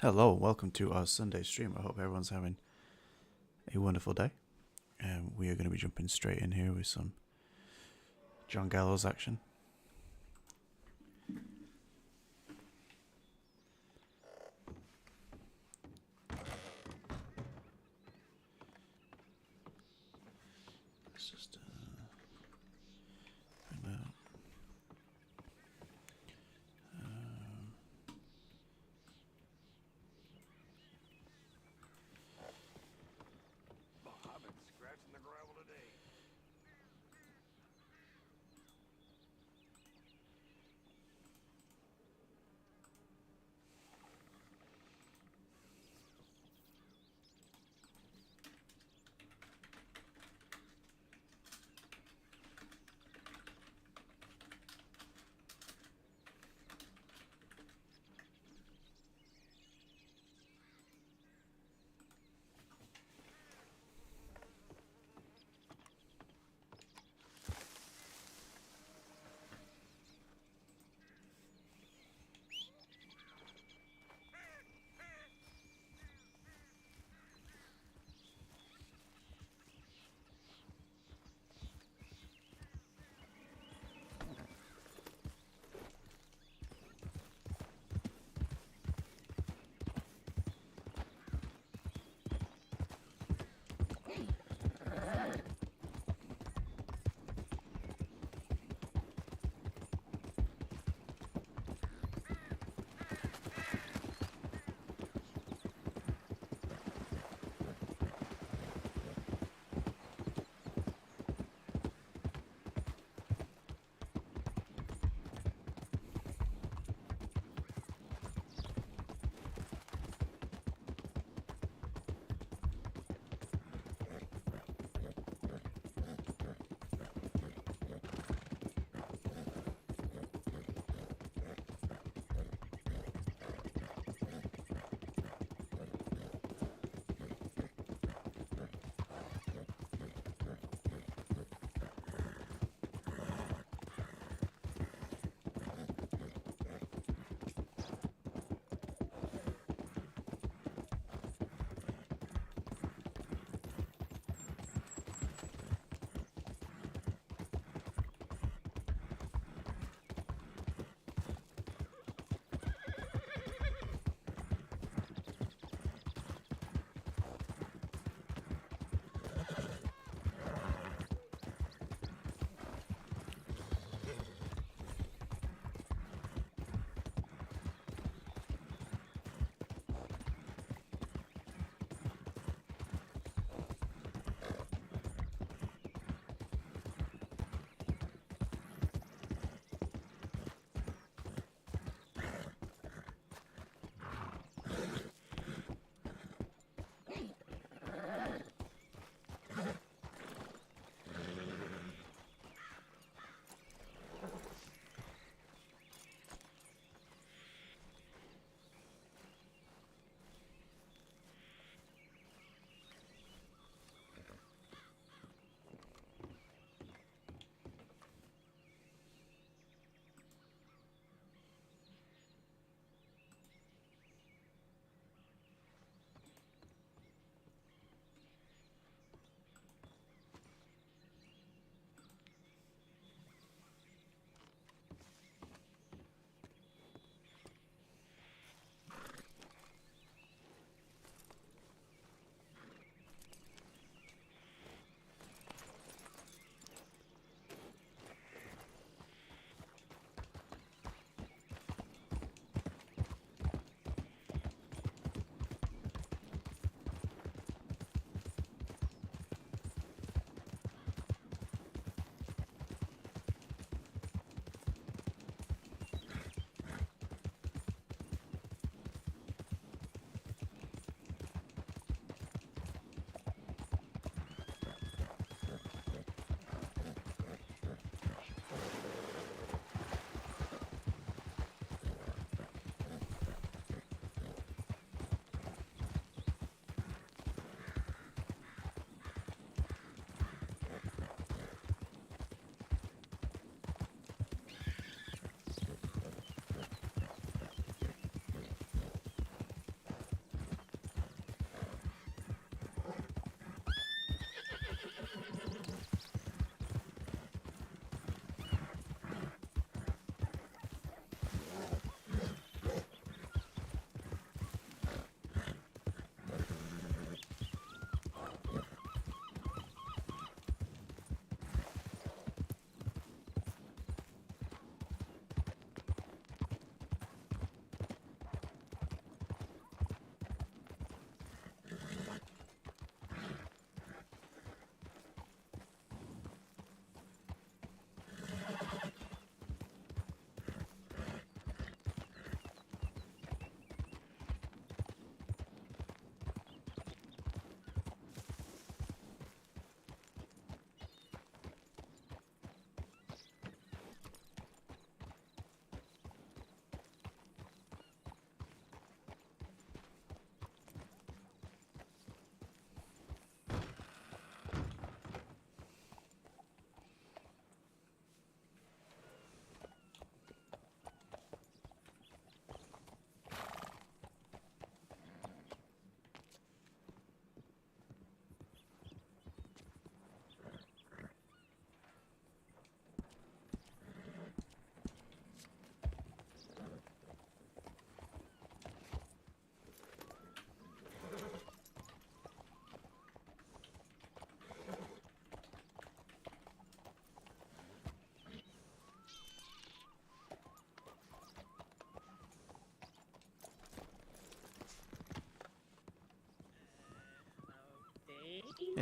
Hello, welcome to our Sunday stream. I hope everyone's having a wonderful day. We are going to be jumping straight in here with some John Galows action. Let's just bring that up. I've been scratching the gravel today.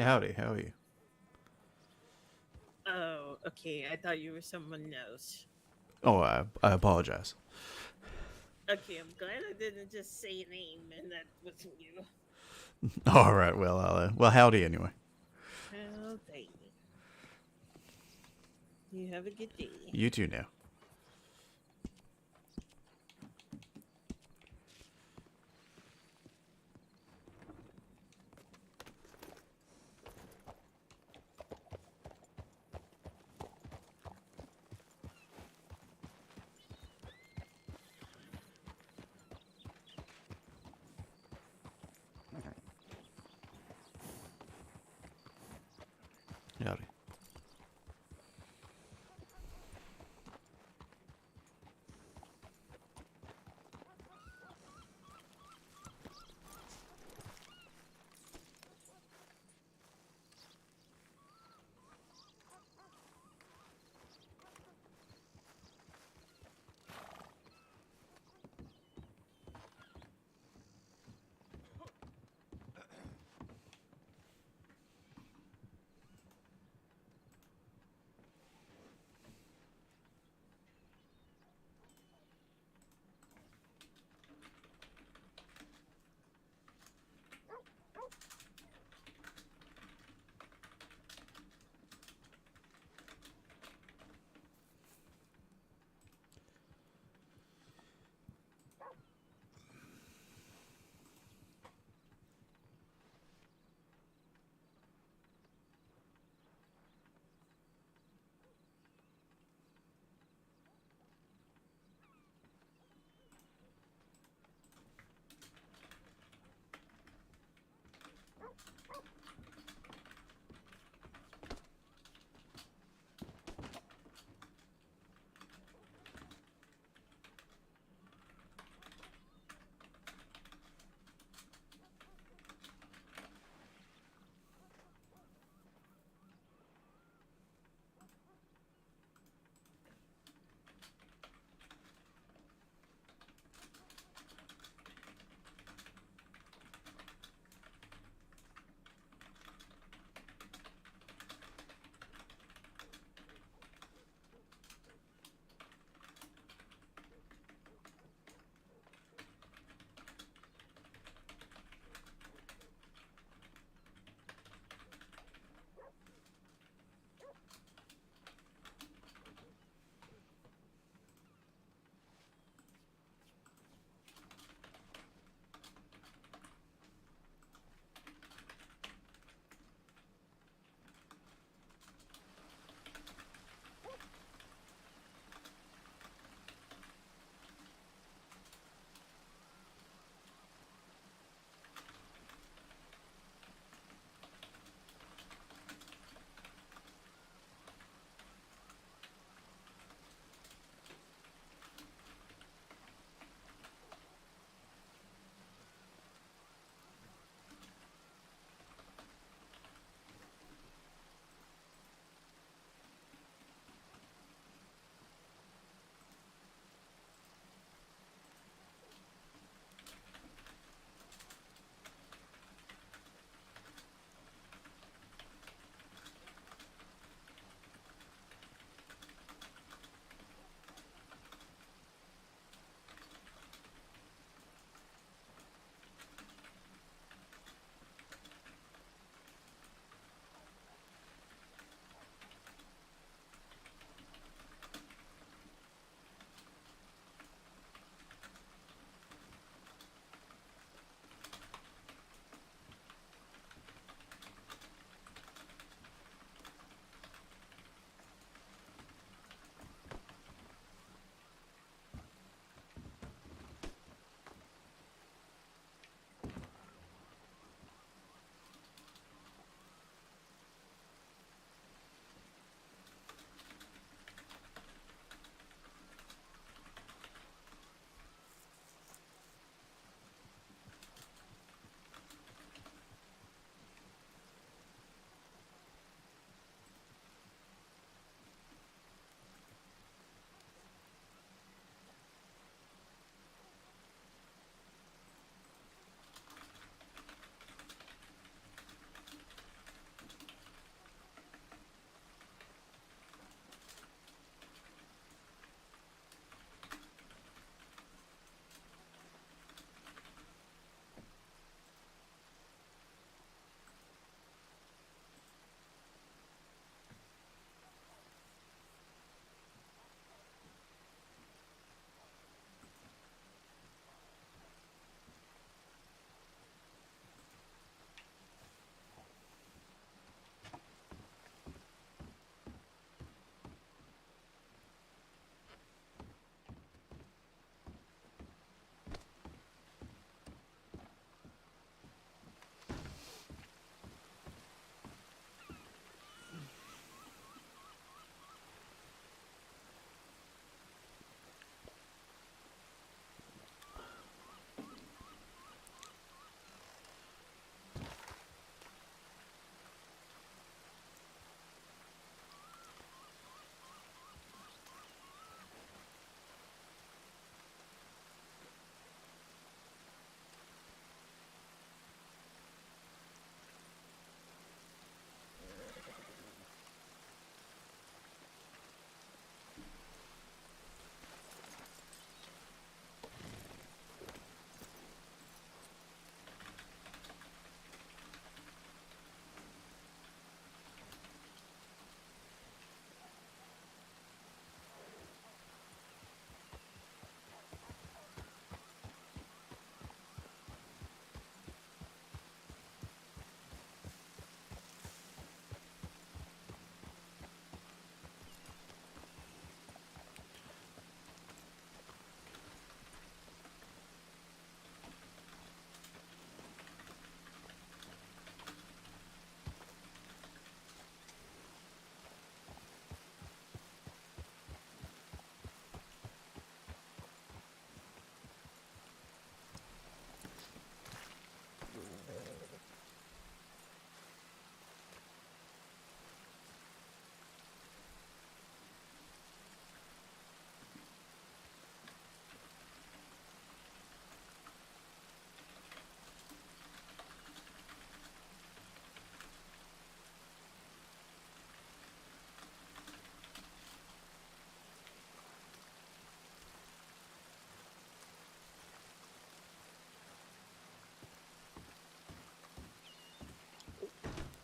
Howdy, how are you? Oh, okay. I thought you were someone else. Oh, I apologize. Okay, I'm glad I didn't just say a name and that wasn't you. All right, well, well, howdy anyway. Okay. You have a good day. You too now. Howdy.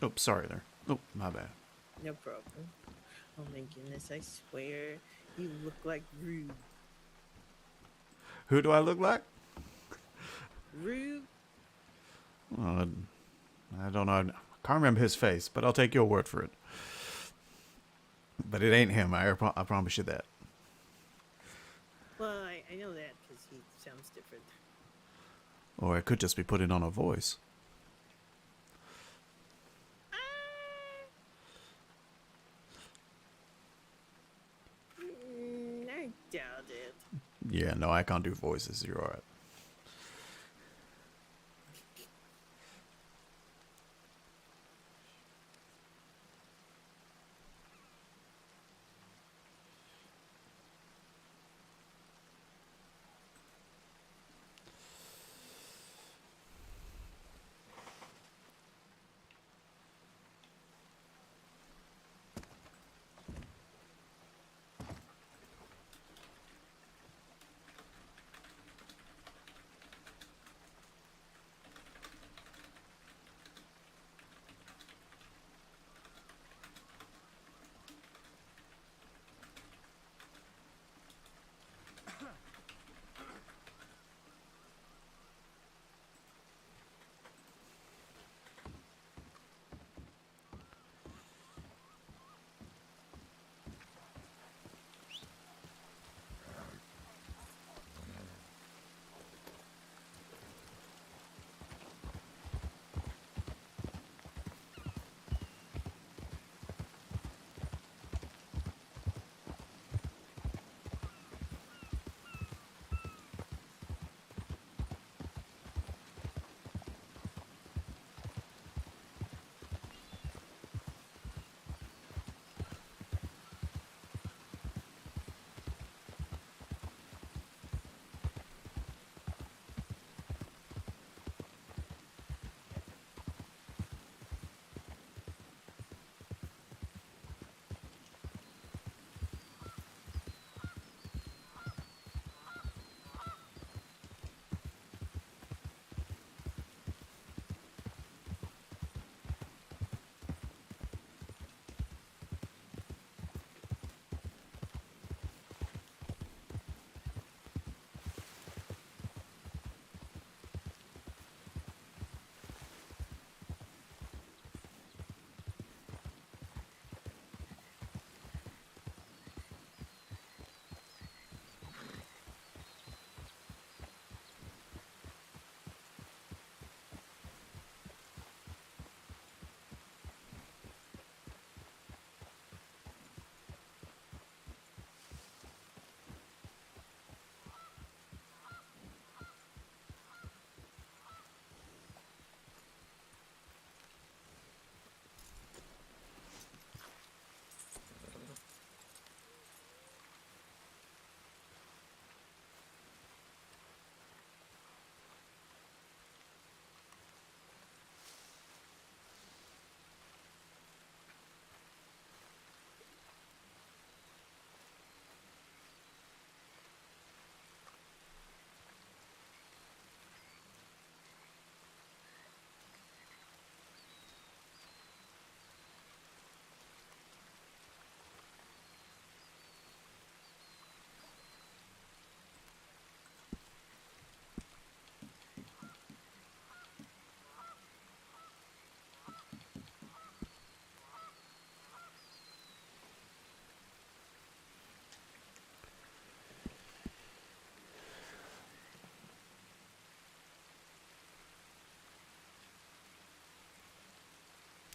Oh, sorry there. Oh, my bad. No problem. Oh my goodness, I swear you look like Rube. Who do I look like? Rube? Uh, I don't know. I can't remember his face, but I'll take your word for it. But it ain't him. I promise you that. Well, I know that because he sounds different. Or I could just be putting on a voice. I doubt it. Yeah, no, I can't do voices. You're alright.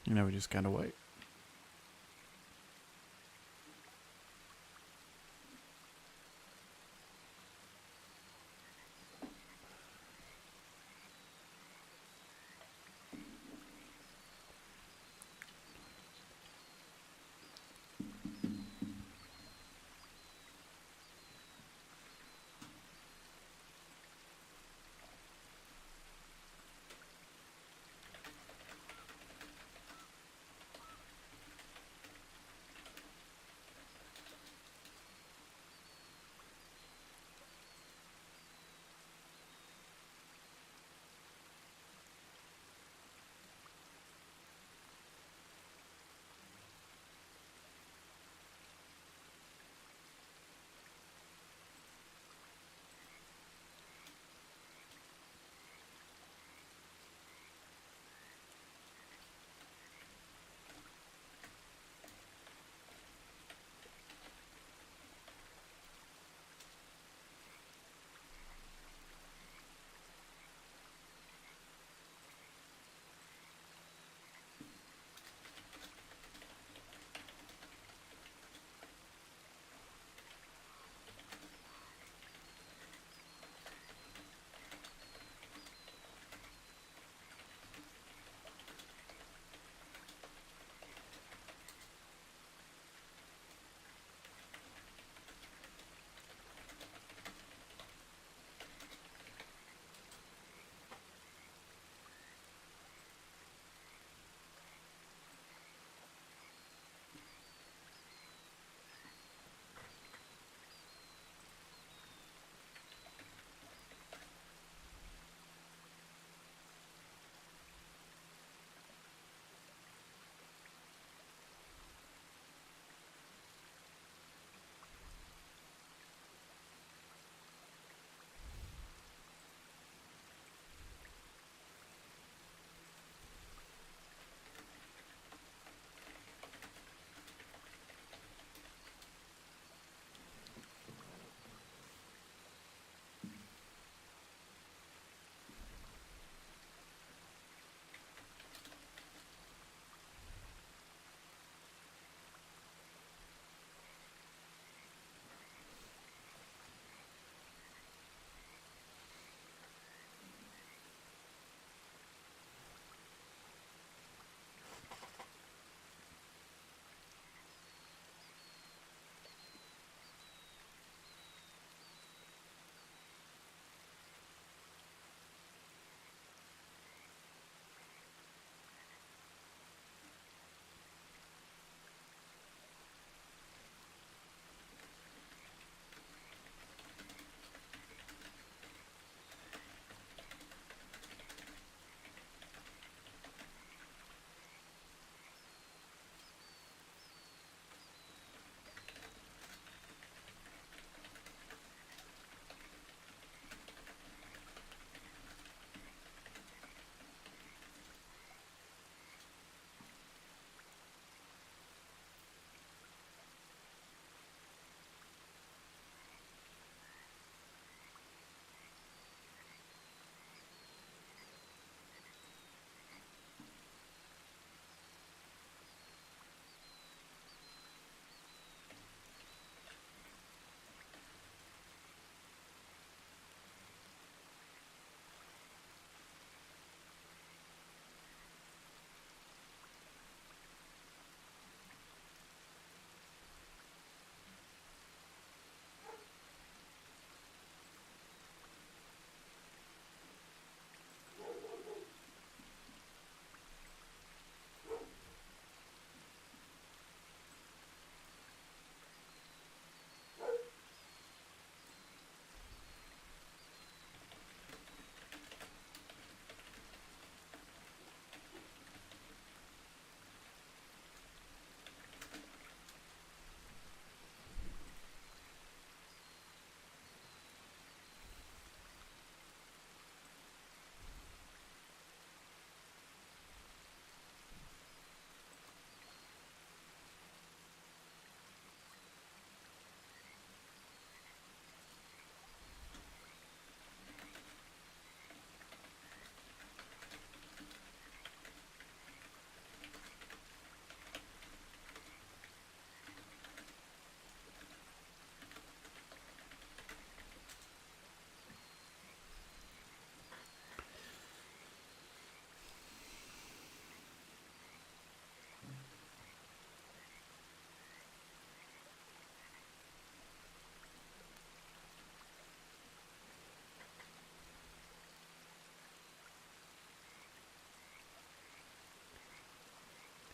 You know, we just kind of wait.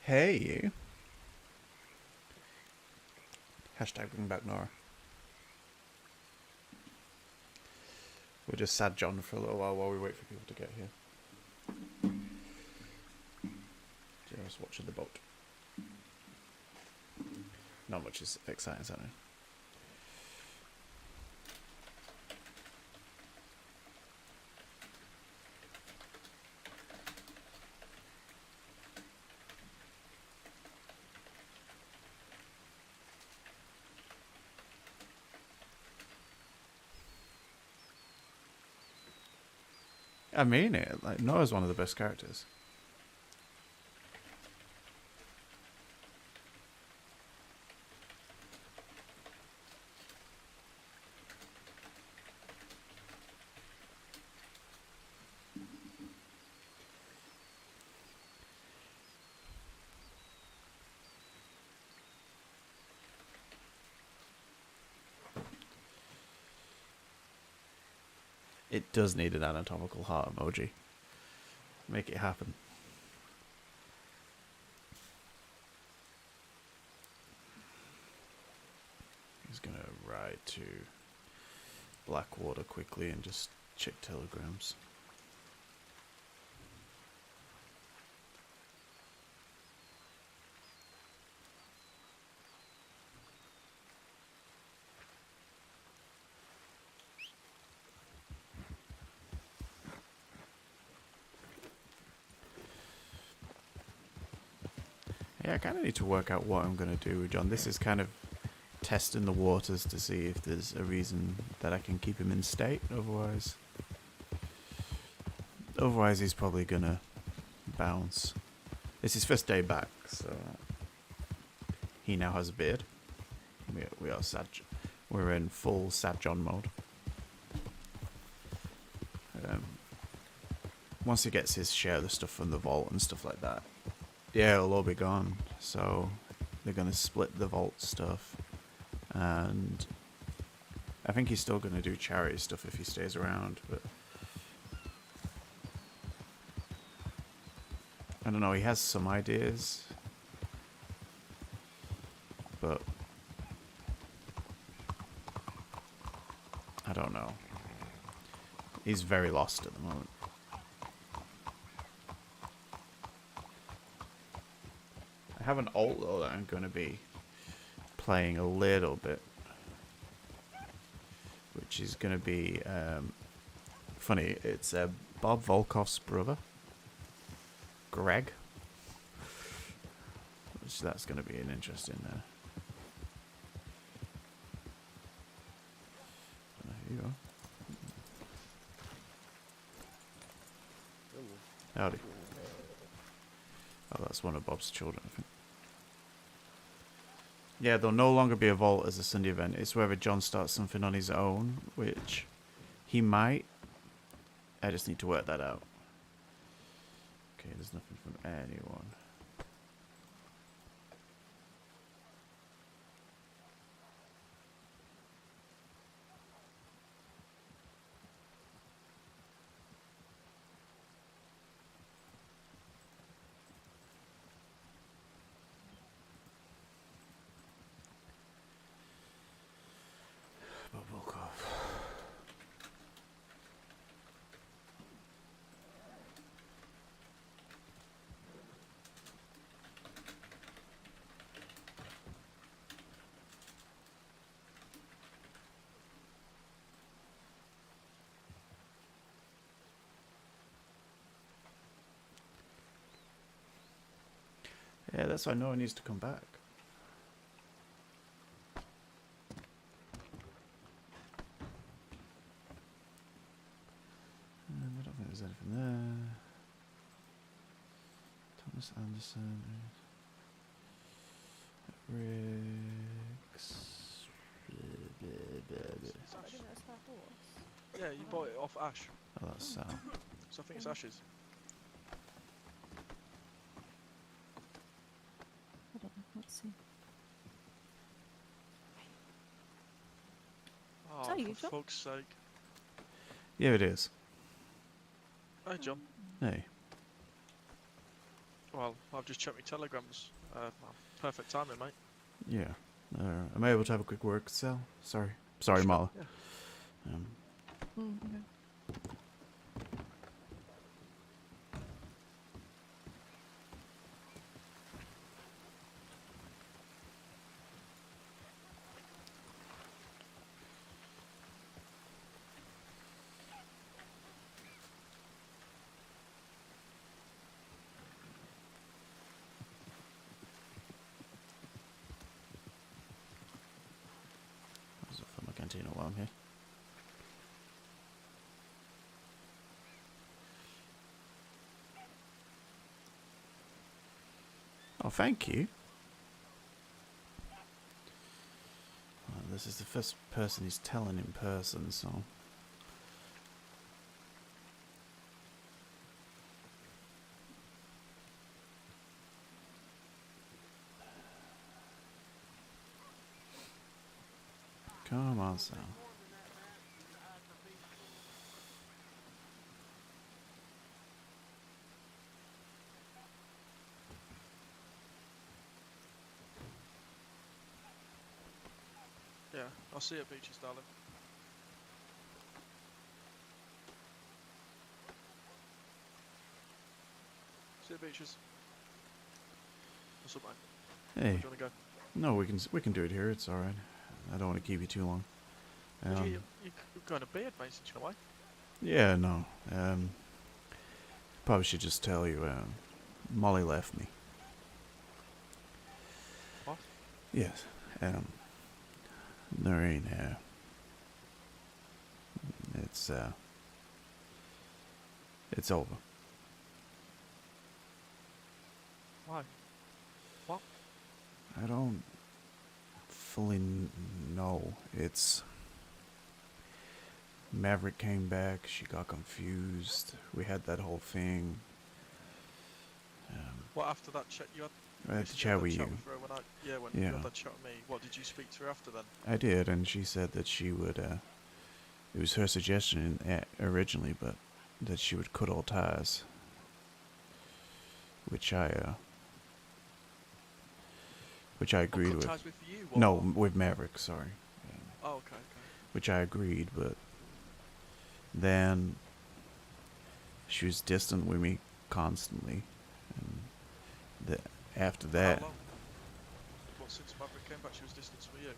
Hey, you. Hashtag bring back Nora. We'll just sad John for a little while we wait for people to get here. Just watching the boat. Not much is exciting, is happening. I mean it. Like, Nora's one of the best characters. It does need an anatomical heart emoji. Make it happen. He's gonna ride to Blackwater quickly and just check telegrams. Yeah, I kind of need to work out what I'm going to do with John. This is kind of testing the waters to see if there's a reason that I can keep him in state. Otherwise he's probably going to bounce. It's his first day back, so he now has a beard. We are sad. We're in full sad John mode. Once he gets his share of the stuff from the vault and stuff like that, yeah, it'll all be gone. So they're going to split the vault stuff. And I think he's still going to do charity stuff if he stays around. But I don't know. He has some ideas. But I don't know. He's very lost at the moment. I have an alt though that I'm going to be playing a little bit, which is going to be funny. It's Bob Volkov's brother, Greg, which that's going to be an interesting. Here you go. Howdy. Oh, that's one of Bob's children, I think. Yeah, there'll no longer be a vault as a Sunday event. It's whether John starts something on his own, which he might. I just need to work that out. Okay, there's nothing from anyone. Yeah, that's why no one needs to come back. I don't think there's anything there. Thomas Anderson. Riggs. Yeah, you bought it off Ash. Oh, that's Sal. So I think it's Ash's. Hold on, let's see. Oh, that you, for John? fuck's sake. Yeah, it is. Hi, John. Hey. Well, I've just checked my telegrams. Well, perfect timing, mate. Yeah. Am I able to have a quick work cell? Sorry. Sorry, Sure, Mala. Yeah. Um, Okay. I'll fill my cantina while I'm here. Oh, thank you. This is the first person he's telling in person, so... Come on, Sal. Yeah. I'll see you at Beaches, darling. See you at Beaches. What's up, mate? Hey. Where do you want to go? No, we can do it here. It's all right. I don't want to keep you too long. You're going to bed, mate, since you're away. Yeah, no. Probably should just tell you. Molly left me. What? Yes. There ain't. It's over. Why? What? I don't fully know. It's Maverick came back. She got confused. We had that whole thing. What after that chat you had? I had said to chat with you. With her when you Yeah. had that chat with me. What did you speak to her after then? I did, and she said that she would. It was her suggestion originally, but that she would cut all ties, which I agreed cut with. ties with you? Or No, what? with Maverick. Sorry. Oh, okay. Which I agreed, but then she was distant with me constantly, and after For that, how long? What, since Maverick came back, she was distant with you?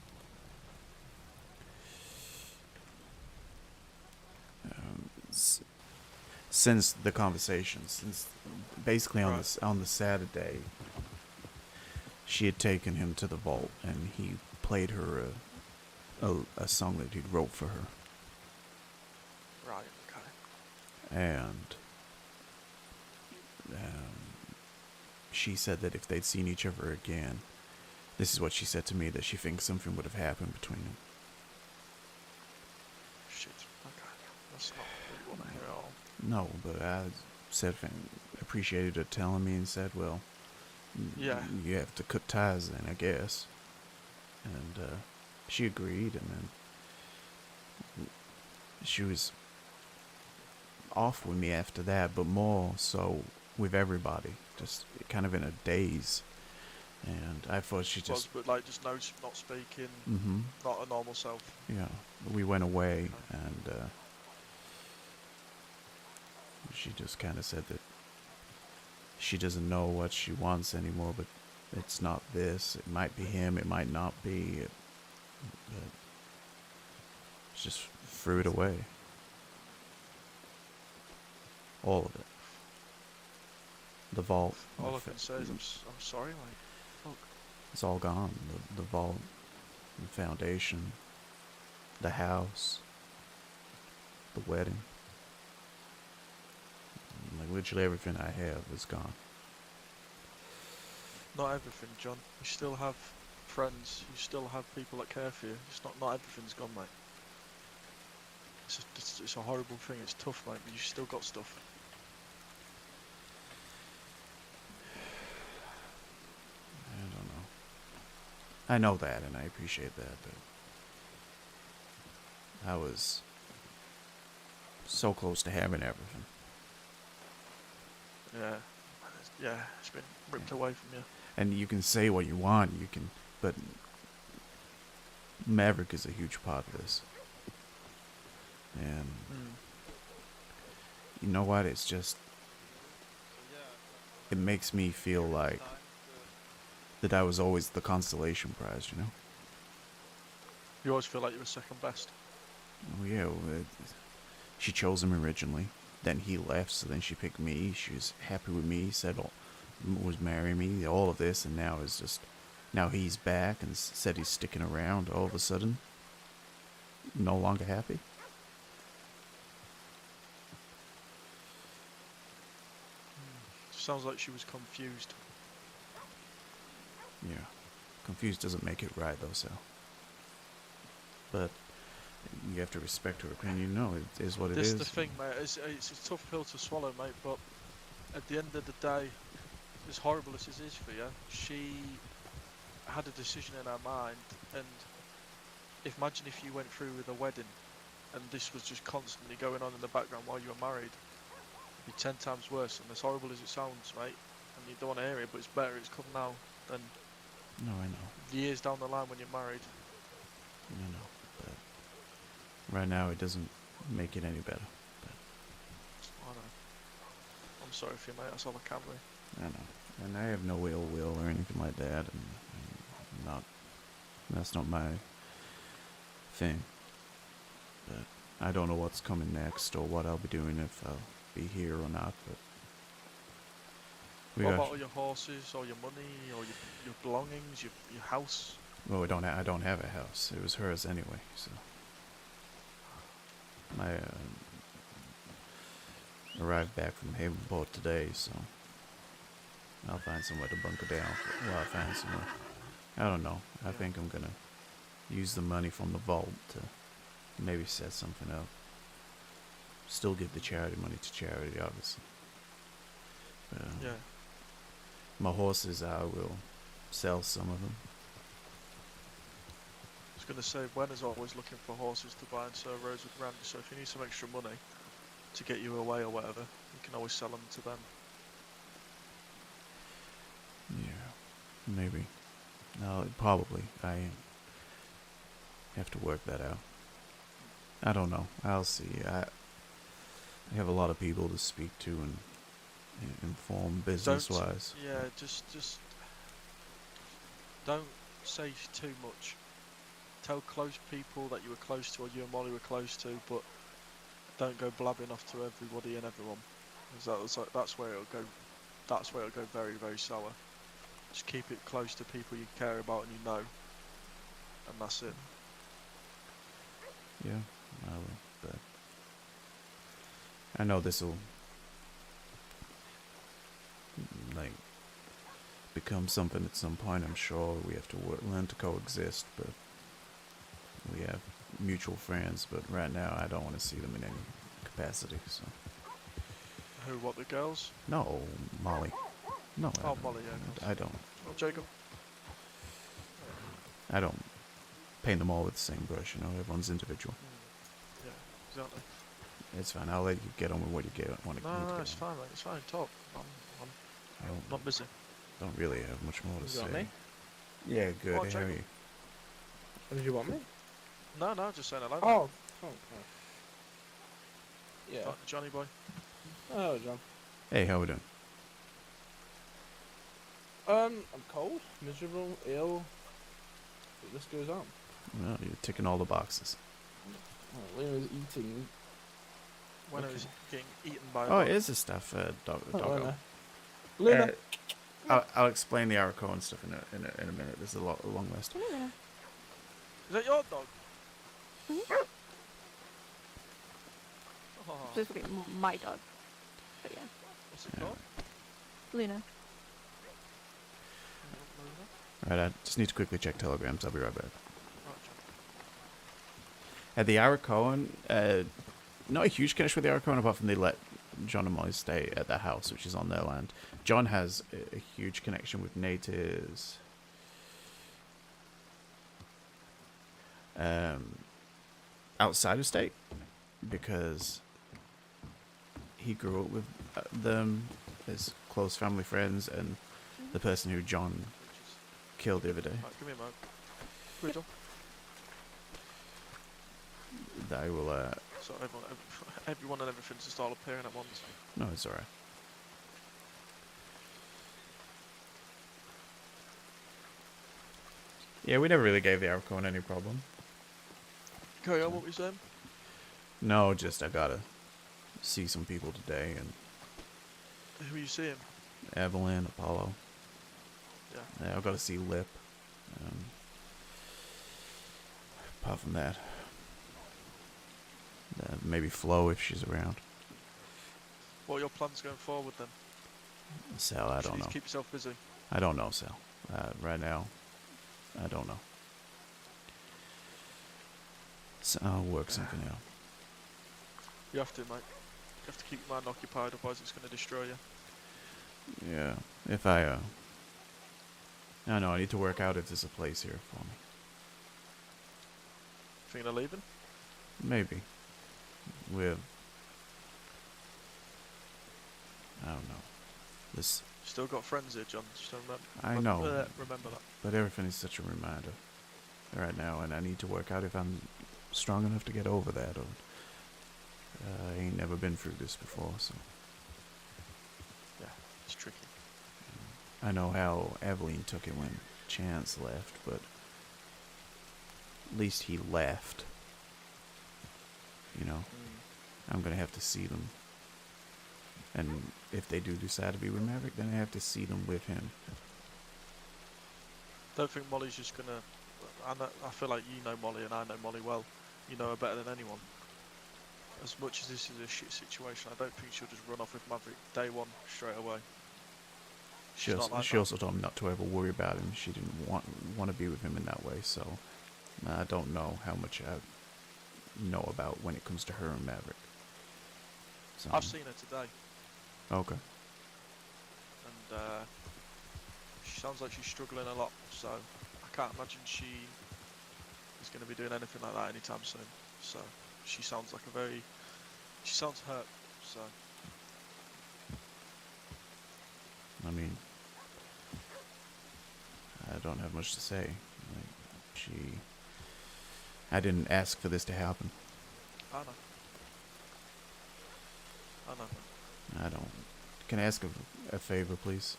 since the conversation, since basically on Right. on the Saturday, she had taken him to the vault, and he played her a song that he'd wrote for her, Right, okay. and she said that if they'd seen each other again, this is what she said to me, that she thinks something would have happened between them. Shit, okay. That's not what you want to hear at all. No, but I said appreciated her telling me, and said, well, Yeah. you have to cut ties then, I guess. And she agreed, and then she was off with me after that, but more so with everybody, just kind of in a daze. And I thought she just, But like just no, not speaking, mm-hmm, not a normal self. yeah, we went away, and she just kind of said that she doesn't know what she wants anymore, but it's not this. It might be him, it might not be. But she just threw it away. All of it. The vault. All I can say is I'm sorry, like, fuck. It's all gone. The vault, the foundation, the house, the wedding. Like literally everything I have is gone. Not everything, John. You still have friends. You still have people that care for you. It's not everything's gone, mate. It's a horrible thing. It's tough, mate. But you still got stuff. I don't know. I know that, and I appreciate that, but I was so close to having everything. Yeah. Yeah, it's been ripped away from you. And you can say what you want, but Maverick is a huge part of this. And you know what? It's just, it makes me feel like that I was always the consolation prize, you know? You always feel like you were second best. Oh yeah, she chose him originally. Then he left, so then she picked me. She was happy with me, said was marrying me, all of this, and now is just, now he's back and said he's sticking around. All of a sudden, no longer happy. Sounds like she was confused. Yeah, confused doesn't make it right though, so. But you have to respect her opinion. No, it is what it is. This is the thing, mate. It's a tough pill to swallow, mate. But at the end of the day, as horrible as it is for you, she had a decision in her mind. And imagine if you went through with a wedding, and this was just constantly going on in the background while you were married. It'd be 10 times worse. And as horrible as it sounds, mate, and you don't want to hear it, but it's better it's come now than No, I know. years down the line when you're married. I know. But right now, it doesn't make it any better. But I know. I'm sorry for you, mate. That's all I can do. I know. And I have no ill will or anything like that, and not. That's not my thing. But I don't know what's coming next or what I'll be doing, if I'll be here or not. But we What got. about all your horses, or your money, or your belongings, your house? Well, I don't have a house. It was hers anyway. So I arrived back from Havenport today, so I'll find somewhere to bunker down. Well, I'll find somewhere. I don't know. I think I'm gonna use the money from the vault to maybe set something up. Still give the charity money to charity, obviously. Yeah. My horses, I will sell some of them. I was going to say, Wenner's always looking for horses to buy and serve roads with Randy, so if you need some extra money to get you away or whatever, you can always sell them to them. Yeah, maybe. No, probably. I have to work that out. I don't know. I'll see. I have a lot of people to speak to and inform business-wise. Yeah, just don't say too much. Tell close people that you were close to, or you and Molly were close to, but don't go blabbing off to everybody and everyone. That's where it'll go. That's where it'll go very, very sour. Just keep it close to people you care about and you know, and that's it. Yeah, I will. But I know this will like become something at some point. I'm sure we have to learn to coexist, but we have mutual friends. But right now, I don't want to see them in any capacity. So Who? What? The girls? no, Molly. No, I Oh, don't. Molly. Yeah. I don't. Oh, Jacob. I don't paint them all with the same brush. You know, everyone's individual. Yeah, exactly. It's fine. I'll let you get on with what you want to No, get it's on. fine, mate. It's fine. Talk. I I'm not busy. don't really have much more to You say. got me? Yeah, good. What, How are Jacob? you? Did you want me? No, just saying hello. Oh. Yeah. Johnny boy. Oh, John. Hey, how we doing? I'm cold, miserable, ill. The list goes on. Well, you're ticking all the boxes. Oh, Lena's eating. When I Okay. was getting eaten by. Oh, it is a stuff doggo. Lena. Lena. I'll explain the Araco and stuff in a minute. There's a long list. Come here. Is that your dog? Mhm. Oh, Specifically, my dog. But yeah, what's it Yeah. called? Luna. Right, I just need to quickly check telegrams. I'll be right back. Right, John. At the Aracoan, not a huge connection with the Aracoan, apart from they let John and Molly stay at their house, which is on their land. John has a huge connection with natives. Outside of state, because he grew up with them as close family friends and the person who John Which is, killed the other day. right, give me a moment. Riddle. I will, So everyone and everything just all appearing at once. no, it's alright. Yeah, we never really gave the Arcone any problem. Carry on, what were you saying? No, just I gotta see some people today, and Who are you seeing? Evelyn, Apollo. Yeah. I've got to see Lip. Apart from that, maybe Flo if she's around. What are your plans going forward then? Sal, I You don't need know. to keep yourself busy. I don't know, Sal. Right now, I don't know. So I'll work something out. You have to, mate. You have to keep your mind occupied, otherwise it's going to destroy you. Yeah, if I don't know, I need to work out if there's a place here for me. Thinking of leaving? Maybe. With, I don't know. This, Still got friends here, John. Just remember. I know. Remember that. But everything is such a reminder right now, and I need to work out if I'm strong enough to get over that. Or, I ain't never been through this before, so. Yeah, it's tricky. I know how Evelyn took it when Chance left, but at least he left. You know, I'm gonna have to see them. And if they do decide to be with Maverick, then I have to see them with him. Don't think Molly's just gonna. I feel like you know Molly and I know Molly well. You know her better than anyone. As much as this is a shit situation, I don't think she'll just run off with Maverick day one straight away. She She's also, not like she that. also told me not to ever worry about him. She didn't want to be with him in that way, so I don't know how much I know about when it comes to her and Maverick. So, I've seen her today, okay. and she sounds like she's struggling a lot. So I can't imagine she is going to be doing anything like that anytime soon. So she sounds like she sounds hurt. So I mean, I don't have much to say. I didn't ask for this to happen. I know. I know. I don't. Can I ask a favor, please?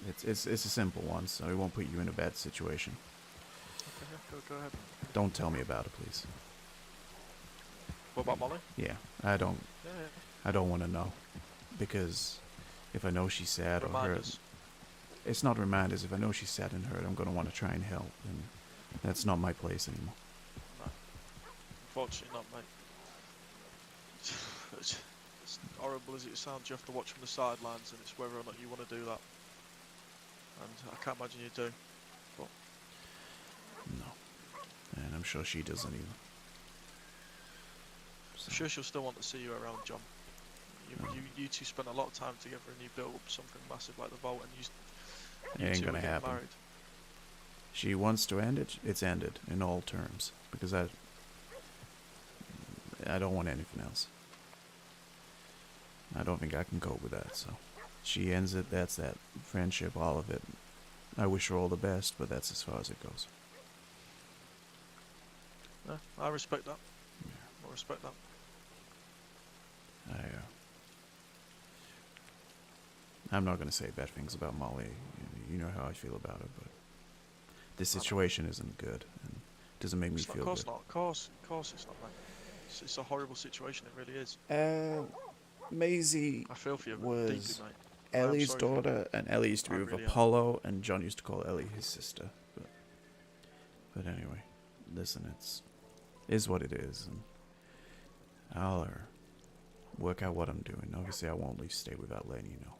It's a simple one, so it won't put you in a bad situation. Okay, yeah, go ahead. Don't tell me about it, please. What about Molly? Yeah, I don't Yeah. want to know, because if I know she's sad or hurt, Reminders. it's not reminders. If I know she's sad and hurt, I'm gonna want to try and help, and that's not my place anymore. No. Unfortunately not, mate. As horrible as it sounds, you have to watch from the sidelines, and it's whether or not you want to do that. And I can't imagine you do. But No, and I'm sure she doesn't either. So, I'm sure she'll still want to see you around, John. You two spent a lot of time together, and you built up something massive like the Vault, and you it ain't two gonna were getting happen. married. She wants to end it. It's ended in all terms, because I don't want anything else. I don't think I can cope with that, so she ends it. That's that. Friendship, all of it. I wish her all the best, but that's as far as it goes. Yeah, I respect that. I respect that. I'm not going to say bad things about Molly. You know how I feel about her, but this situation isn't good, and it doesn't make me It's not, feel of course good. not. Of course it's not, mate. It's a horrible situation. It really is. Maisie I feel for you was deeply, mate. I am Ellie's sorry for you. daughter, and Ellie used to be I with really am. Apollo, and John used to call Ellie his sister. But anyway, listen, is what it is, and I'll work out what I'm doing. Obviously, I won't stay without letting you know.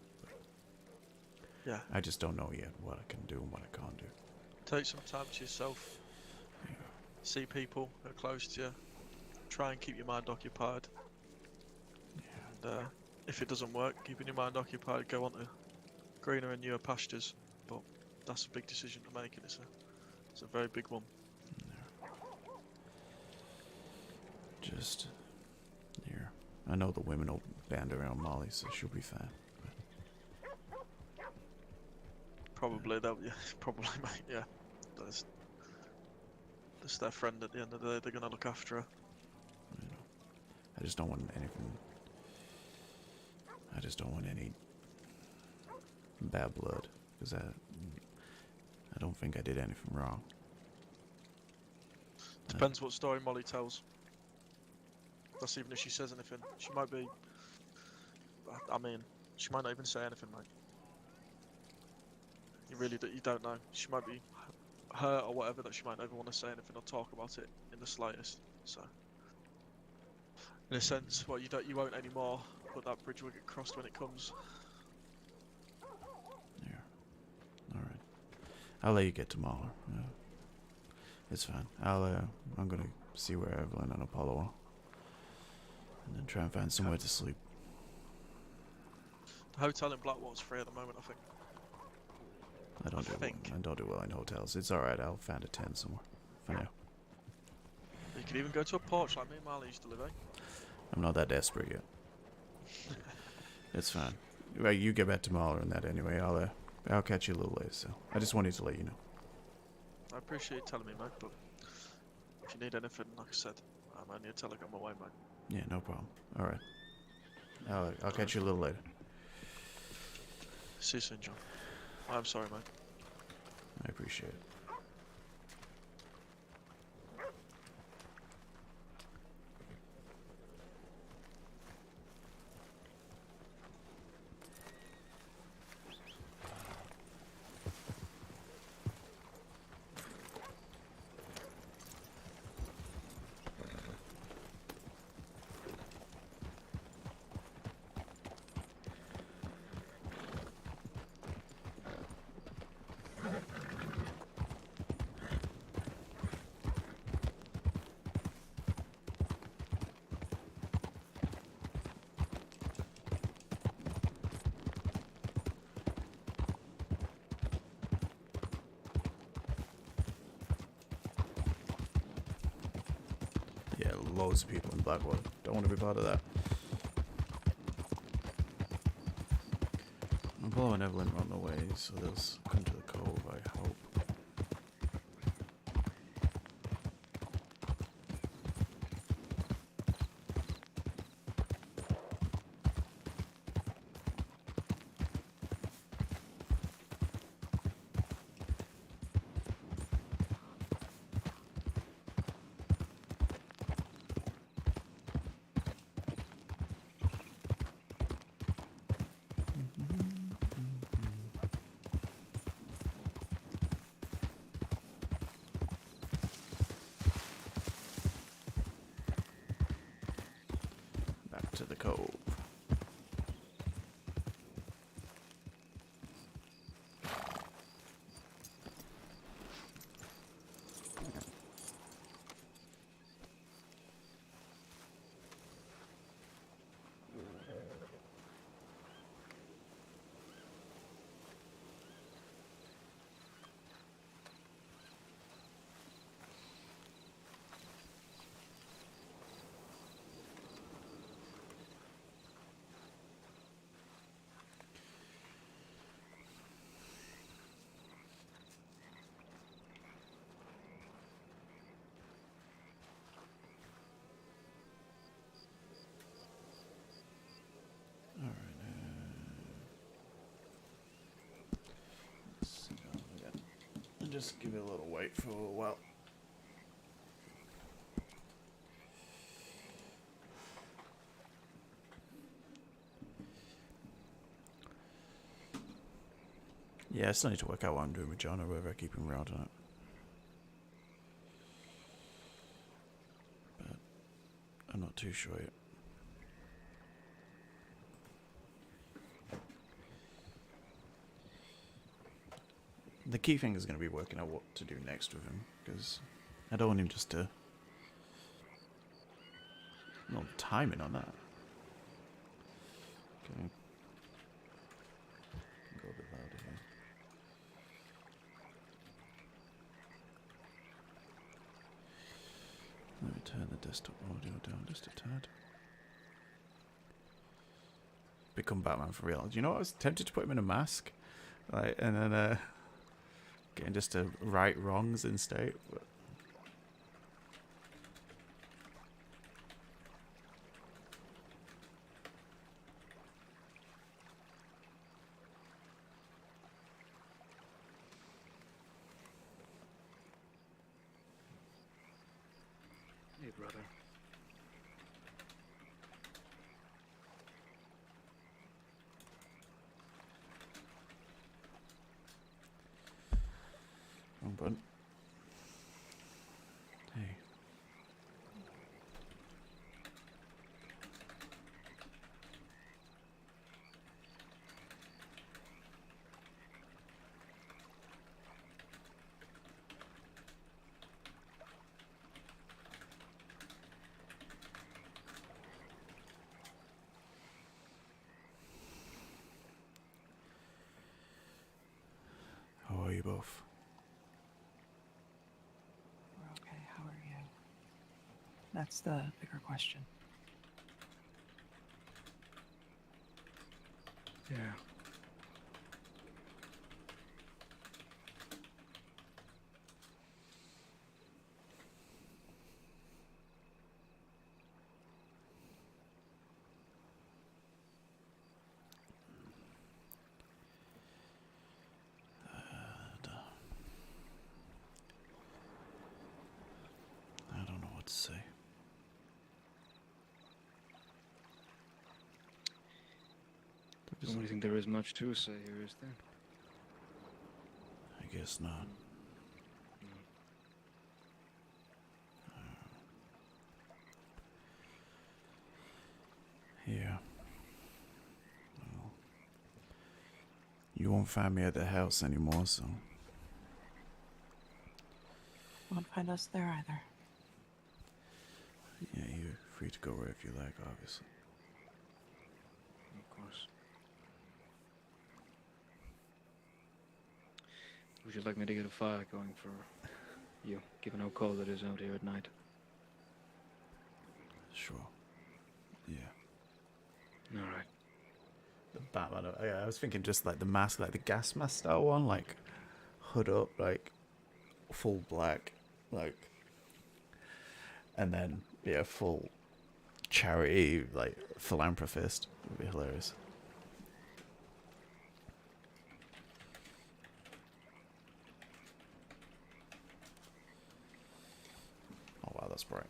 Yeah. I just don't know yet what I can do and what I can't do. Take some time to yourself. Yeah. See people who are close to you. Try and keep your mind occupied. And if it doesn't work, keeping your mind occupied, go on to greener and newer pastures. But that's a big decision to make, and it's a very big one. Just, here. I know the women will band around Molly, so she'll be fine. Probably, they'll, yeah, probably, mate, yeah. That's their friend at the end of the day, they're going to look after her. You know, I just don't want anything. I just don't want any bad blood, because I don't think I did anything wrong. Depends what story Molly tells. That's even if she says anything. She might be... I mean, she might not even say anything, mate. You don't know. She might be hurt or whatever, that she might not even want to say anything or talk about it in the slightest. So, in a sense, well, you won't anymore, but that bridge will get crossed when it comes. Yeah. Alright. I'll let you get to Mahler. It's fine. I'm gonna see where Evelyn and Apollo are. And then try and find somewhere to sleep. The hotel in Blackwell's free at the moment, I think. I don't do well in hotels. It's alright, I'll find a tent somewhere. For now. You could even go to a porch like me and Marley used to live, eh? I'm not that desperate yet. It's fine. Well, you get back to Mahler and that anyway. I'll catch you a little later, so I just wanted to let you know. I appreciate you telling me, mate, but if you need anything, like I said, I'm only a telegram away, mate. Yeah, no problem. Alright. I'll catch you a little later. See you soon, John. I'm sorry, mate. I appreciate it. Yeah, loads of people in Blackwater. Don't want to be part of that. Apollo and Evelyn run away, so they'll come to the cove, I hope. Back to the cove. Just give it a little wait for a while. Yeah, I still need to work out what I'm doing with John or whether I keep him around or not. But I'm not too sure yet. The key thing is going to be working out what to do next with him, because I don't want him just to... No timing on that. Okay. Go a bit louder here. Let me turn the desktop audio down just a tad. Become Batman for real. Do you know what? I was tempted to put him in a mask. Like, and then Getting just to right wrongs in state. But Hey, brother. wrong button. Hey. How are you both? We're okay. How are you? That's the bigger question. Yeah. I don't know what to say. I don't really think there is much to say here, is there? I guess not. Yeah. Well, you won't find me at the house anymore, so Won't find us there either. yeah, you're free to go wherever you like, obviously. Of course. Would you like me to get a fire going for you, given how cold it is out here at night? Sure. Yeah. All right. The Batman. I was thinking just like the mask, like the gas mask style one, like hood up, like full black, like, and then yeah, full charity, like philanthropist would be hilarious. Oh wow, that's bright.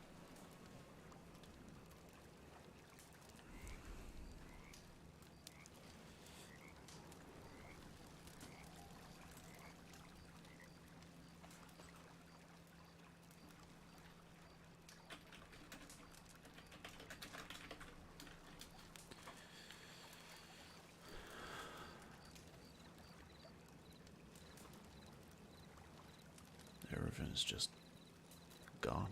Everything's just gone.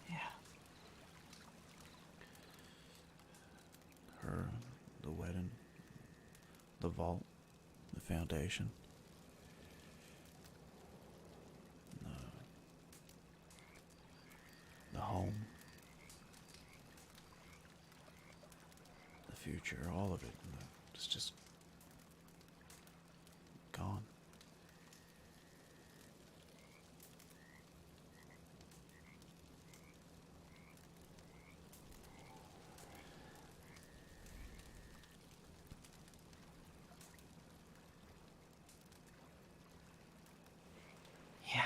Yeah. Her, the wedding, the vault, the foundation. The home, the future, all of it. It's just gone. Yeah.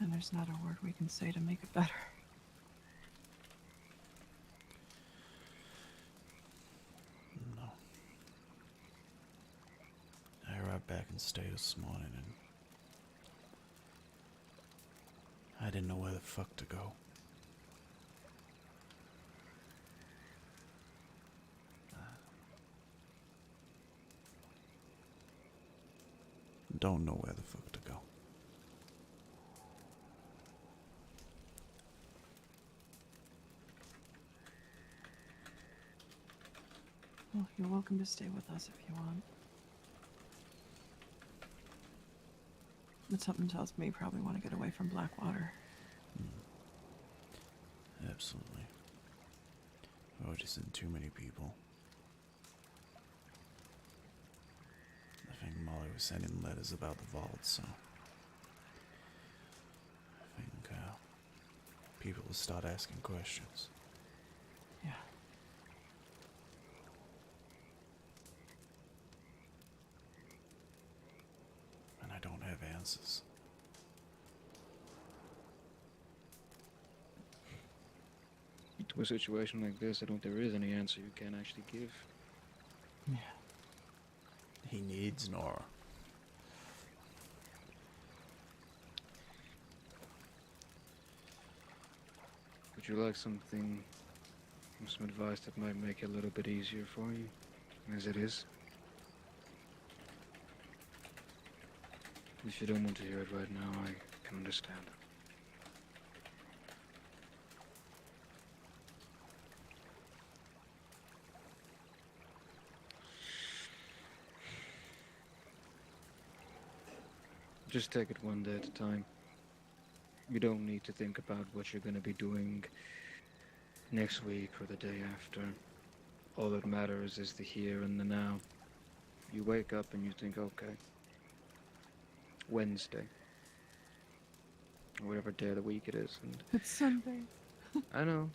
And there's not a word we can say to make it better. No. I arrived back in state this morning and I didn't know where the fuck to go. Don't know where the fuck to go. Well, you're welcome to stay with us if you want. But something tells me you probably want to get away from Blackwater. Absolutely. Oh, just in too many people. I think Molly was sending letters about the vault, so I think people will start asking questions. Yeah. And I don't have answers. To a situation like this, I don't think there is any answer you can actually give. Yeah. He needs Nora. Would you like some advice that might make it a little bit easier for you, as it is? If you don't want to hear it right now, I can understand. Just take it one day at a time. You don't need to think about what you're going to be doing next week or the day after. All that matters is the here and the now. You wake up and you think, okay, Wednesday, or whatever day of the week it is, and It's Sunday. I know.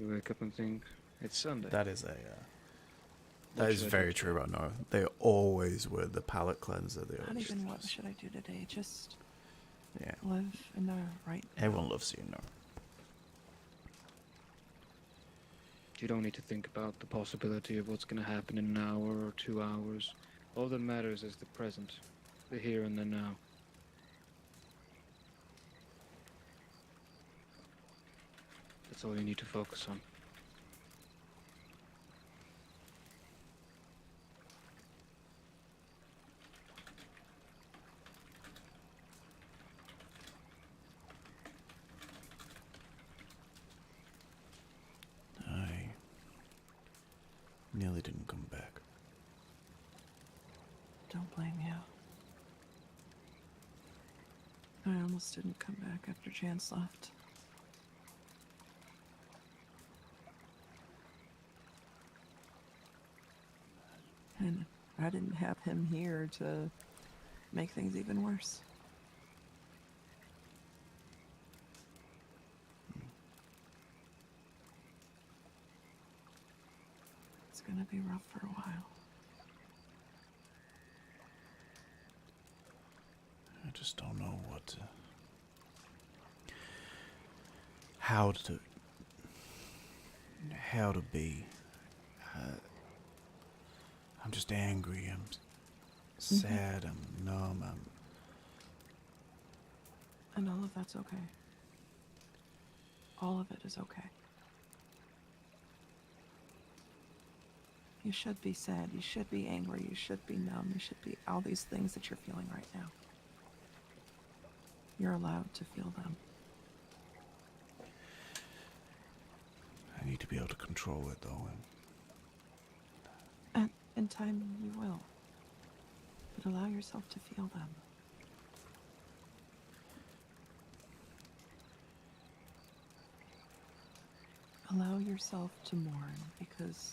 You wake up and think, it's Sunday. That is What is should I very do? true about Nora. They always were the palate cleanser. They Not always even what just- should I do today? Just Yeah. live in the right. Everyone loves you, Nora. You don't need to think about the possibility of what's going to happen in an hour or 2 hours. All that matters is the present, the here and the now. That's all you need to focus on. I nearly didn't come back. Don't blame you. I almost didn't come back after Chance left. And I didn't have him here to make things even worse. It's gonna be rough for a while. I just don't know what to... How to be. I'm just angry. I'm sad. I'm numb. And all of that's okay. All of it is okay. You should be sad. You should be angry. You should be numb. You should be all these things that you're feeling right now. You're allowed to feel them. I need to be able to control it, though. And in time, you will. But allow yourself to feel them. Allow yourself to mourn, because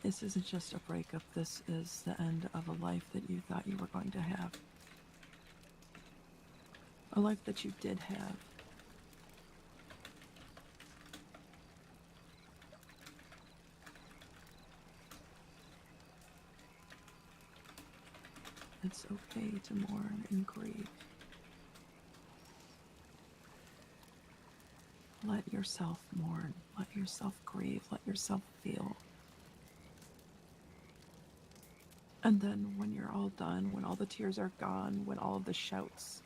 this isn't just a breakup. This is the end of a life that you thought you were going to have. A life that you did have. It's okay to mourn and grieve. Let yourself mourn. Let yourself grieve. Let yourself feel. And then when you're all done, when all the tears are gone, when all of the shouts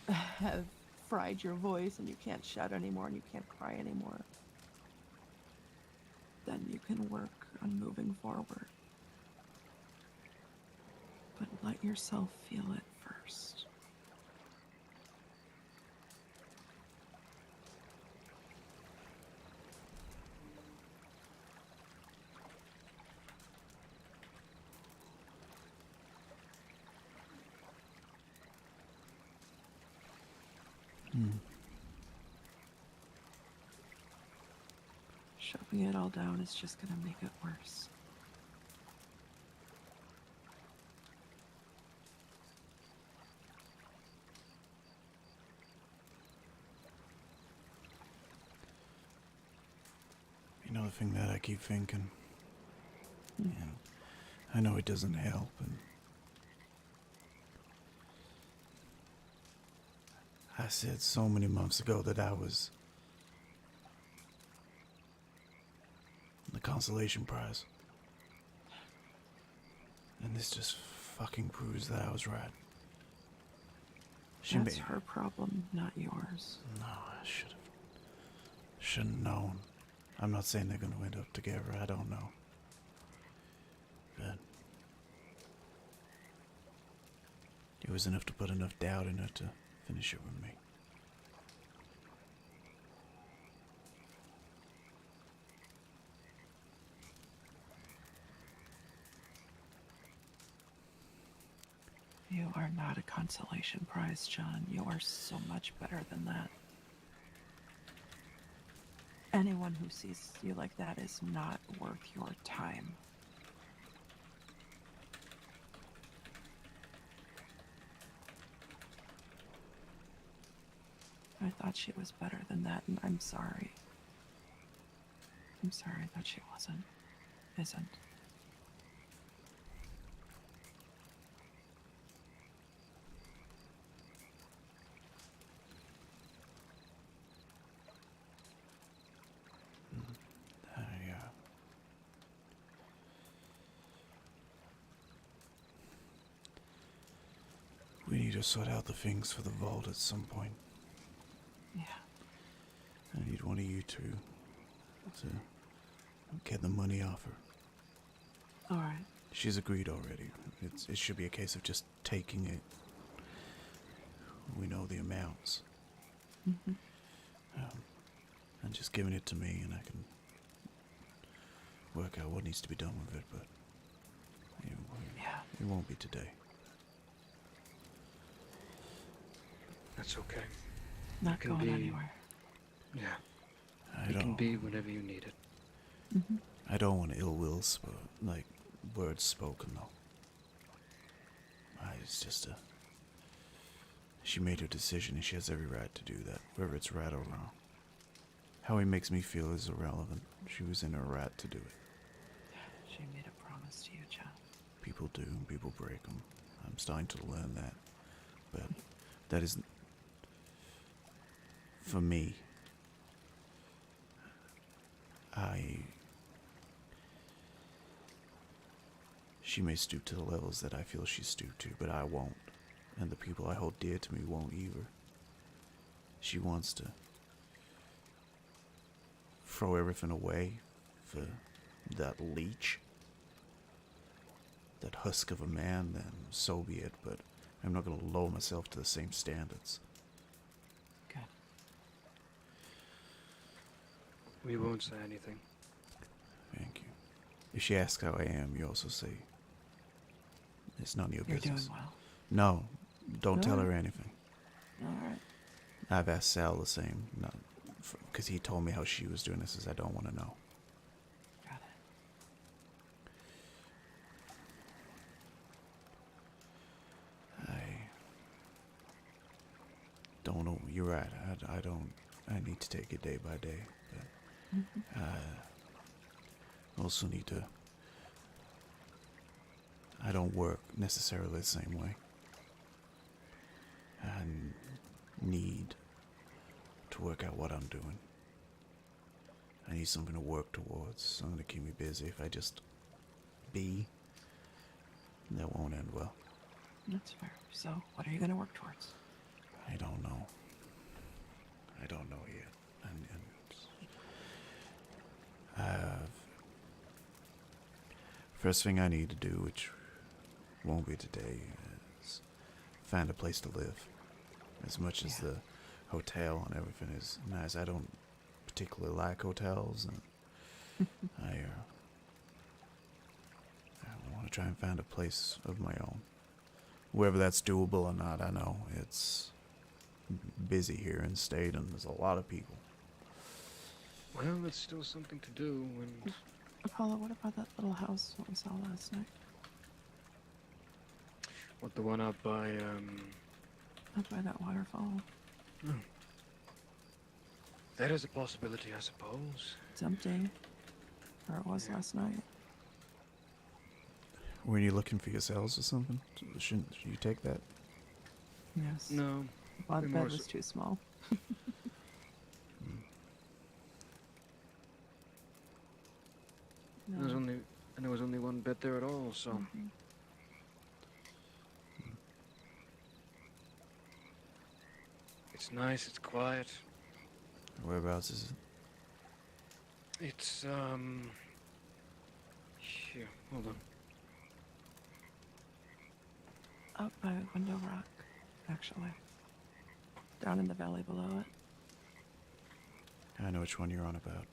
have fried your voice and you can't shout anymore and you can't cry anymore, then you can work on moving forward. But let yourself feel it first. Shoving it all down is just gonna make it worse. You know the thing that I keep thinking? And I know it doesn't help, and I said so many months ago that I was the consolation prize. And this just fucking proves that I was right. That's her problem, not yours. No, I should've known. I'm not saying they're gonna end up together, I don't know. But it was enough to put enough doubt in her to finish it with me. You are not a consolation prize, John. You are so much better than that. Anyone who sees you like that is not worth your time. I thought she was better than that, and I'm sorry. I'm sorry that she wasn't. Isn't. We need to sort out the things for the vault at some point. Yeah. I need one of you two to get the money off her. All right. She's agreed already. It should be a case of just taking it. We know the amounts. Mm-hmm. And just giving it to me, and I can work out what needs to be done with it, but it won't be today. That's okay. Not can going be- anywhere. Yeah, I it can don't. be whenever you need it. Mm-hmm. I don't want ill will, like words spoken though. It's just she made her decision, and she has every right to do that, whether it's right or wrong. How he makes me feel is irrelevant. She was in her right to do it. She made a promise to you, John. People do, and people break them. I'm starting to learn that, but that isn't for me. She may stoop to the levels that I feel she stooped to, but I won't. And the people I hold dear to me won't either. She wants to throw everything away for that leech, that husk of a man, then so be it, but I'm not going to lower myself to the same standards. Good. We won't say anything. Thank you. If she asks how I am, you also say, it's none of your You're business. doing well. No, don't tell No? her anything. All right. I've asked Sal the same, because he told me how she was doing. This is I don't want to know. Got it. I don't know. You're right. I don't. I need to take it day by day. But I also need to. I don't work necessarily the same way. I need to work out what I'm doing. I need something to work towards, something to keep me busy. If I just be, that won't end well. That's fair. So, what are you going to work towards? I don't know. I don't know yet. First thing I need to do, which won't be today, is find a place to live. As much as the hotel and everything is nice, I don't particularly like hotels, and I want to try and find a place of my own. Whether that's doable or not, I know it's busy here in Staten. There's a lot of people. Well, it's still something to do, and Apollo, what about that little house that we saw last night? what the one up by, Up by that waterfall. that is a possibility, I suppose. It's empty. Or it was last night. Were you looking for yourselves or something? Shouldn't you take that? Yes. No, Well, the we bed more was so- too small. No. there was only one bed there at all, so. Mhm. It's nice, it's quiet. Whereabouts is it? It's, here, hold on. Up by Window Rock, actually. Down in the valley below it. I know which one you're on about.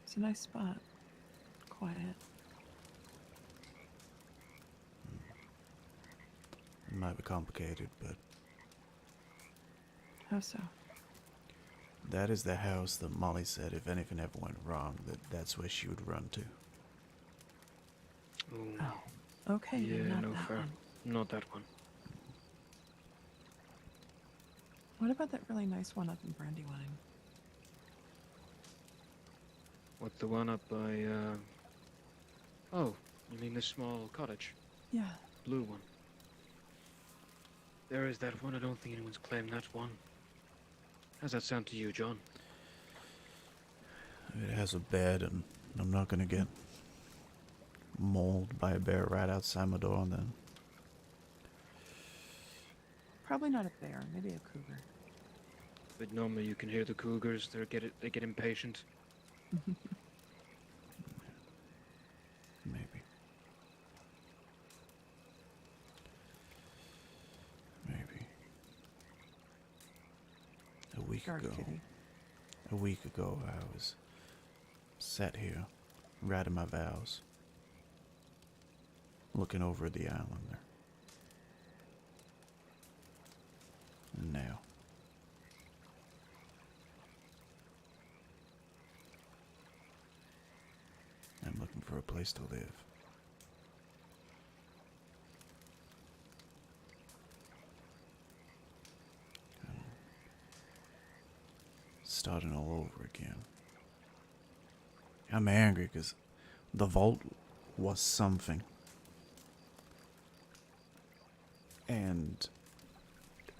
It's a nice spot. Quiet. It might be complicated, but How so? that is the house that Molly said if anything ever went wrong, that's where she would run to. Ooh, Oh. Okay, yeah, then not no that fair. one. Not that one. What about that really nice one up in Brandywine? What, the one up by, oh, you mean the small cottage? Yeah. Blue one. There is that one. I don't think anyone's claimed that one. How's that sound to you, John? It has a bed, and I'm not gonna get mauled by a bear right outside my door then. Probably not a bear, maybe a cougar. But normally you can hear the cougars. They get impatient. Maybe. Maybe. Guard kitty. A week ago, I was sat here, writing my vows, looking over at the island there. And now, I'm looking for a place to live. Starting all over again. I'm angry because the vault was something. And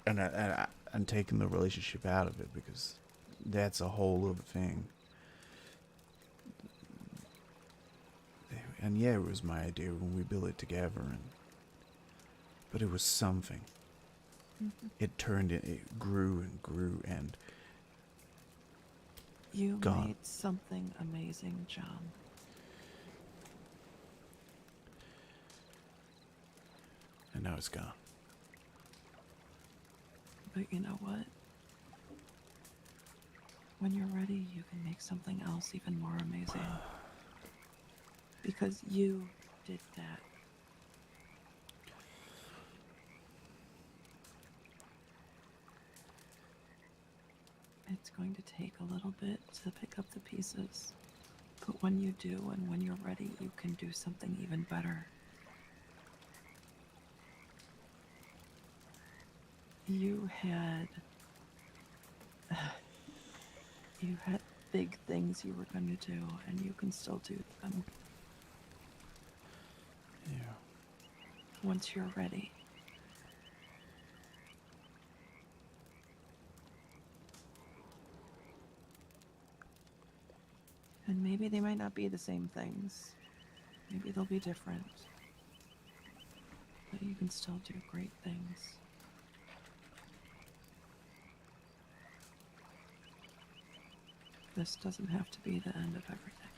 I'm taking the relationship out of it because that's a whole other thing. And yeah, it was my idea when we built it together, but it was something. It grew and grew, and You gone. made something amazing, John. And now it's gone. But you know what? When you're ready, you can make something else even more amazing. Because you did that. It's going to take a little bit to pick up the pieces. But when you do, and when you're ready, you can do something even better. You had big things you were going to do, and you can still do them Yeah. once you're ready. And maybe they might not be the same things. Maybe they'll be different. But you can still do great things. This doesn't have to be the end of everything.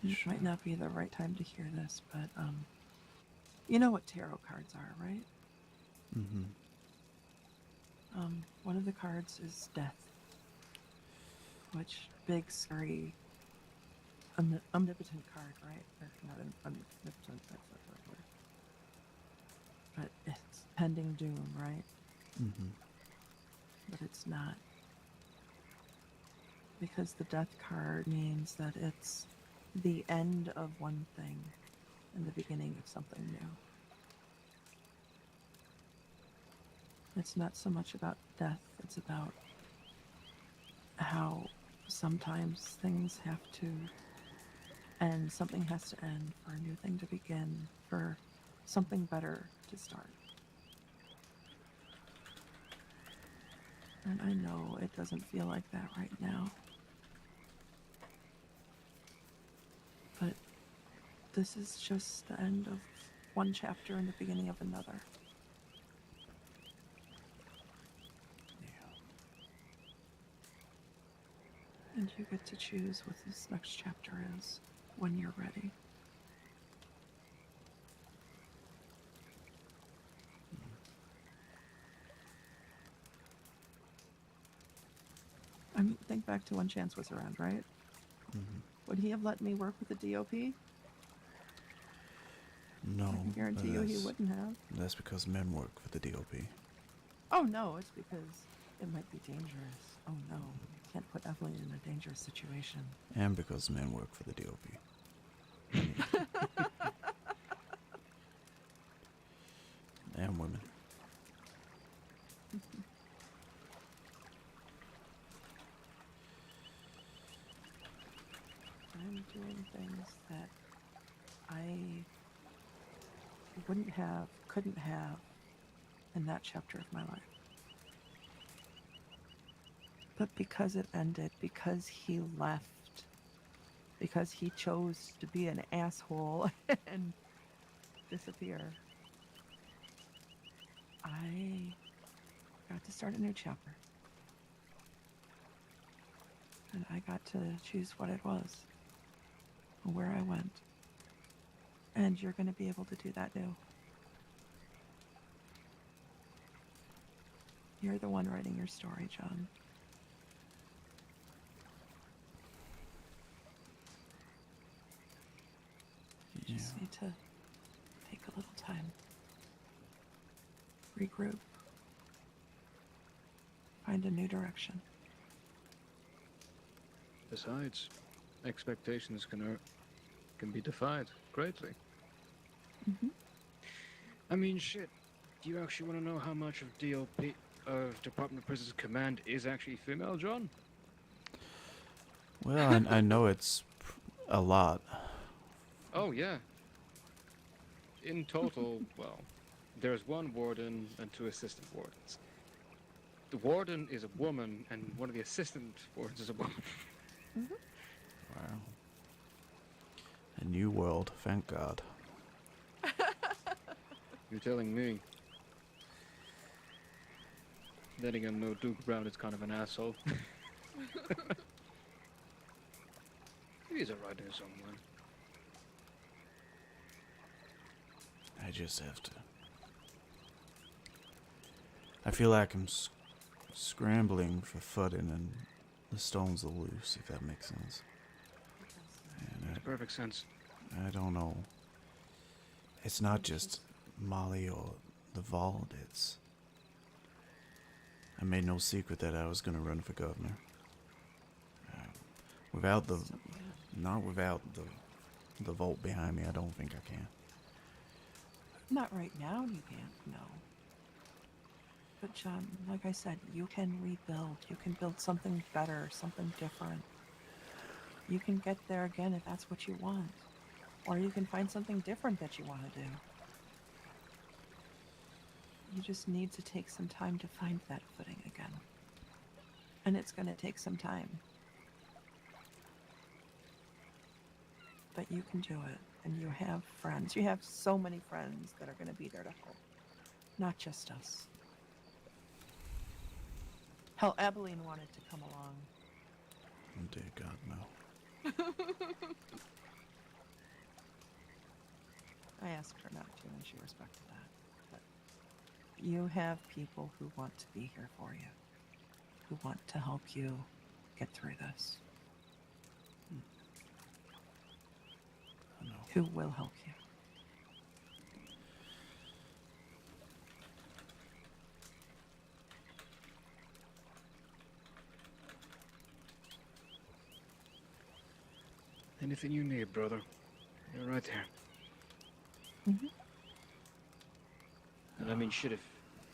Yeah. It might not be the right time to hear this, but you know what tarot cards are, right? Mm-hmm. One of the cards is death, which big, scary, omnipotent card, right? Or not omnipotent, that's not the right word. But it's pending doom, right? Mm-hmm. But it's not. Because the death card means that it's the end of one thing and the beginning of something new. It's not so much about death, it's about how sometimes things have to end, something has to end for a new thing to begin, for something better to start. And I know it doesn't feel like that right now. But this is just the end of one chapter and the beginning of another. Yeah. And you get to choose what this next chapter is when you're ready. I mean, think back to when Chance was around, right? Mm-hmm. Would he have let me work with the DOP? No. I can guarantee you he wouldn't have. That's because men work for the DOP. Oh no, it's because it might be dangerous. Oh no, you can't put Evelyn in a dangerous situation. And because men work for the DOP. And women. I'm doing things that I wouldn't have, couldn't have in that chapter of my life. But because it ended, because he left, because he chose to be an asshole and disappear, I got to start a new chapter. And I got to choose what it was, where I went. And you're going to be able to do that too. You're the one writing your story, John. You just need to take a little time. Regroup. Find a new direction. Besides, expectations can be defied greatly. Mm-hmm. I mean, shit. Do you actually want to know how much of DOP, of Department of Prisons Command, is actually female, John? Well, I know it's a lot. Oh, yeah. In total, well, there's one warden and 2 assistant wardens. The warden is a woman, and one of the assistant wardens is a woman. Mm-hmm. Wow. A new world, thank God. You're telling me. Then again, no, Duke Brown is kind of an asshole. He's alright in his own way. I just have to. I feel like I'm scrambling for footing and the stones are loose, if that makes sense. And Makes perfect sense. I don't know. It's not just Molly or the vault, it's... I made no secret that I was going to run for governor. Without the... Not without the vault behind me, I don't think I can. Not right now, you can't, no. But John, like I said, you can rebuild. You can build something better, something different. You can get there again if that's what you want. Or you can find something different that you want to do. You just need to take some time to find that footing again. And it's going to take some time. But you can do it. And you have friends. You have so many friends that are going to be there to help. Not just us. Hell, Abilene wanted to come along. Oh, dear God, no. I asked her not to, and she respected that. But you have people who want to be here for you. who want to help you get through this, I know. who will help you. Anything you need, brother. You're right there. Mhm. And I mean, shit,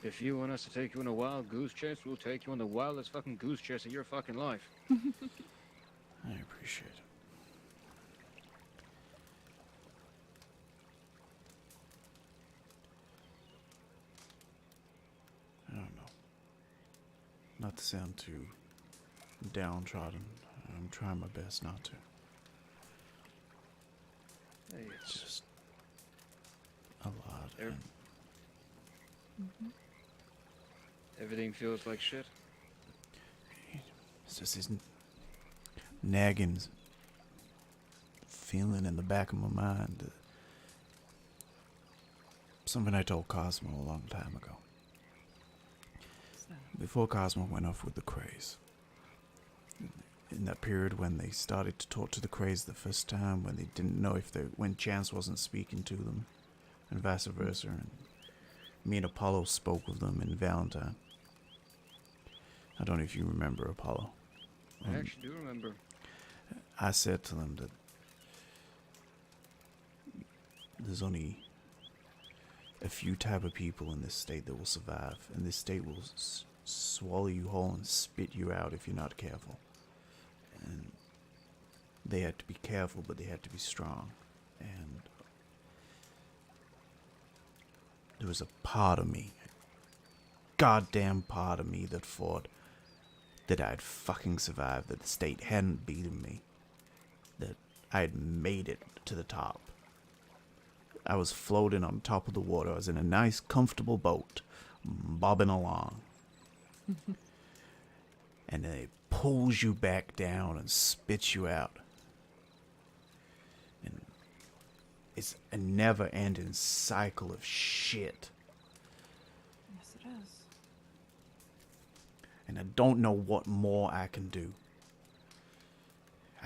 if you want us to take you on a wild goose chase, we'll take you on the wildest fucking goose chase of your fucking life. I appreciate it. I don't know. Not to sound too downtrodden. I'm trying my best not to. Hey, It's just a lot. There- And everything feels like shit. it's just this nagging feeling in the back of my mind. Something I told Cosmo a long time ago. So, Before Cosmo went off with the craze. In that period when they started to talk to the craze the first time, when they didn't know when Chance wasn't speaking to them, and vice versa, and me and Apollo spoke with them in Valentine. I don't know if you remember Apollo. I actually do remember. I said to them that there's only a few type of people in this state that will survive, and this state will swallow you whole and spit you out if you're not careful. And they had to be careful, but they had to be strong. And there was a part of me, a goddamn part of me, that thought that I'd fucking survived, that the state hadn't beaten me, that I had made it to the top. I was floating on top of the water. I was in a nice, comfortable boat, bobbing along. And then it pulls you back down and spits you out. And it's a never-ending cycle of shit. yes, it is. And I don't know what more I can do.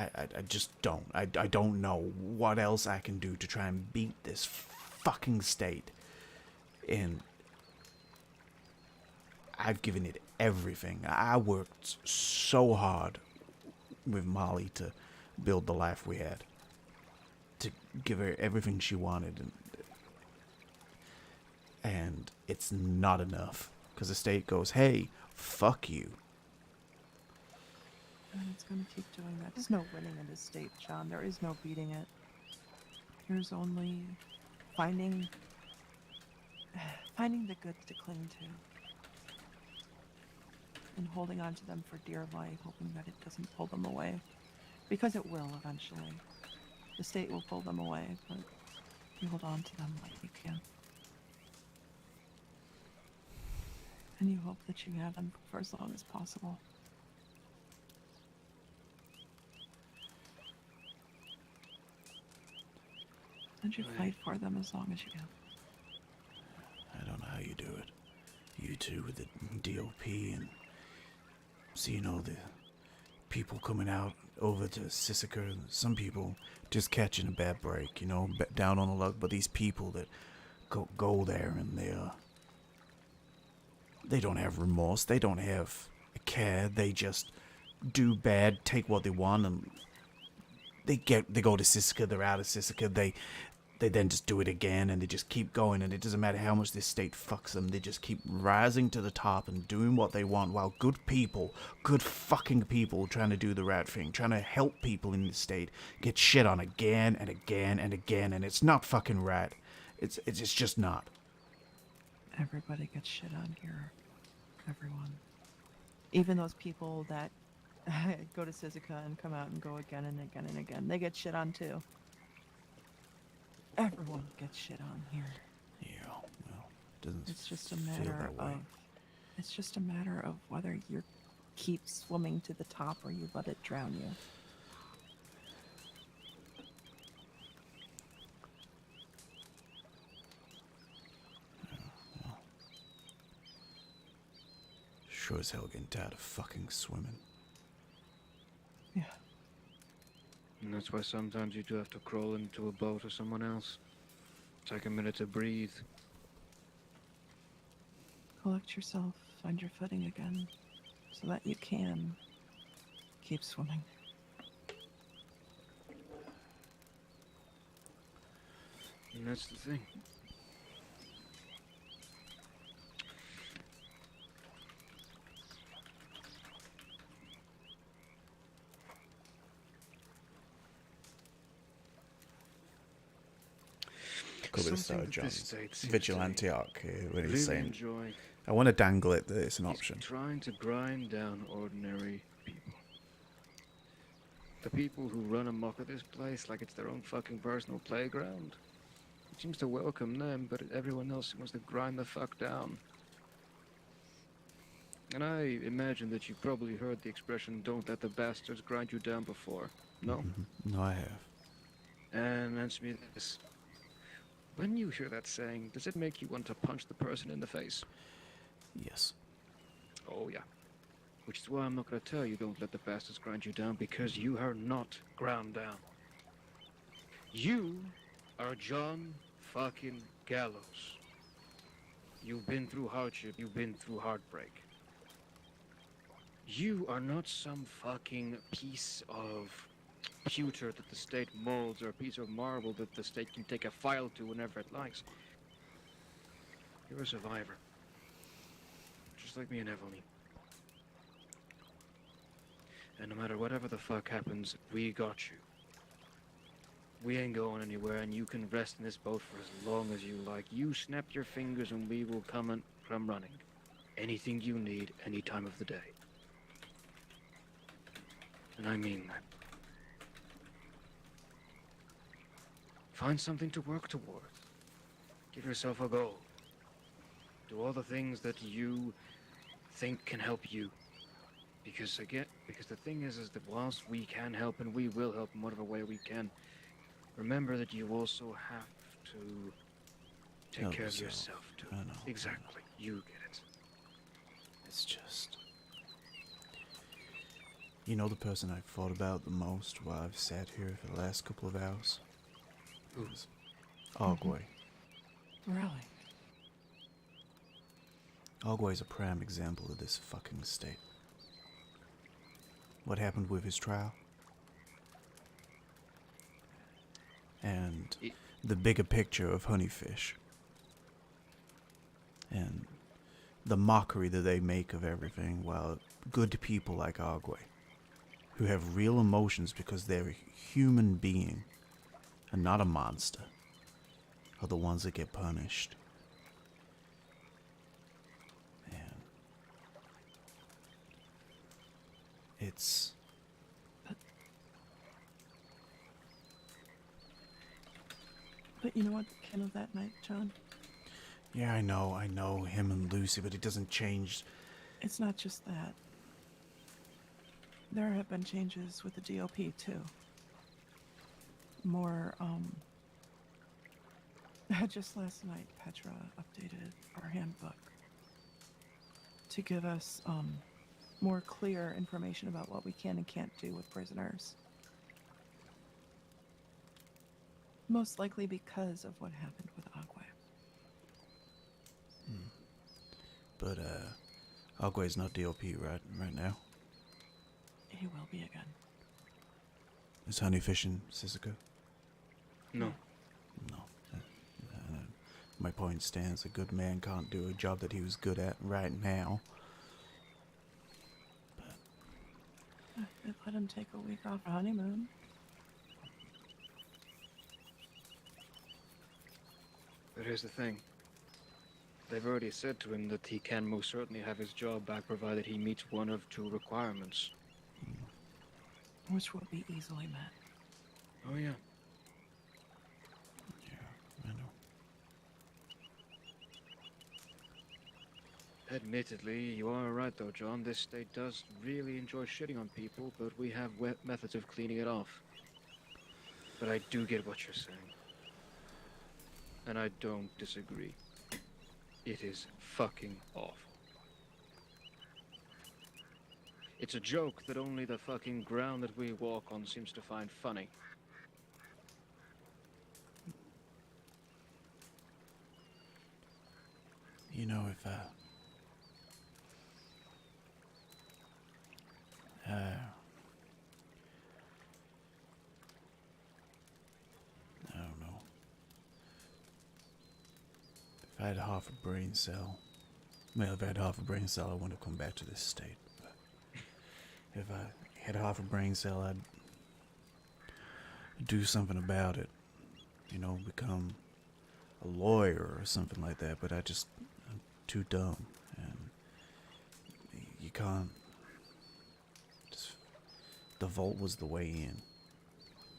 I just don't. I don't know what else I can do to try and beat this fucking state. And I've given it everything. I worked so hard with Molly to build the life we had. To give her everything she wanted. And it's not enough. Because the state goes, hey, fuck you. And it's going to keep doing that. There's no winning in this state, John. There is no beating it. There's only finding the good to cling to. And holding on to them for dear life, hoping that it doesn't pull them away. Because it will eventually. The state will pull them away, but you hold on to them like you can. And you hope that you have them for as long as possible. And you fight for them as long as you can. I don't know how you do it. You two with the DOP and seeing all the people coming out over to Sissica. Some people just catching a bad break, down on the luck. But these people that go there and they don't have remorse. They don't have a care. They just do bad, take what they want, and they go to Sissica. They're out of Sissica. They then just do it again, and they just keep going, and it doesn't matter how much this state fucks them, they just keep rising to the top and doing what they want, while good fucking people trying to do the right thing, trying to help people in this state, get shit on again and again and again, and it's not fucking right. It's just not. Everybody gets shit on here. Everyone. Even those people that go to Sissica and come out and go again and again and again, they get shit on too. Everyone gets shit on here. Yeah, well, it doesn't It's just a feel matter that way. it's just a matter of whether you keep swimming to the top or you let it drown you. sure as hell getting tired of fucking swimming. Yeah. And that's why sometimes you do have to crawl into a boat or someone else. Take a minute to breathe. Collect yourself, find your footing again, so that you can keep swimming. And that's the thing. Could be the start of Something that this John's state seems vigilante arc here, when to he's really saying, enjoy. I want to dangle it that it's an He's option. trying to grind down ordinary people. The people who run amok at this place like it's their own fucking personal playground. It seems to welcome them, but everyone else wants to grind the fuck down. And I imagine that you've probably heard the expression, don't let the bastards grind you down before. No? No, I have. And answer me this. When you hear that saying, does it make you want to punch the person in the face? Yes. Oh, yeah. Which is why I'm not going to tell you don't let the bastards grind you down, because you are not ground down. You are John fucking Galows. You've been through hardship, you've been through heartbreak. You are not some fucking piece of pewter that the state molds or a piece of marble that the state can take a file to whenever it likes. You're a survivor. Just like me and Evelyn. And no matter whatever the fuck happens, we got you. We ain't going anywhere, and you can rest in this boat for as long as you like. You snap your fingers and we will come running. Anything you need, any time of the day. And I mean that. Find something to work towards. Give yourself a goal. Do all the things that you think can help you. Because the thing is that whilst we can help and we will help in whatever way we can, remember that you also have to take Help care of yourself. yourself too. I know. Exactly. You get it. It's just... You know the person I've thought about the most while I've sat here for the last couple of hours? Who? Ogway. Really? Ogway's a prime example of this fucking state. What happened with his trial? And the bigger picture of Honeyfish. And the mockery that they make of everything, while good people like Ogway, who have real emotions because they're a human being and not a monster, are the ones that get punished. And it's... But you know what came of that night, John? Yeah, I know him and Lucy, but it doesn't change. It's not just that. There have been changes with the DOP, too. More, just last night, Petra updated our handbook to give us, more clear information about what we can and can't do with prisoners. Most likely because of what happened with Ogway. But, Ogway's not DOP right now. He will be again. Is Honeyfish in Sisika? No. No. My point stands. A good man can't do a job that he was good at right now. They let him take a week off honeymoon. But here's the thing. They've already said to him that he can most certainly have his job back provided he meets one of two requirements. Which will be easily met. Oh yeah. Yeah, I know. Admittedly, you are right though, John. This state does really enjoy shitting on people, but we have methods of cleaning it off. But I do get what you're saying. And I don't disagree. It is fucking awful. It's a joke that only the fucking ground that we walk on seems to find funny. You know, if I don't know. If I had half a brain cell, well, if I had half a brain cell, I wouldn't have come back to this state. But if I had half a brain cell, I'd do something about it. You know, become a lawyer or something like that. But I'm too dumb, and you can't. Just, the vault was the way in,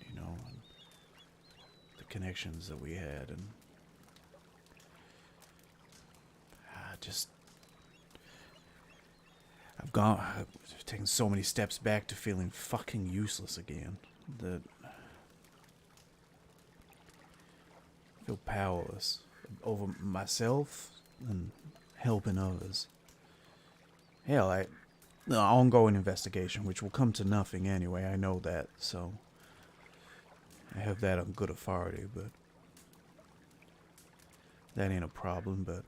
you know, and the connections that we had, and I've taken so many steps back to feeling fucking useless again that I feel powerless over myself and helping others. Hell, the ongoing investigation, which will come to nothing anyway, I know that, so I have that on good authority, but that ain't a problem, but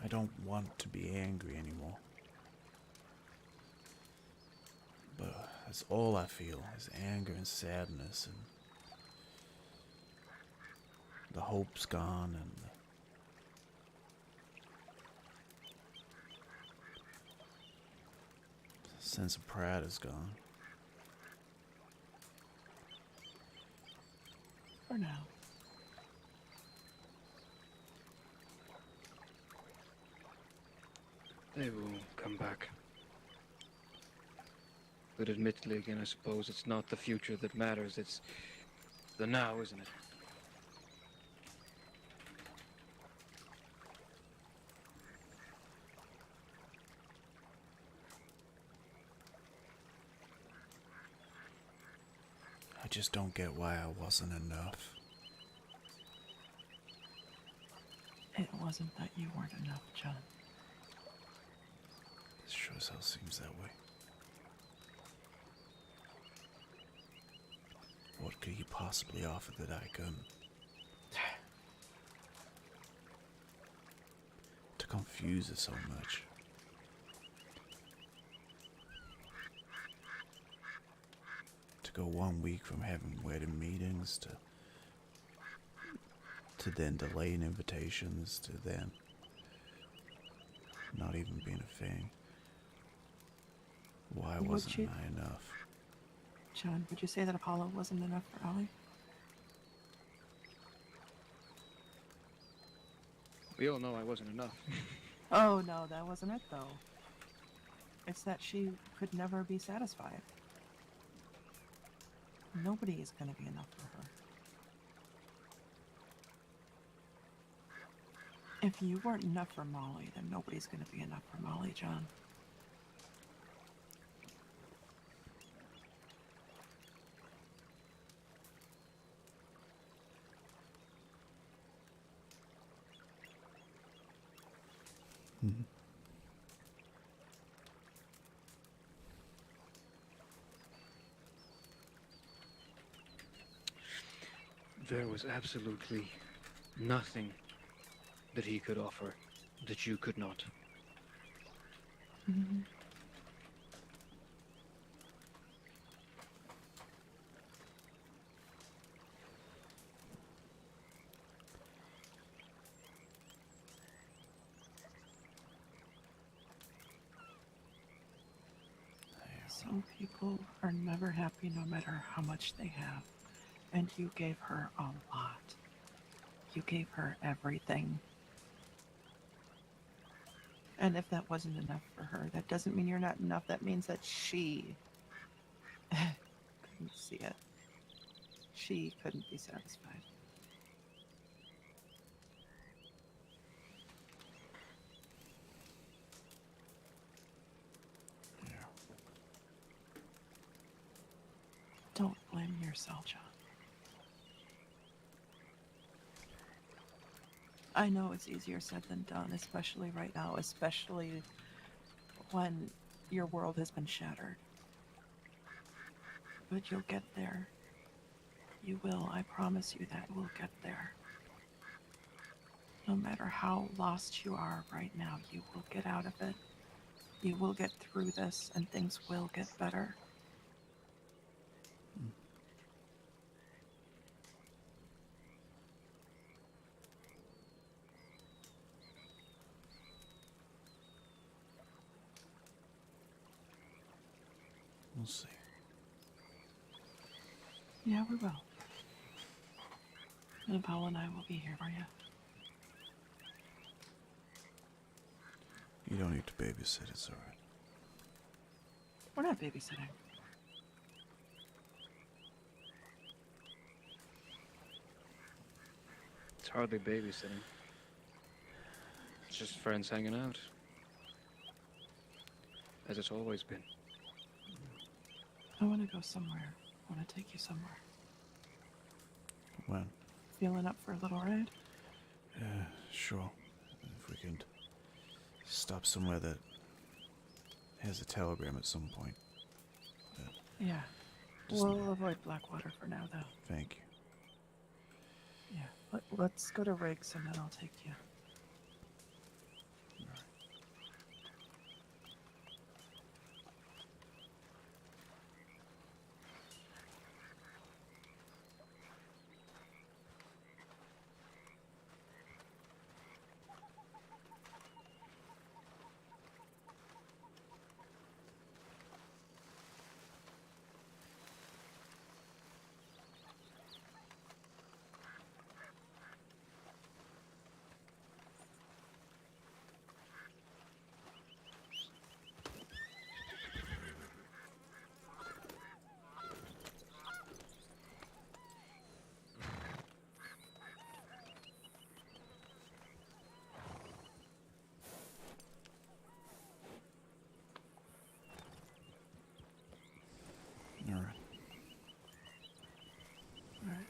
I don't want to be angry anymore. But that's all I feel is anger and sadness, and the hope's gone, and the sense of pride is gone. For now. They will come back. But admittedly, again, I suppose it's not the future that matters, it's the now, isn't it? I just don't get why I wasn't enough. It wasn't that you weren't enough, John. It sure as hell seems that way. What could he possibly offer that I couldn't? To confuse it so much. To go 1 week from having wedding meetings to then delaying invitations to then not even being a thing. Why Would wasn't you- I enough? John, would you say that Apollo wasn't enough for Ollie? We all know I wasn't enough. Oh, no, that wasn't it, though. It's that she could never be satisfied. Nobody is going to be enough for her. If you weren't enough for Molly, then nobody's going to be enough for Molly, John. Mhm. There was absolutely nothing that he could offer that you could not. Mm-hmm. Some people are never happy no matter how much they have. And you gave her a lot. You gave her everything. And if that wasn't enough for her, that doesn't mean you're not enough. That means that she couldn't see it. She couldn't be satisfied. Don't blame yourself, John. I know it's easier said than done, especially right now, especially when your world has been shattered. But you'll get there. You will, I promise you that we'll get there. No matter how lost you are right now, you will get out of it. You will get through this, and things will get better. We'll see. Yeah, we will. And Paul and I will be here for you. You don't need to babysit, it's alright. We're not babysitting. It's hardly babysitting. It's just friends hanging out. As it's always been. I want to go somewhere. I want to take you somewhere. When? Feeling up for a little ride? Sure. If we could stop somewhere that has a telegram at some point. Yeah. Just- We'll avoid Blackwater for now, though. Thank you. Yeah. Let's go to Riggs and then I'll take you. Alright. All right.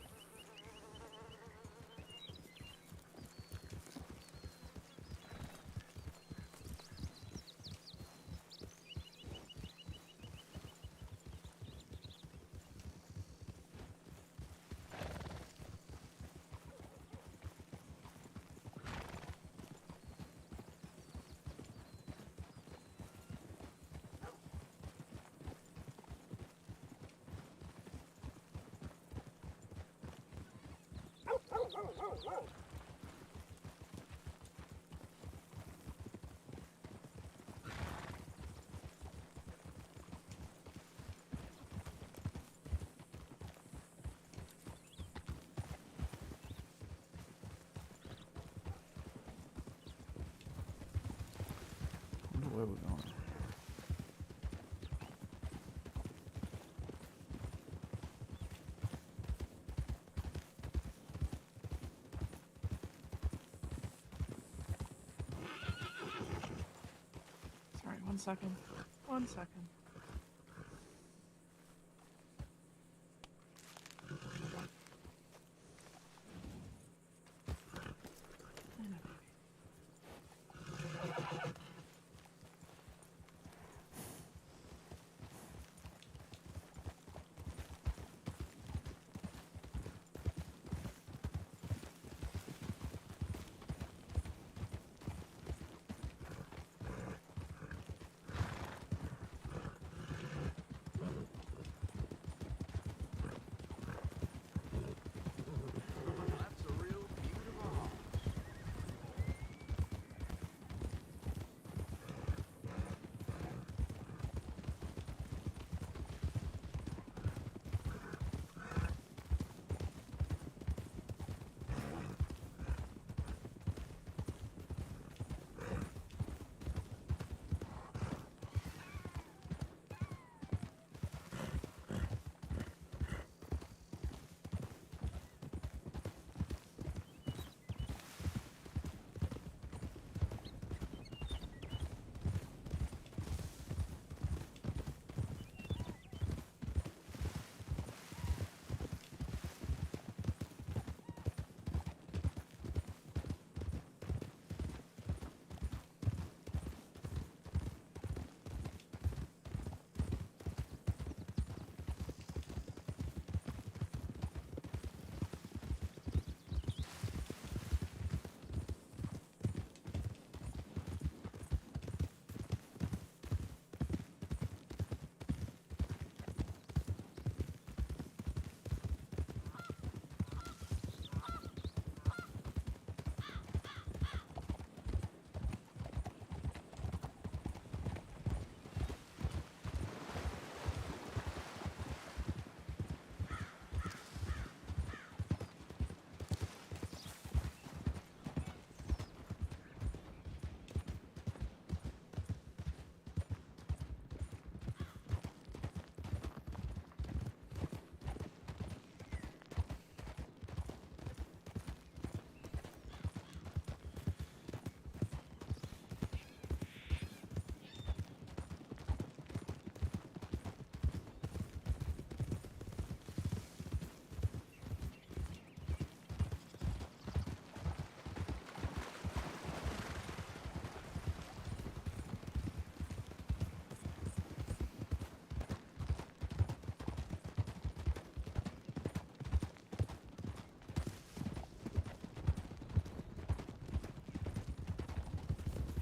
Wonder where we're going. Sorry, 1 second. 1 second. I know, baby.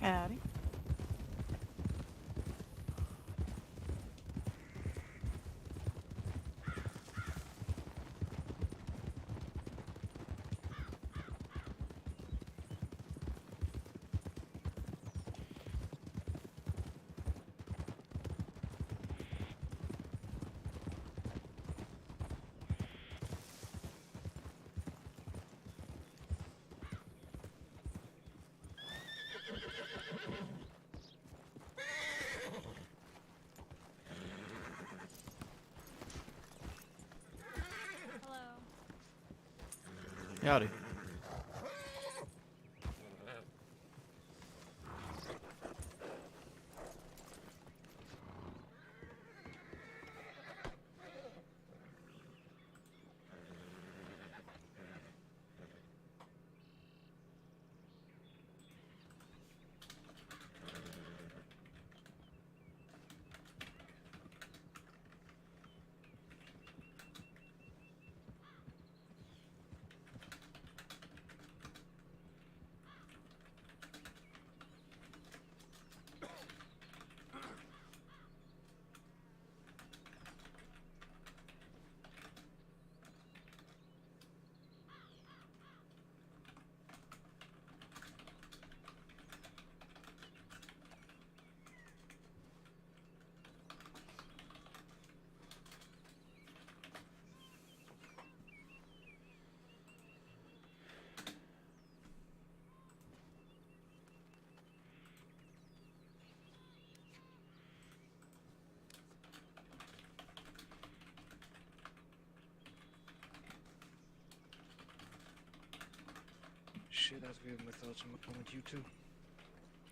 Howdy. Hello. Howdy. Shit, I was weird my thoughts on the moment, you two.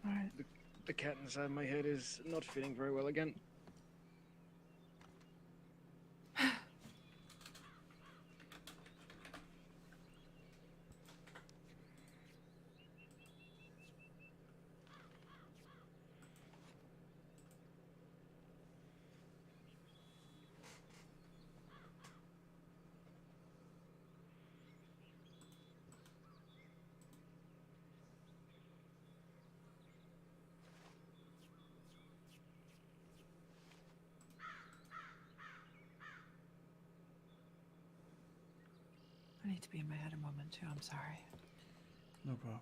Alright. The cat inside my head is not feeling very well again. I need to be in my head a moment too, I'm sorry. No problem.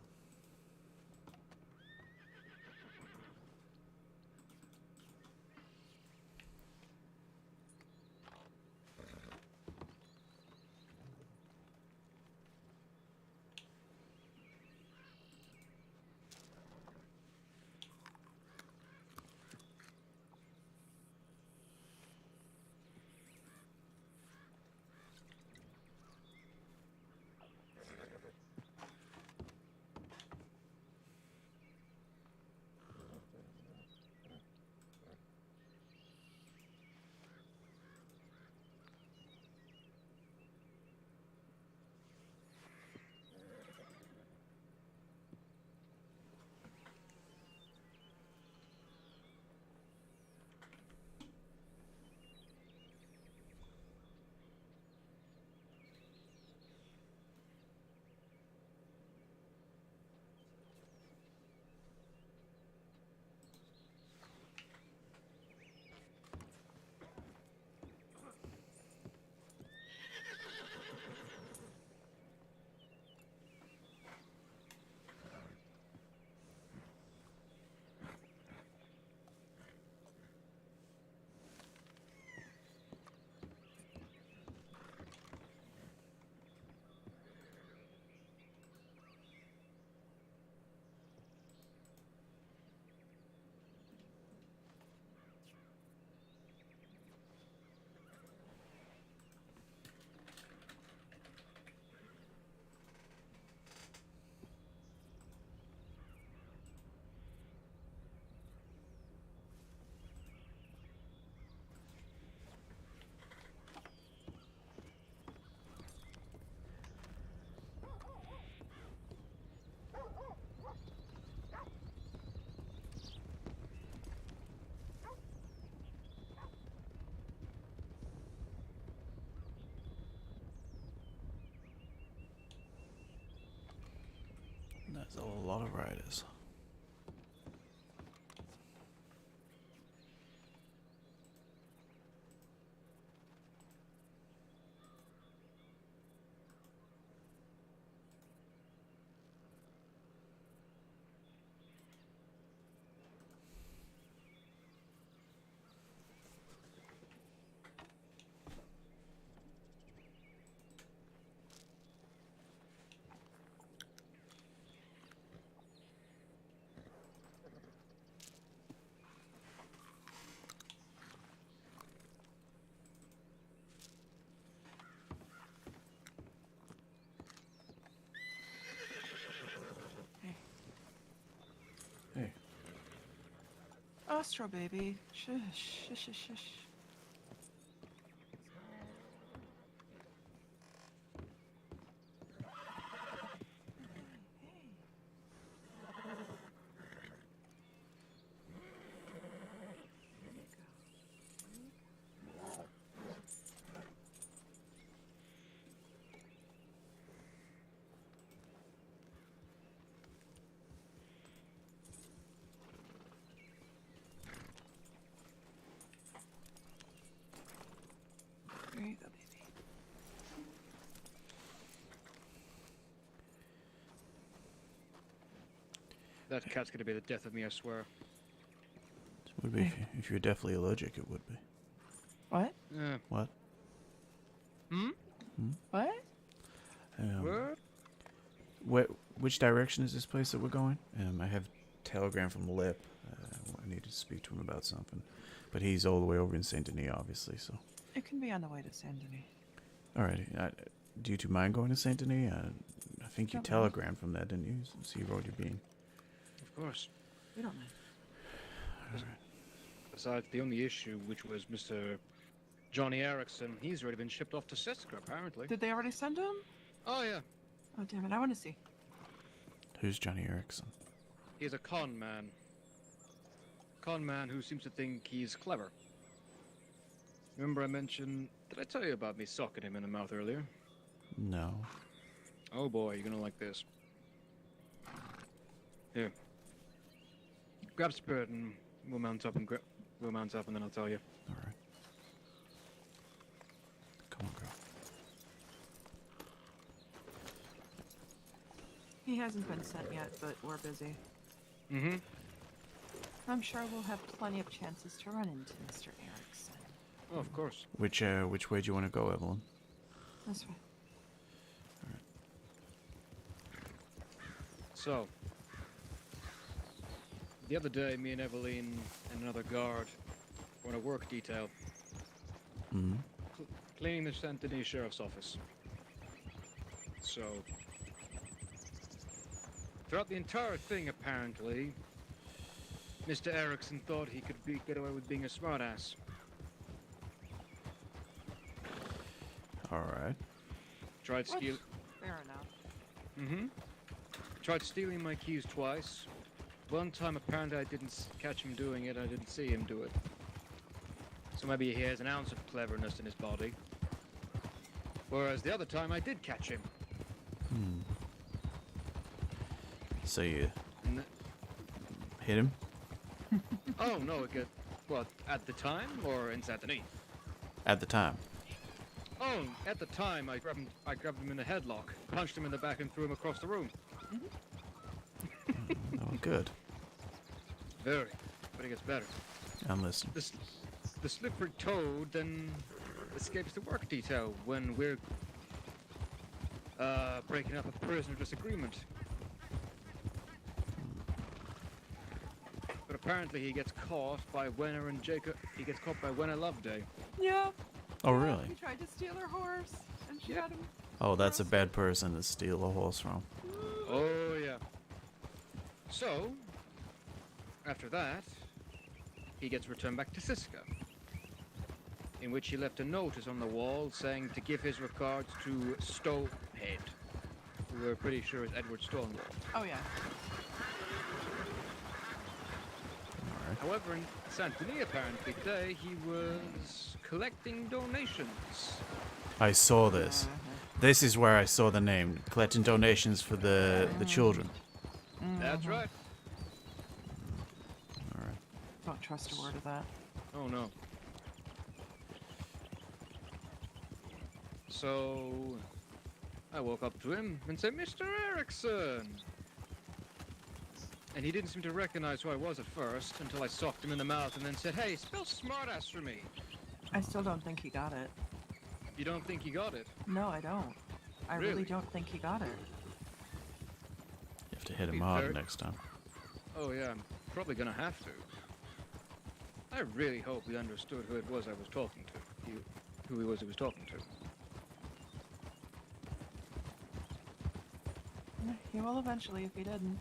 There's a lot of riders. Nostro, baby. Shush, shush, shush, shush. There you go, baby. That cat's gonna be the death of me, I swear. It would be if you're definitely allergic. It would be. What? Yeah. What? What? What? Which direction is this place that we're going? I have telegram from Lip. I need to speak to him about something, but he's all the way over in Saint Denis, obviously. So. It can be on the way to Saint Denis. Alrighty. Do you two mind going to Saint Denis? I think you Don't mind. telegrammed from that, didn't you? So you wrote your bean. Of course. We don't mind. Besides, the only issue, which was Mr. Johnny Erickson, he's already been shipped off to Siska, apparently. Did they already send him? Oh, yeah. Oh, damn it. I want to see. Who's Johnny Erickson? He's a con man. Con man who seems to think he's clever. Remember I mentioned... Did I tell you about me socking him in the mouth earlier? No. Oh boy, you're gonna like this. Here. Grab Spirit and we'll mount up and then I'll tell you. Alright. Come on, girl. He hasn't been sent yet, but we're busy. Mm-hmm. I'm sure we'll have plenty of chances to run into Mr. Erickson. Oh, of course. Which way do you want to go, Evelyn? That's right. So, the other day, me and Eveline and another guard were on a work detail, Mm-hmm. cleaning the Saint Denis Sheriff's Office. So, throughout the entire thing, apparently, Mr. Erickson thought he could get away with being a smartass. Alright. Tried steal. Fair enough. Mm-hmm. Tried stealing my keys twice. One time, apparently, I didn't catch him doing it. I didn't see him do it. So maybe he has an ounce of cleverness in his body. Whereas the other time, I did catch him. Hmm. So you And hit him? oh no, it got what at the time or in Saint Denis? At the time. Oh, at the time, I grabbed him in a headlock, punched him in the back, and threw him across the room. Oh, good. Very, but it gets better. I'm listening. The slippery toad then escapes the work detail when we're breaking up a prisoner disagreement. But apparently he gets caught by Wenner and Jacob. He gets caught by Wenner Loveday. Yeah. Oh, yeah, really? He tried to steal her horse, and she Yeah. had him. Oh, that's a bad person to steal a horse from. Oh yeah. So, after that, he gets returned back to Siska, in which he left a notice on the wall saying to give his regards to Stovehead, who we're pretty sure is Edward Stonewall. Oh yeah. Alright. However, in Saint Denis apparently today, he was collecting donations. I saw this. This is where I saw the name. Collecting donations for the children. That's right. Alright. Don't trust a word of that. Oh no. So, I woke up to him and said, Mr. Erickson! And he didn't seem to recognize who I was at first until I socked him in the mouth and then said, hey, spell smartass for me. I still don't think he got it. You don't think he got it? No, I don't. I really Really? don't think he got it. You have to hit him Be hard very- next time. Oh yeah, I'm probably gonna have to. I really hope he understood who it was I was talking to. Who he was talking to. He will eventually if he didn't.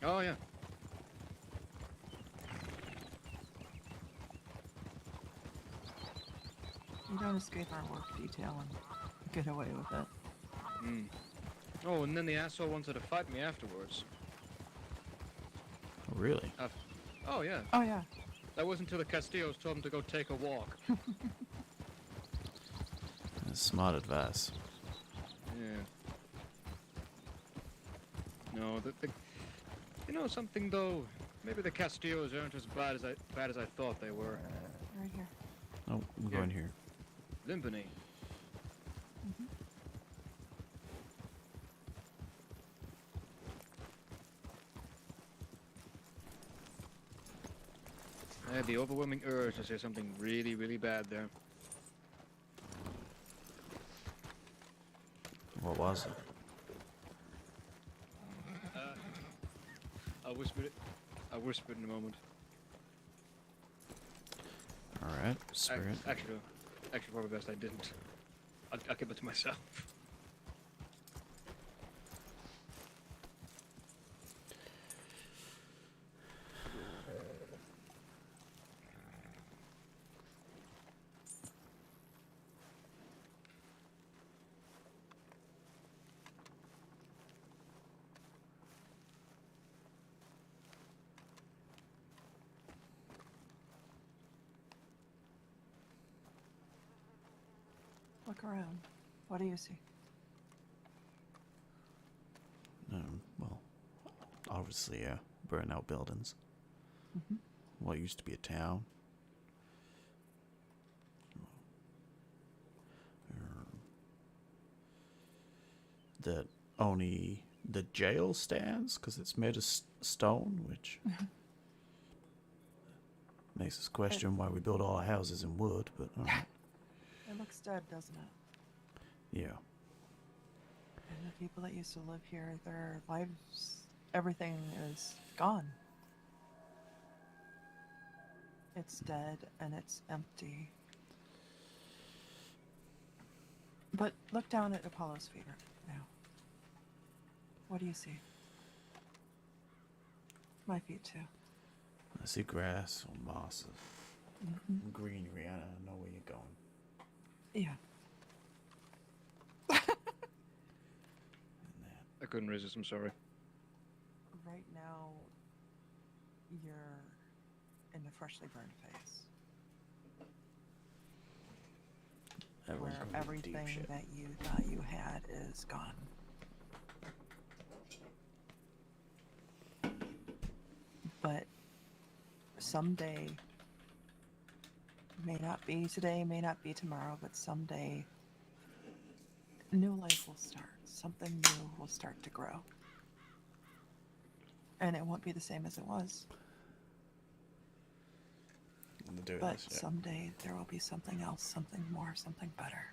Oh yeah. We don't escape our work detail and get away with it. Hmm. Oh, and then the asshole wanted to fight me afterwards. Really? Oh, yeah. Oh yeah. That wasn't until the Castillos told him to go take a walk. That's smart advice. Yeah. No, you know something though? Maybe the Castillos aren't as bad as I thought they were. Right here. Oh, I'm Yeah. going here. Limpany. I had the overwhelming urge to say something really, really bad there. What was it? I'll whisper it. I'll whisper it in a moment. Alright, spirit. Actually, probably best I didn't. I'll keep it to myself. Look around. What do you see? Well, obviously, burnt out buildings. Mm-hmm. What used to be a town. That only the jail stands because it's made of stone, which makes us question why we build all our houses in wood, but alright. It looks dead, doesn't it? Yeah. And the people that used to live here, their lives, everything is gone. It's dead and it's empty. But look down at Apollo's feet right now. What do you see? My feet too. I see grass or moss Mm-hmm. or greenery. I don't know where you're going. Yeah. And that. I couldn't resist. I'm sorry. Right now, you're in the freshly burned phase. Everyone's Where going through deep everything shit. that you thought you had is gone. But someday, may not be today, may not be tomorrow, but someday, new life will start. Something new will start to grow. And it won't be the same as it was. I'm doing But this shit. someday there will be something else, something more, something better.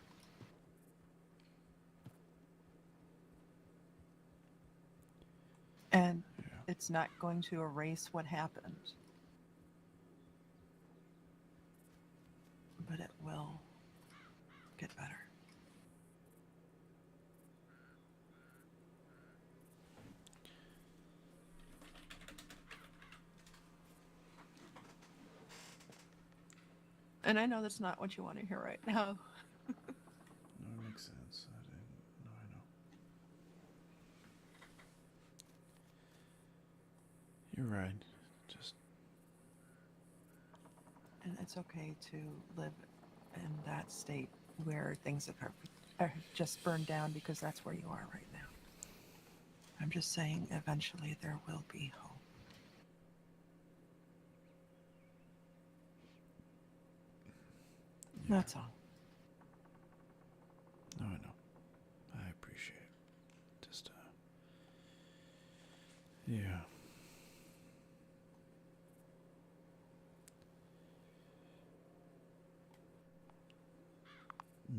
And Yeah. it's not going to erase what happened. But it will get better. And I know that's not what you want to hear right now. No, it makes sense. I didn't. No, I know. You're right. Just And it's okay to live in that state where things are just burned down because that's where you are right now. I'm just saying eventually there will be hope. yeah. That's all. No, I know. I appreciate it. Just yeah.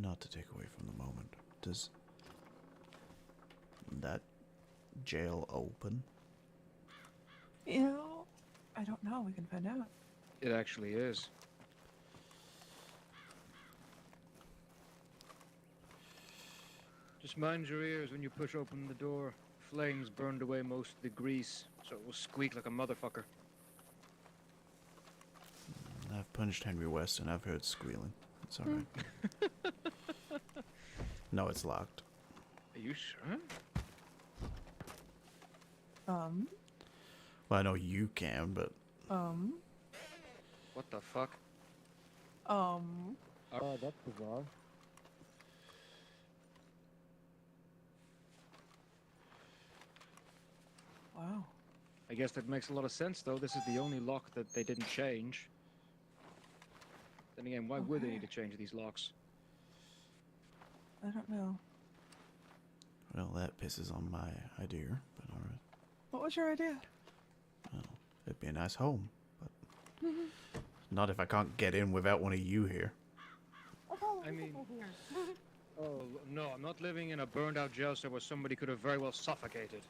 Not to take away from the moment. Does that jail open? You know, I don't know. We can find out. It actually is. Just mind your ears when you push open the door. Flames burned away most of the grease, so it will squeak like a motherfucker. I've punched Henry West and I've heard squealing. It's alright. No, it's locked. Are you sure? Well, I know you can, but What the fuck? Oh, that's bizarre. Wow. I guess that makes a lot of sense, though. This is the only lock that they didn't change. Then again, why would they need to change these locks? I don't know. well, that pisses on my idea. But alright. What was your idea? Well, it'd be a nice home, but not if I can't get in without one of you here. I mean, oh no, I'm not living in a burned-out jail cell where somebody could have very well suffocated.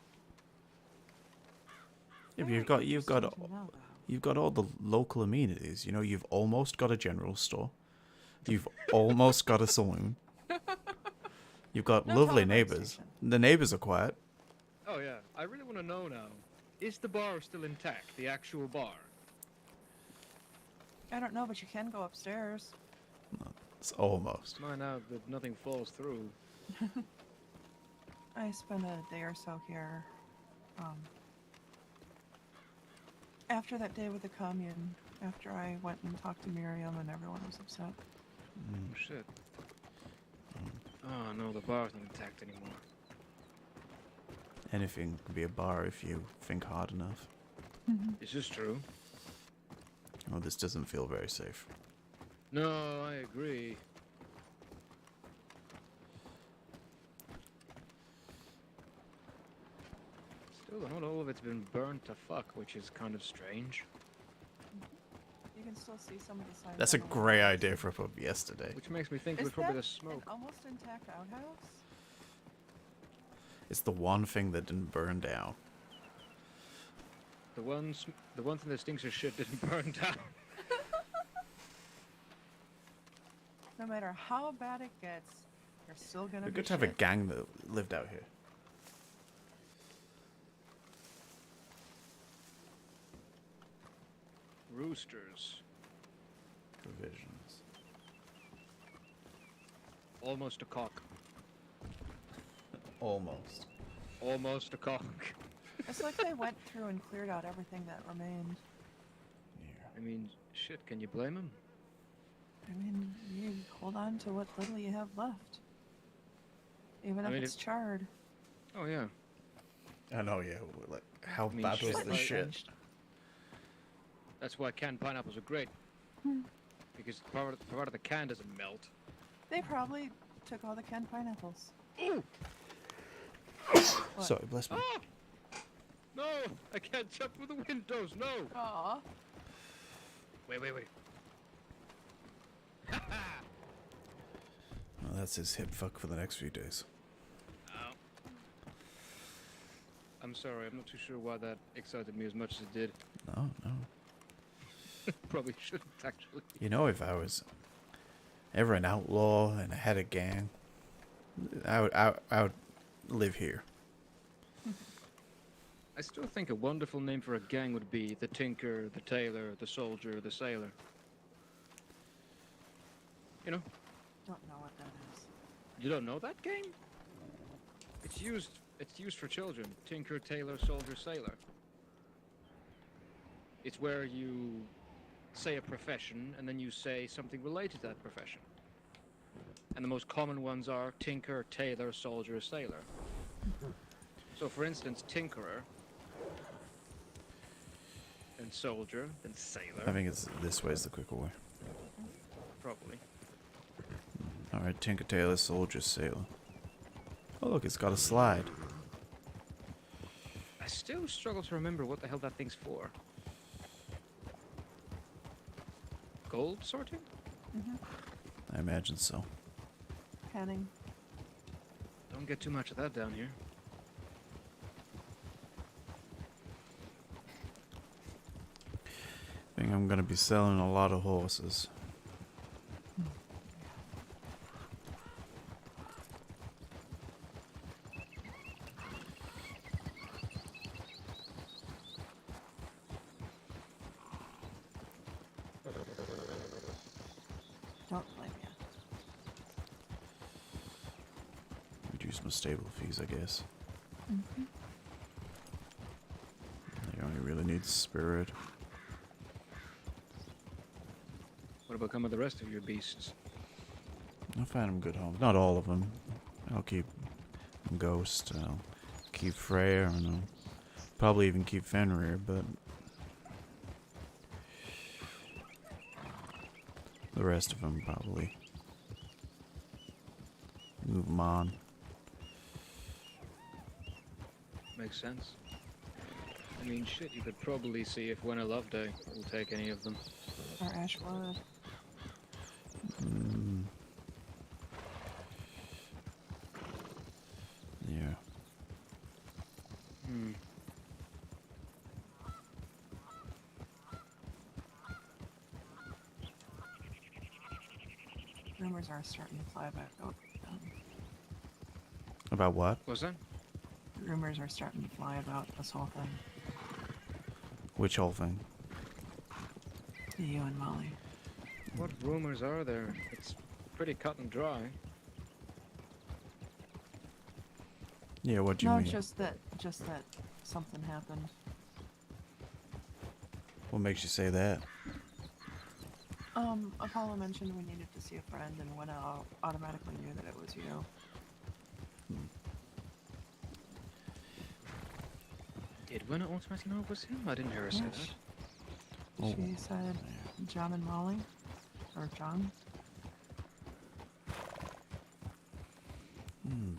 Yeah, but Very you've got interesting to know, though. you've got all the local amenities. You know, you've almost got a general store. You've almost got a saloon. You've got No lovely telephone neighbors. station. The neighbors are quiet. Oh yeah, I really want to know now. Is the bar still intact? The actual bar? I don't know, but you can go upstairs. It's almost. Mine out that nothing falls through. I spent a day or so here. After that day with the commune, after I went and talked to Miriam and everyone was upset. Oh shit. Oh no, the bar's not intact anymore. Anything can be a bar if you think hard enough. Is this true? Oh, this doesn't feel very safe. No, I agree. Still, not all of it's been burnt to fuck, which is kind of strange. You can still see some of the signs. That's a on the great walls. idea for a pub yesterday. Which makes me think it Is was probably that the smoke. an almost intact outhouse? It's the one thing that didn't burn down. The one thing that stinks of shit didn't burn down. No matter how bad it gets, you're still gonna It'd be be good to have a shit. gang that lived out here. Roosters. Provisions. Almost a cock. Almost. Almost a cock. It's like they went through and cleared out everything that remained. I mean, shit, can you blame him? I mean, you hold on to what little you have left. Even I if mean, it's charred. Oh yeah. I know, yeah. Like, how I mean, bad was shit, the like- shit? That's why canned pineapples are great. Because part of the can doesn't melt. They probably took all the canned pineapples. What? Sorry, bless me. Ah! No! I can't jump through the windows, no! Aw. Wait. Well, that's his hip fuck for the next few days. Ow. I'm sorry, I'm not too sure why that excited me as much as it did. No. Probably shouldn't actually. You know, if I was ever an outlaw and I had a gang, I would live here. I still think a wonderful name for a gang would be the Tinker, the Tailor, the Soldier, the Sailor. You know, Don't know what that is. you don't know that game? It's used for children. Tinker, Tailor, Soldier, Sailor. It's where you say a profession and then you say something related to that profession. And the most common ones are Tinker, Tailor, Soldier, Sailor. So for instance, Tinkerer, then Soldier, then Sailor. I think it's this way is the quicker way. Probably. Alright, Tinker Tailor, Soldier, Sailor. Oh look, it's got a slide. I still struggle to remember what the hell that thing's for. Gold sorting? I imagine so. Canning. Don't get too much of that down here. I think I'm gonna be selling a lot of horses. Don't blame you. reduce my stable fees, I guess. Mm-hmm. They only really need spirit. What about some of the rest of your beasts? I'll find them good homes. Not all of them. I'll keep Ghost. I'll keep Freya. And I'll probably even keep Fenrir, but the rest of them probably move them on. Makes sense. I mean, shit, you could probably see if When a Love Day will take any of them. Or Ashwood. Mm. Yeah. Hmm. Rumors are starting to fly back up. About what? What's that? Rumors are starting to fly about this whole thing. Which whole thing? You and Molly. What rumors are there? It's pretty cut and dry. Yeah, what do you No, mean? just that something happened. What makes you say that? Apollo mentioned we needed to see a friend, and Winna automatically knew that it was you. Did Winna automatically know it was him? I didn't hear her say Yes. that. Oh. She said John and Molly, or John.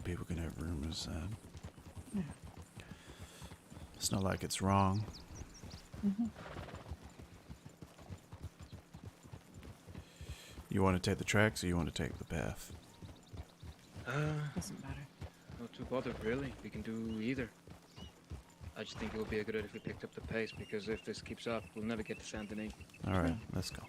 People can have rumors. Yeah. It's not like it's wrong. Mm-hmm. You want to take the tracks or you want to take the path? Doesn't matter. Not too bothered, really. We can do either. I just think it would be a good idea if we picked up the pace, because if this keeps up, we'll never get to Saint Denis. Alright, let's go.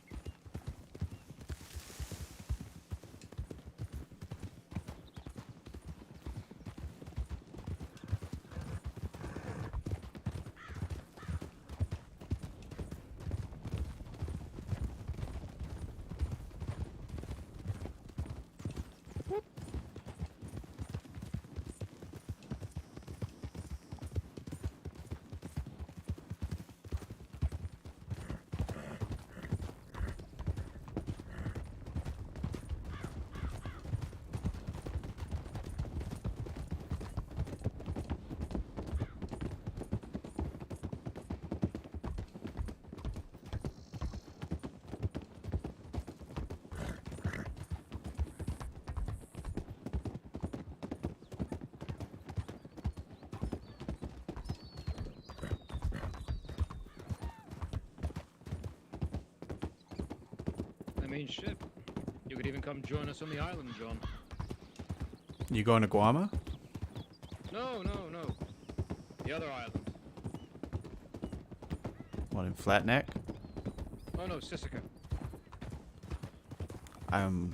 I mean, shit. You could even come join us on the island, John. You going to Guama? No. The other island. What, in Flatneck? Oh no, Sisika. I'm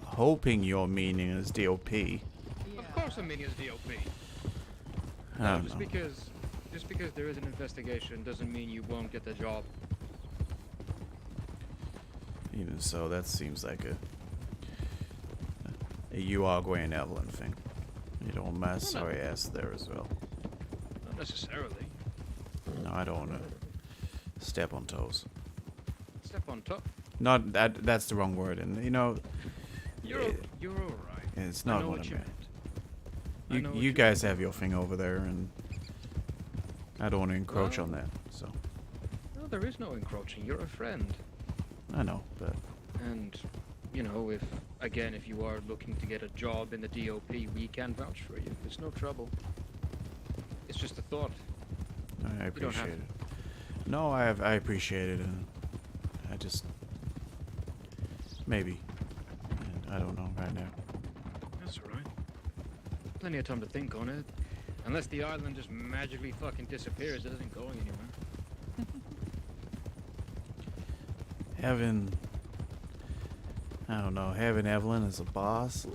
hoping your meaning is DOP. Of course I'm meaning as DOP. I No, don't just know. because there is an investigation doesn't mean you won't get the job. Even so, that seems like a you are Gwen Evelyn thing. You don't my sorry ass there as well. Not necessarily. No, I don't want to step on toes. Step on top. Not that. That's the wrong word, and you know, You're eh, alright. it's I not know what what I you meant. I know what You you guys have your thing over there, and I don't want to encroach Well- on that. So No, there is no encroaching. You're a friend. I know, but And, you know, if you are looking to get a job in the DOP, we can vouch for you. It's no trouble. It's just a thought. I don't have appreciate it. No, I appreciate it, and I just maybe, and I don't know right now. That's alright. Plenty of time to think on it. Unless the island just magically fucking disappears, it isn't going anywhere. Having, I don't know, having Evelyn as a boss.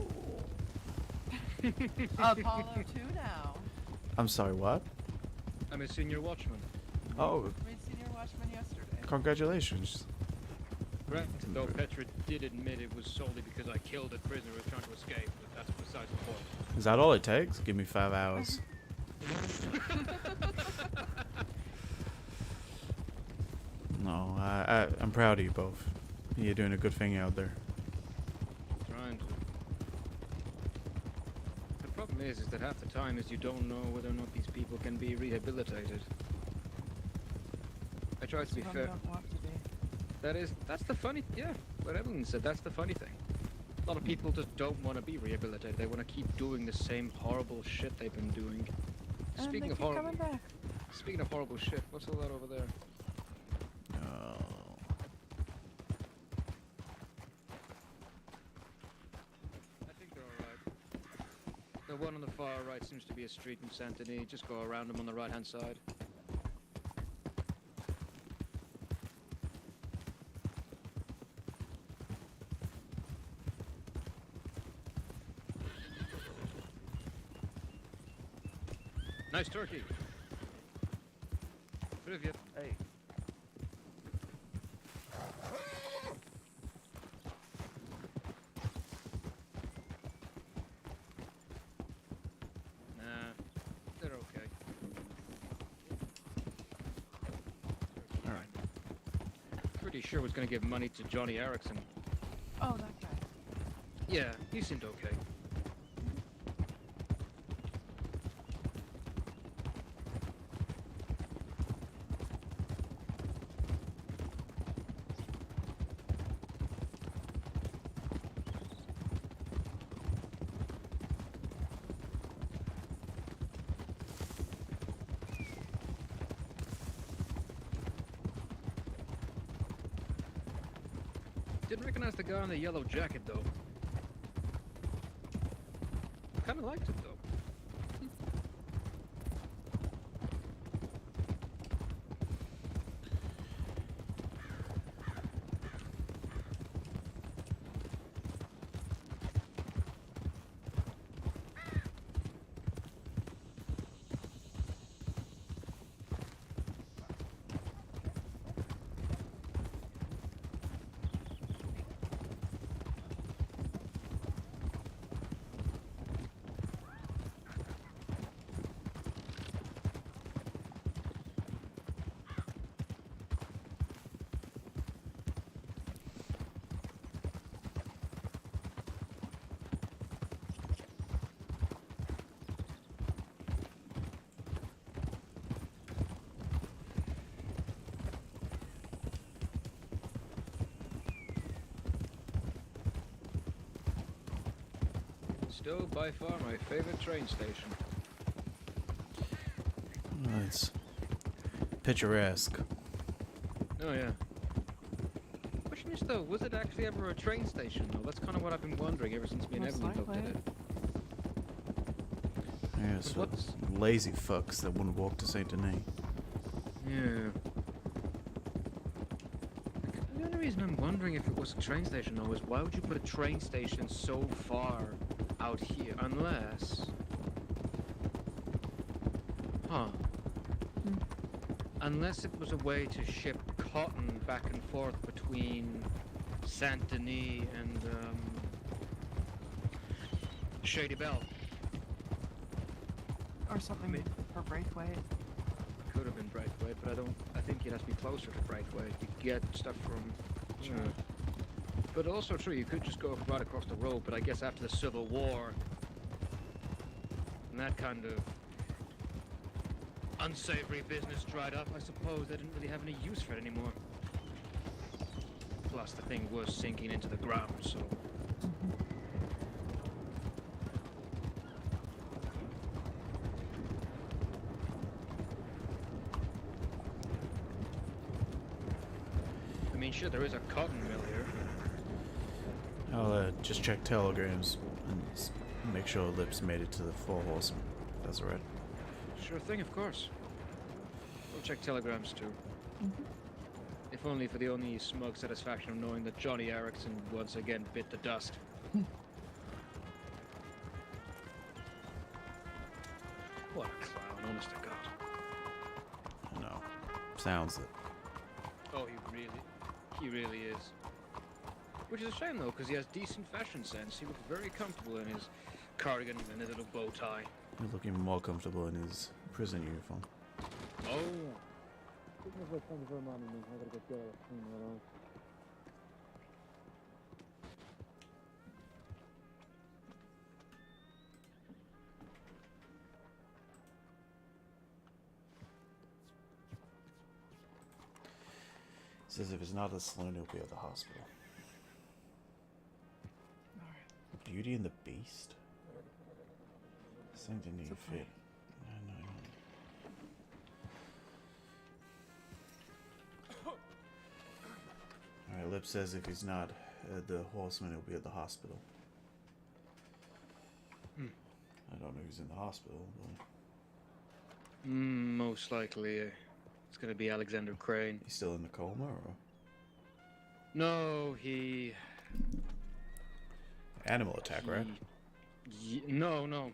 Apollo 2 now. I'm sorry, what? I'm a senior watchman. Oh, We senior watchman yesterday. congratulations. Correct. Though Petra did admit it was solely because I killed a prisoner who was trying to escape, but that's besides the point. Is that all it takes? Give me 5 hours. No, I'm proud of you both. You're doing a good thing out there. Trying to. The problem is that half the time is you don't know whether or not these people can be rehabilitated. I try to be Some fair. don't want to be. That's the funny, yeah, what Evelyn said, that's the funny thing. A lot of people just don't want to be rehabilitated. They want to keep doing the same horrible shit they've been doing. And Speaking they of keep horrible, coming back. speaking of horrible shit, what's all that over there? Oh. I think they're alright. The one on the far right seems to be a street in Saint Denis. Just go around them on the right hand side. Nice turkey. Привет. Hey. Nah, they're okay. Alright. Pretty sure was gonna give money to Johnny Erickson. Oh, that guy. Yeah, he seemed okay. Didn't recognize the guy in the yellow jacket though. Kinda liked it though. Still by far my favorite train station. Well, it's picturesque. Oh yeah. Question is though, was it actually ever a train station though? That's kind of what I've been wondering ever since me and Most Evelyn looked at likely. it. Yeah, it's But what's- lazy fucks that wouldn't walk to Saint Denis. Yeah. The only reason I'm wondering if it was a train station though is why would you put a train station so far out here unless... Huh. Unless it was a way to ship cotton back and forth between Saint Denis and Shady Belle. Or something mean- for Braithwaite. Could have been Braithwaite, but I think you'd have to be closer to Braithwaite to get stuff from. Sure. But also true, you could just go right across the road. But I guess after the Civil War, and that kind of unsavory business dried up, I suppose they didn't really have any use for it anymore. Plus, the thing was sinking into the ground, so. I mean, sure, there is a cotton mill here. I'll just check telegrams and make sure Lips made it to the Four Horsemen. That's alright. Sure thing, of course. We'll check telegrams too. Mm-hmm. If only for the only smug satisfaction of knowing that Johnny Erickson once again bit the dust. What a clown, honest to God. I know. Sounds it. Oh, he really is. Which is a shame though, because he has decent fashion sense. He looks very comfortable in his cardigan and a little bow tie. He's looking more comfortable in his prison uniform. Oh. Says if it's not a saloon, he'll be at the hospital. Beauty and the Beast? Something need It's fit. okay. Alright, Lip says if he's not the horseman, he'll be at the hospital. I don't know who's in the hospital, but Most likely, it's gonna be Alexander Crane. he's still in the coma, or No, he. animal attack, right? No.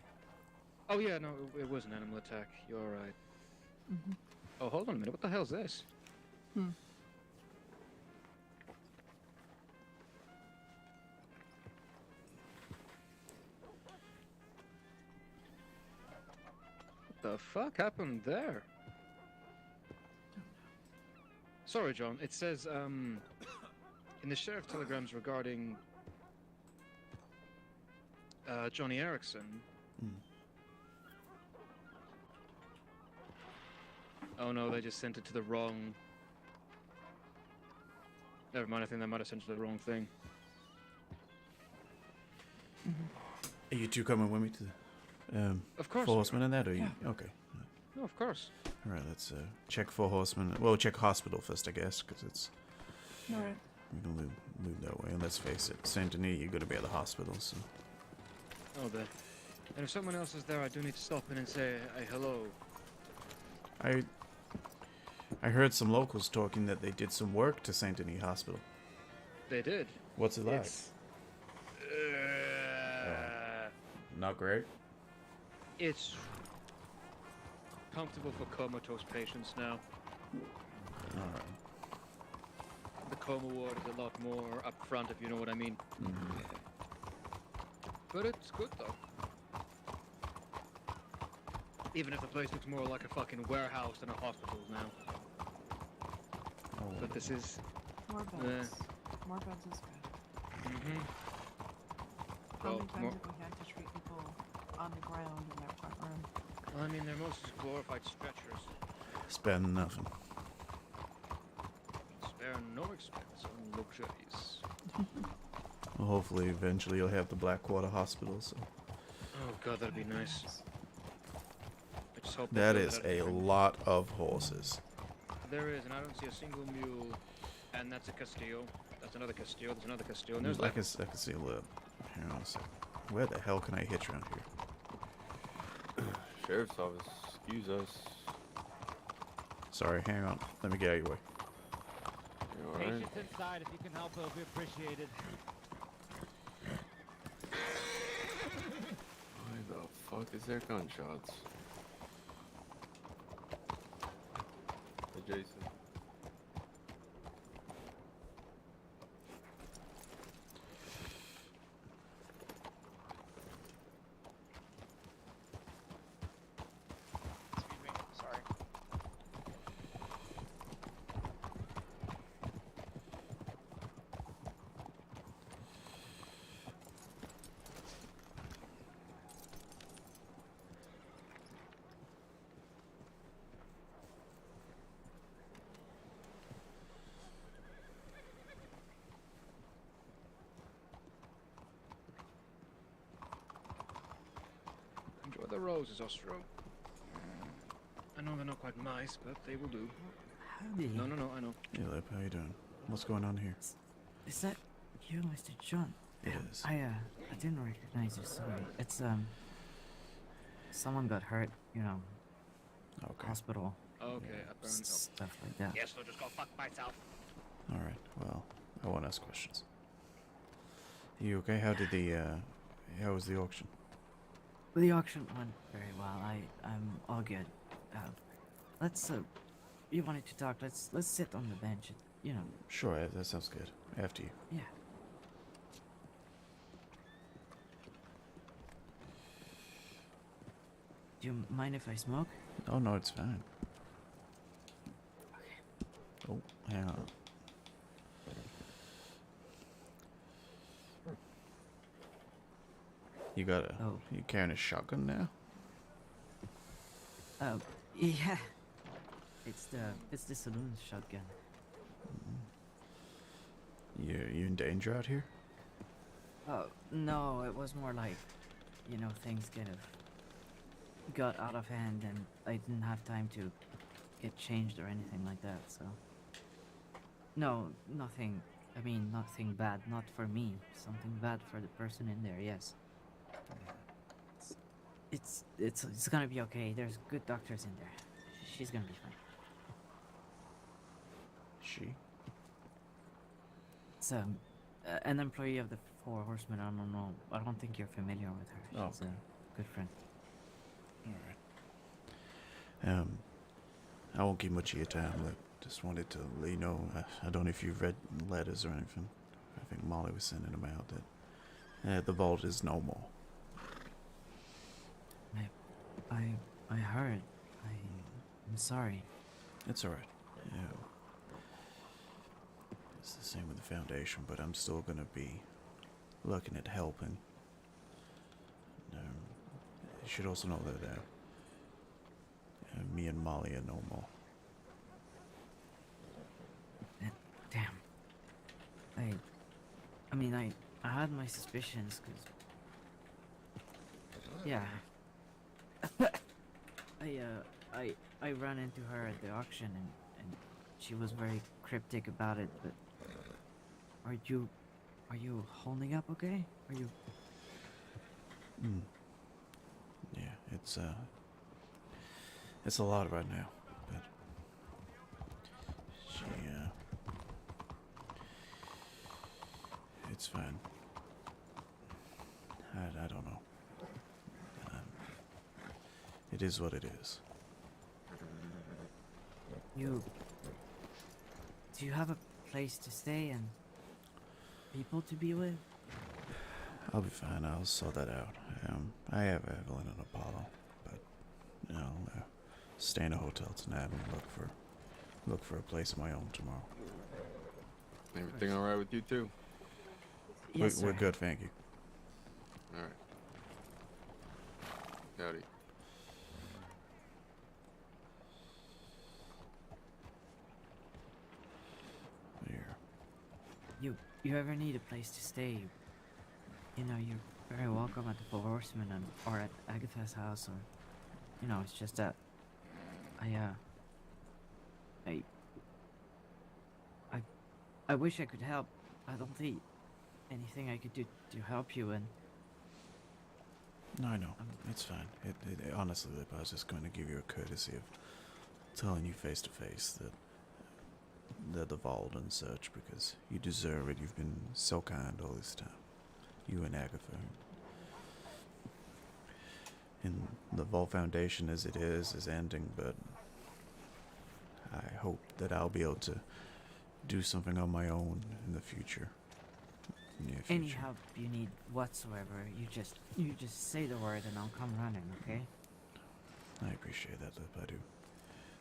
Oh yeah, no, it was an animal attack. You're right. Mm-hmm. Oh, hold on a minute. What the hell's this? What the fuck happened there? Sorry, John. It says, in the sheriff telegrams regarding Johnny Erickson. Oh no, they just sent it to the wrong. Never mind, I think they might have sent it to the wrong thing. Are you two coming with me to the Of course. Four Horsemen and that, or you? Yeah. Okay. No, of course. Alright, let's check Four Horsemen. Well, check hospital first, I guess, because it's. All right. We can move that way. And let's face it, Saint Denis, you're going to be at the hospital, so. Oh, there. And if someone else is there, I do need to stop in and say hello. I heard some locals talking that they did some work to Saint Denis Hospital. They did. What's it like? It's, Not great. it's comfortable for comatose patients now. Alright. The coma ward is a lot more upfront, if you know what I mean. But it's good though. Even if the place looks more like a fucking warehouse than a hospital now. Oh, But this is. More beds. More beds is good. How Well, many times more- have we had to treat people on the ground in their front room? I mean, they're mostly glorified stretchers. spend nothing. Spare no expense on luxuries. Well, hopefully, eventually, you'll have the Blackwater Hospital. So Oh god, that'd be nice. I just hope they that build is that a thing. lot of horses. There is, and I don't see a single mule. And that's a Castillo. That's another Castillo. There's another Castillo. And there's I like can see a little. Hang on a second. Where the hell can I hitch around here? Sheriff's office, excuse us. Sorry, hang on. Let me get out of your way. You alright? Patients inside, if you can help, it'll be appreciated. Why the fuck is there gunshots? Hey, Jason. Excuse me, sorry. enjoy the roses, Ostro. I know they're not quite mice, but they will do. Howdy. No, I know. Hey, Lip, how you doing? What's going on here? Is that you, Mr. John? It is. I didn't recognize you, sorry. It's, someone got hurt, you know, Okay. hospital, Okay, apparently. stuff like that. Yes, I'll just go fuck myself. All right. Well, I won't ask questions. You okay? How did the how was the auction? Well, the auction went very well. I'm all good. Let's, you wanted to talk, let's sit on the bench, you know, Sure, that sounds good. After you. yeah. Do you mind if I smoke? Oh no, it's fine. Oh, hang on. Oh. You carrying a shotgun now? Yeah. It's the saloon's shotgun. You in danger out here? Oh, no, it was more like, things kind of got out of hand and I didn't have time to get changed or anything like that, so. No, nothing. I mean, nothing bad. Not for me. Something bad for the person in there, yes. It's gonna be okay. There's good doctors in there. She's gonna be fine. She? It's an employee of the Four Horsemen. I don't know. I don't think you're familiar with her. Oh, She's a good friend. Alright. I won't keep much of your time. Look, just wanted to let you know. I don't know if you've read letters or anything. I think Molly was sending them out that the vault is no more. I heard. I'm sorry. It's alright. Yeah. It's the same with the Foundation, but I'm still gonna be looking at helping. You should also know that me and Molly are no more. Damn. I mean, I had my suspicions, cause. Yeah. I ran into her at the auction and she was very cryptic about it, but are you holding up okay? Are you? Yeah, it's a lot right now, but she it's fine. I don't know. It is what it is. Do you have a place to stay and people to be with? I'll be fine. I'll sort that out. I have Evelyn and Apollo, but I'll stay in a hotel tonight and look for a place of my own tomorrow. Everything all right with you too? Yes, We're sir. good, thank you. All right. Howdy. Here. You ever need a place to stay? You're very welcome at the Four Horsemen or at Agatha's house, or it's just that I wish I could help. I don't think anything I could do to help you, and No, I know. It's fine. Honestly, Lip, I was just going to give you a courtesy of telling you face to face that the vault and such, because you deserve it. You've been so kind all this time. You and Agatha. And the Vault Foundation as it is ending, but I hope that I'll be able to do something on my own in the future. Near future. any help you need whatsoever, you just say the word and I'll come running, okay? I appreciate that, Lip, I do.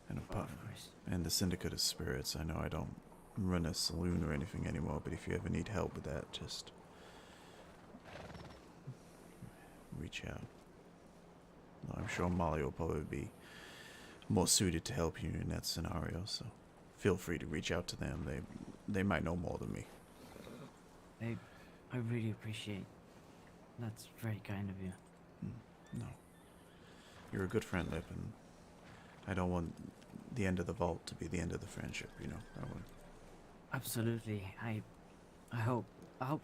And Of course. and the Syndicate of Spirits, I know I don't run a saloon or anything anymore, but if you ever need help with that, just reach out. No, I'm sure Molly will probably be more suited to help you in that scenario, so feel free to reach out to them. They might know more than me. I really appreciate. That's very kind of you. No. You're a good friend, Lip, and I don't want the end of the vault to be the end of the friendship, I would. Absolutely. I hope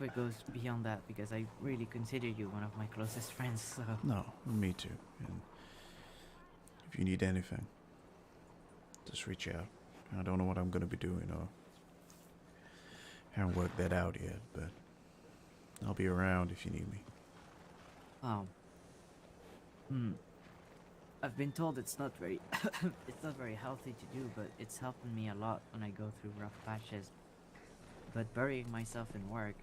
it goes beyond that, because I really consider you one of my closest friends, so. No, me too. And if you need anything, just reach out. I don't know what I'm going to be doing, or haven't worked that out yet, but I'll be around if you need me. Oh. I've been told it's not very it's not very healthy to do, but it's helping me a lot when I go through rough patches. But burying myself in work,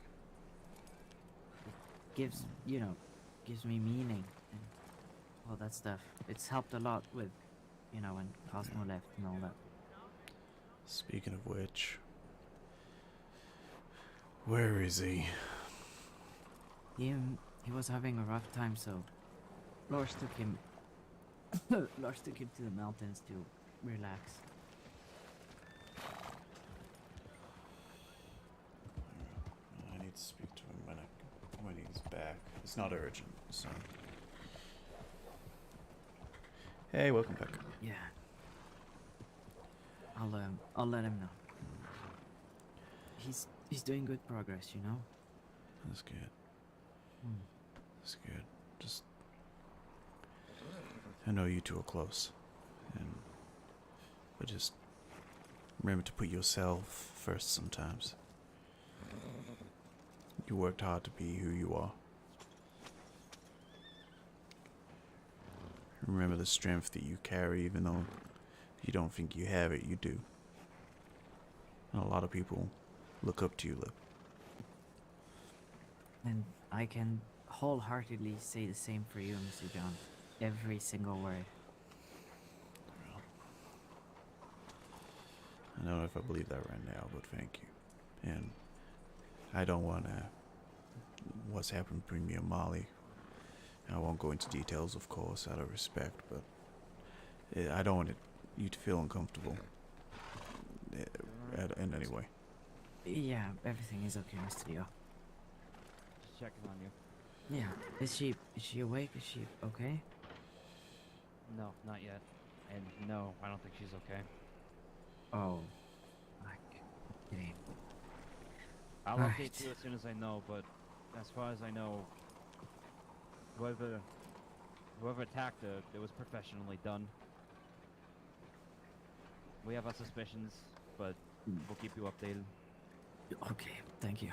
it gives me meaning, and all that stuff. It's helped a lot with, you know, when Cosmo left and all that. Speaking of which, where is he? He was having a rough time, so Lars took him. Lars took him to the mountains to relax. I need to speak to him when he's back. It's not urgent, so. Hey, welcome back. Yeah. I'll let him know. He's doing good progress, you know. That's good. Hmm. That's good. Just, I know you two are close, but just remember to put yourself first sometimes. You worked hard to be who you are. Remember the strength that you carry, even though you don't think you have it, you do. And a lot of people look up to you, Lip. And I can wholeheartedly say the same for you, Mr. John. Every single word. I don't know if I believe that right now, but thank you. And I don't want to. What's happened between me and Molly, I won't go into details, of course, out of respect, but I don't want you to feel uncomfortable in any way. Yeah, everything is okay, Mr. Leo. Just checking on you. Yeah. Is she awake? Is she okay? No, not yet. And no, I don't think she's okay. Oh. Okay. I'll Alright. update you as soon as I know, but as far as I know, whoever attacked her, it was professionally done. We have our suspicions, but we'll keep you updated. Okay, thank you.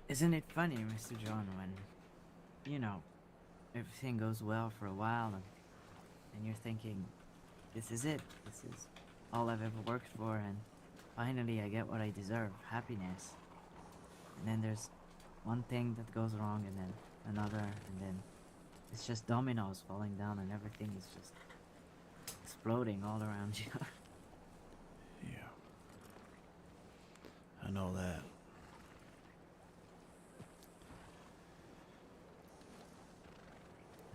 Isn't it funny, Mr. John, when, you know, everything goes well for a while and you're thinking, this is it, this is all I've ever worked for, and finally I get what I deserve, happiness. And then there's one thing that goes wrong, and then another, and then it's just dominoes falling down and everything is just exploding all around you. Yeah. I know that.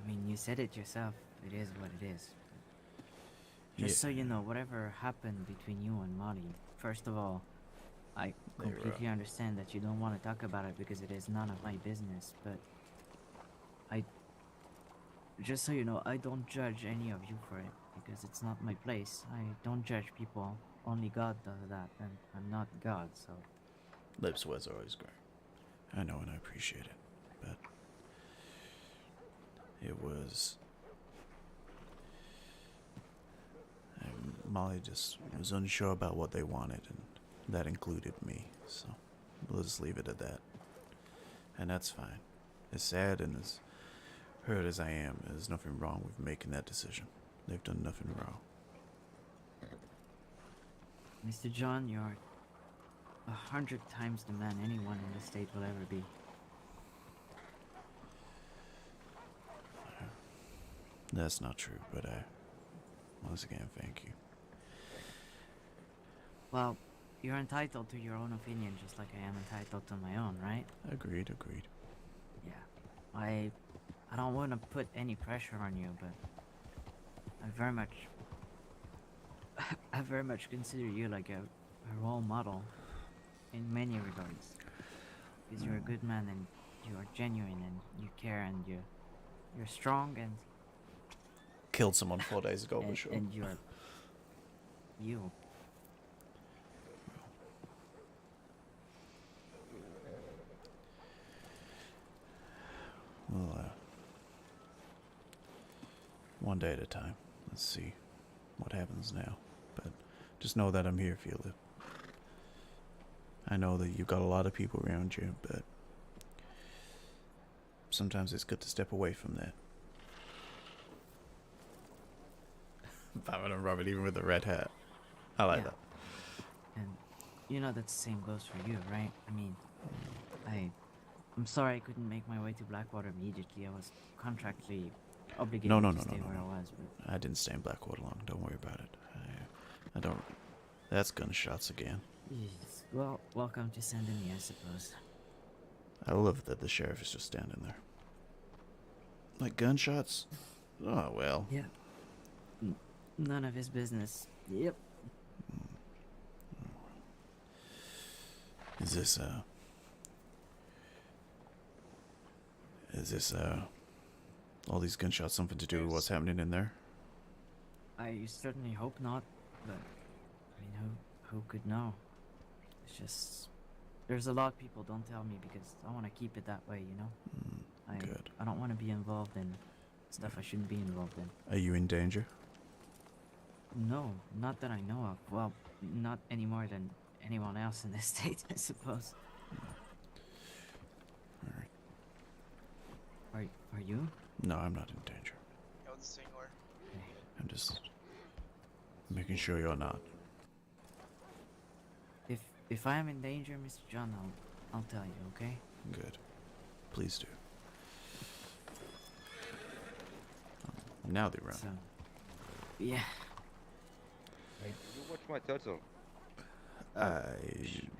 I mean, you said it yourself. It is what it is. Just so you know, whatever happened between you and Molly, first of all, I completely understand that you don't want to talk about it because it is none of my business, but just so you know, I don't judge any of you for it because it's not my place. I don't judge people. Only God does that, and I'm not God, so. Lips was always great. I know, and I appreciate it, but it was. Molly just was unsure about what they wanted, and that included me, so we'll just leave it at that. And that's fine. As sad and as hurt as I am, there's nothing wrong with making that decision. They've done nothing wrong. Mr. John, you're 100 times the man anyone in this state will ever be. That's not true, but once again, thank you. Well, you're entitled to your own opinion just like I am entitled to my own, right? Agreed. Yeah. I don't want to put any pressure on you, but I very much consider you like a role model in many regards. Because you're a good man and you are genuine and you care and you're strong and Killed someone 4 days ago, for sure. and you're you. Well, one day at a time. Let's see what happens now. But just know that I'm here for you, Lip. I know that you've got a lot of people around you, but sometimes it's good to step away from that. Batman and Robin, even with the red hat. I like Yeah. that. And you know that the same goes for you, right? I mean, I'm sorry I couldn't make my way to Blackwater immediately. I was contractually obligated No, no, to no, stay no, no, where no. I was. But I didn't stay in Blackwater long. Don't worry about it. I don't. That's gunshots again. yes. Well, welcome to Saint Denis, I suppose. I love that the sheriff is just standing there. Like gunshots? Oh, well. Yeah. None of his business. Yep. Is this, all these gunshots something to do with what's happening in there? I certainly hope not, but I mean, who could know? It's just there's a lot of people don't tell me because I want to keep it that way, you know. Good. I don't want to be involved in stuff I shouldn't be involved in. Are you in danger? No, not that I know of. Well, not any more than anyone else in this state, I suppose. Alright. Are you? No, I'm not in danger. I'm just making sure you're not. If I am in danger, Mr. John, I'll tell you, okay? Good. Please do. Now they run. So, yeah. Hey, you watch my turtle.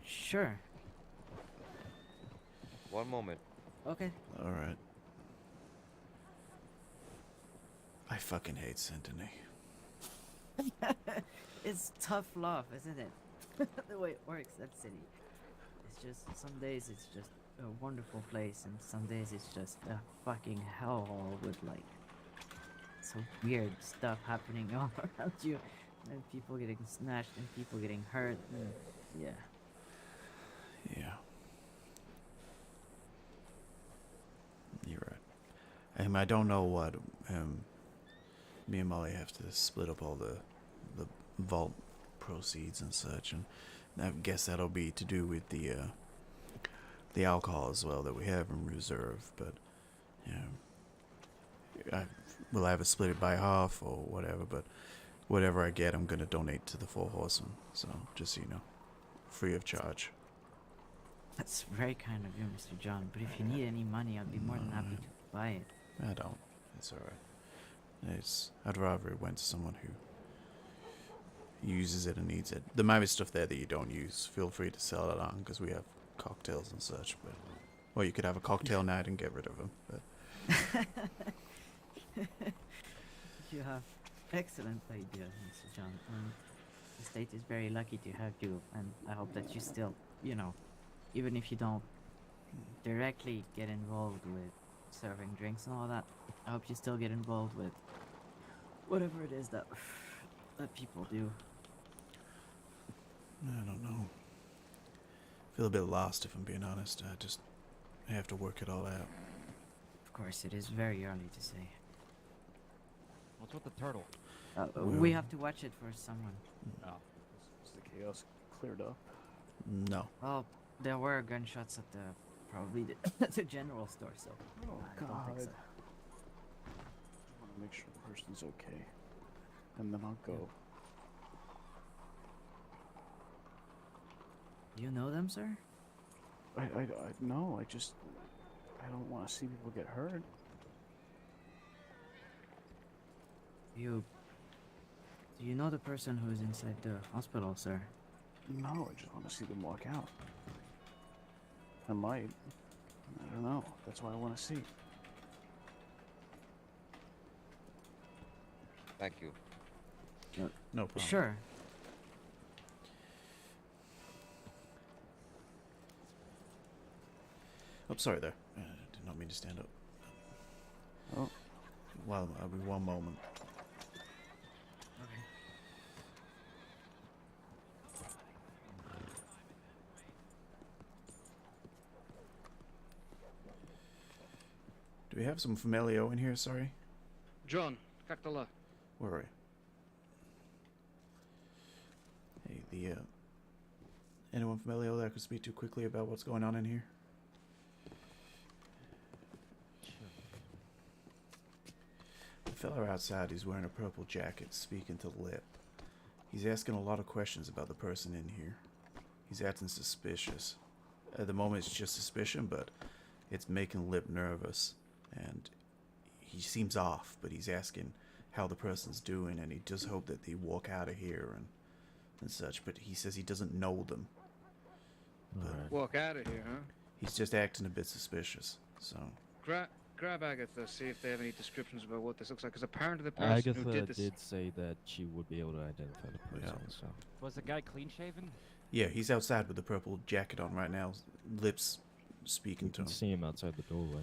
Sure. One moment. Okay. Alright. I fucking hate Saint-Denis. It's tough love, isn't it? The way it works, that city. It's just, some days it's just a wonderful place, and some days it's just a fucking hellhole with, like, so weird stuff happening all around you. And people getting snatched, and people getting hurt, and yeah. Yeah. You're right. I don't know what, me and Molly have to split up all the vault proceeds and such, and I guess that'll be to do with the alcohol as well that we have in reserve, but we'll either split it by half or whatever, but whatever I get I'm gonna donate to the Four Horsemen, so just so you know, free of charge. That's very kind of you, Mr. John, but if you need any money, I'd be more than happy to buy it. I don't. It's alright. I'd rather it went to someone who uses it and needs it. There might be stuff there that you don't use. Feel free to sell it on, because we have cocktails and such, but... Well, you could have a cocktail night and get rid of them, but... You have excellent ideas, Mr. John. The state is very lucky to have you, and I hope that you still, you know, even if you don't directly get involved with serving drinks and all that, I hope you still get involved with whatever it is that people do. I don't know. Feel a bit lost, if I'm being honest. I have to work it all out. Of course, it is very early to say. What's with the turtle? We have to watch it for someone. Oh. Is the chaos cleared up? No. Well, there were gunshots at probably the general store, so. Oh, I don't think so. God. I want to make sure the person's okay. And then I'll go. You know them, sir? No, I don't want to see people get hurt. Do you know the person who's inside the hospital, sir? No, I just want to see them walk out. I might. I don't know. That's why I want to see. Thank you. No problem. Sure. Oh, sorry there. Did not mean to stand up. Oh. Well, I'll be one moment. Okay. Do we have some familio in here, sorry? John, Kaktala. Where are we? Hey, anyone familial that I could speak to quickly about what's going on in here? The fella outside, he's wearing a purple jacket, speaking to Lip. He's asking a lot of questions about the person in here. He's acting suspicious. At the moment, it's just suspicion, but it's making Lip nervous, and he seems off, but he's asking how the person's doing, and he does hope that they walk out of here and such, but he says he doesn't know them. But Walk out of here, huh? he's just acting a bit suspicious, so... Grab Agatha, see if they have any descriptions about what this looks like, because apparently the person who did this... did say that she would be able to identify the person, so... Was the guy clean-shaven? Yeah, he's outside with the purple jacket on right now, Lips speaking to him. See him outside the doorway.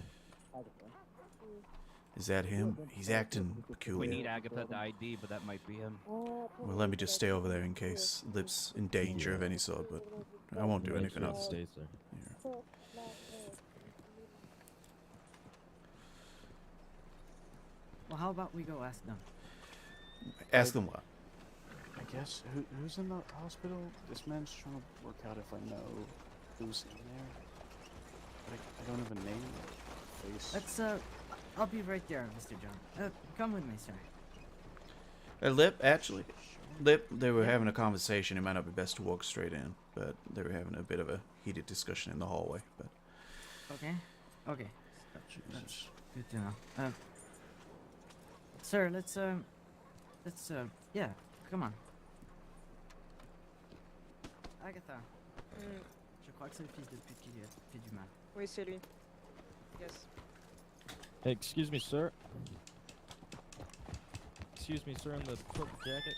Is that him? He's acting peculiar. We need Agatha to ID, but that might be him. Well, let me just stay over there in case Lips in danger of any sort, but I won't do anything else. Stays there. Yeah. Well, how about we go ask them? Ask them what? I guess who's in the hospital? This man's trying to work out if I know who's in there. But I don't have a name or face. Let's I'll be right there, Mr. John. Come with me, sir. Lip, actually. Lip, they were having a conversation. It might not be best to walk straight in, but they were having a bit of a heated discussion in the hallway. But Okay. Okay. That's good to know. Sir, let's yeah, come on. Agatha. Je crois que c'est le fils de pute qui fait du mal. Oui, c'est lui. Yes. Hey, excuse me, sir. Excuse me, sir, in the purple jacket.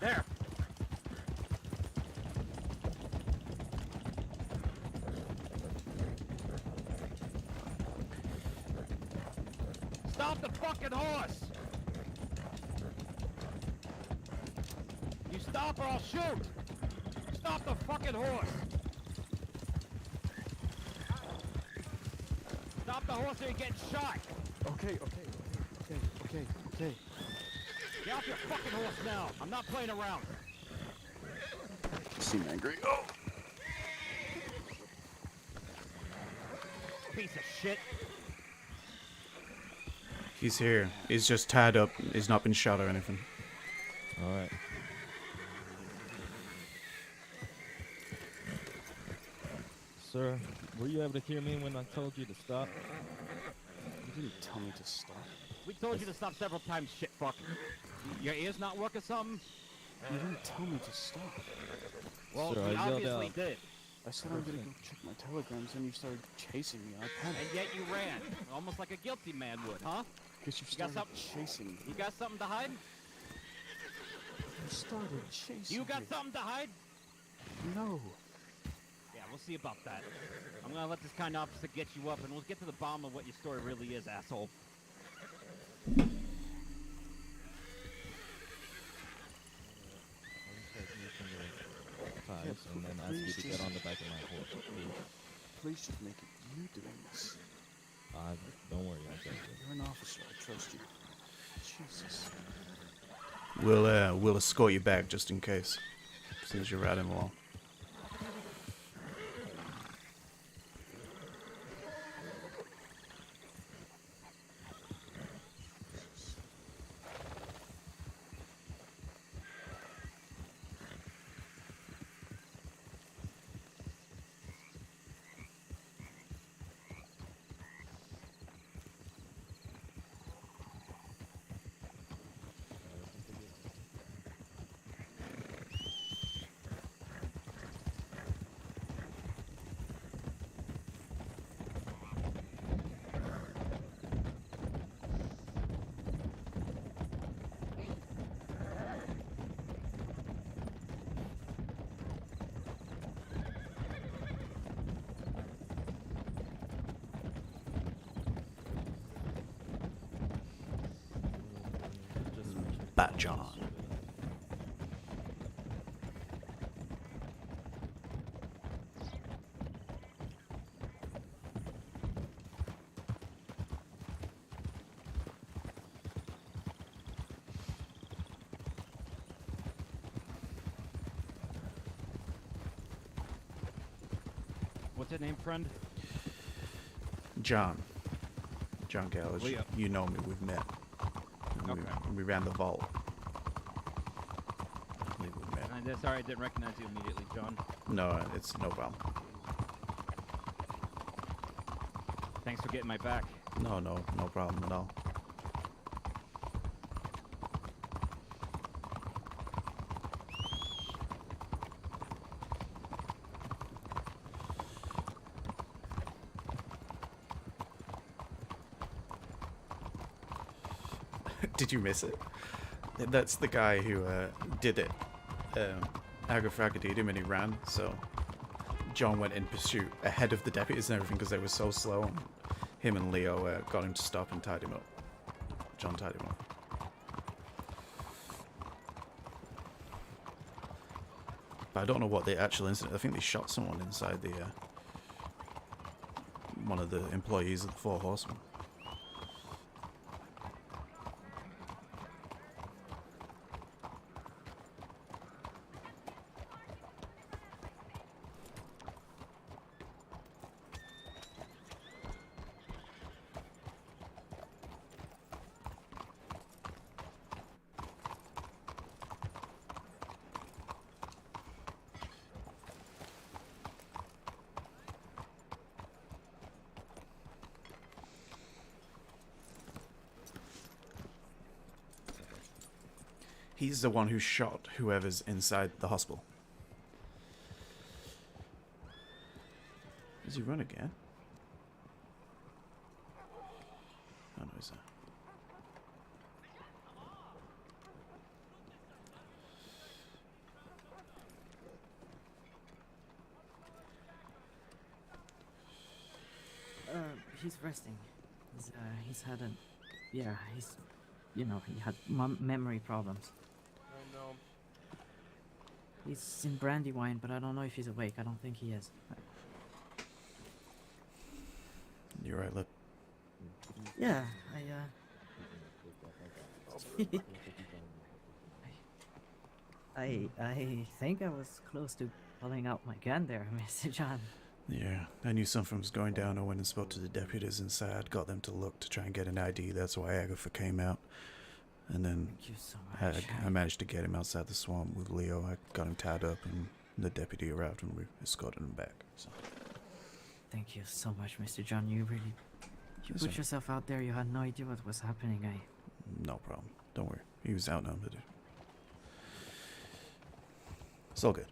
There! Stop the fucking horse! You stop or I'll shoot! Stop the fucking horse! Stop the horse or you're getting shot! Okay. Get off your fucking horse now! I'm not playing around! You seem angry. Oh! Piece of shit! he's here. He's just tied up. He's not been shot or anything. Alright. Sir, were you able to hear me when I told you to stop? You didn't tell me to stop. We told you to stop several times, shit fuck. Your ears not working something? You didn't tell me to stop. Well, Sir, you I yelled obviously out. did. I said I'm gonna go check my telegrams, and you started chasing me. I And panicked. yet you ran. Almost like a guilty man would, huh? Because you You got started something? chasing me. You got something to hide? You started chasing You got me. something to hide? No. Yeah, we'll see about that. I'm gonna let this kind officer get you up, and we'll get to the bottom of what your story really is, asshole. Ties, and then ask you to get on the back of my horse, please. Please just make it you doing this. Don't worry, I'll get you. You're an officer. I trust you. Jesus. We'll escort you back just in case, since you're riding along. Bat John. What's your name, friend? John. John Galows. Leo. You know me. We've met. Okay. We ran the vault. I believe we met. Sorry, I didn't recognize you immediately, John. No, it's no problem. Thanks for getting my back. No problem at all. Did you miss it? That's the guy who did it. Agatha did him and he ran, so John went in pursuit ahead of the deputies and everything because they were so slow. And him and Leo got him to stop and tied him up. John tied him up. But I don't know what the actual incident. I think they shot someone inside the one of the employees of the Four Horsemen. He's the one who shot whoever's inside the hospital. Does he run again? Oh no, he's He's resting. He's had a, yeah, he's, you know, he had memory problems. I know. He's in Brandywine, but I don't know if he's awake. I don't think he is. You're right, look. Yeah, I think I was close to pulling out my gun there, Mr. John. Yeah, I knew something was going down. I went and spoke to the deputies inside, got them to look to try and get an ID. That's why Agatha came out. And then Thank you so much. I managed to get him outside the swamp with Leo. I got him tied up, and the deputy arrived and we escorted him back. So. Thank you so much, Mr. John. You really, you Yes, put sir. yourself out there. You had no idea what was happening. No problem. Don't worry. He was outnumbered. It's all good.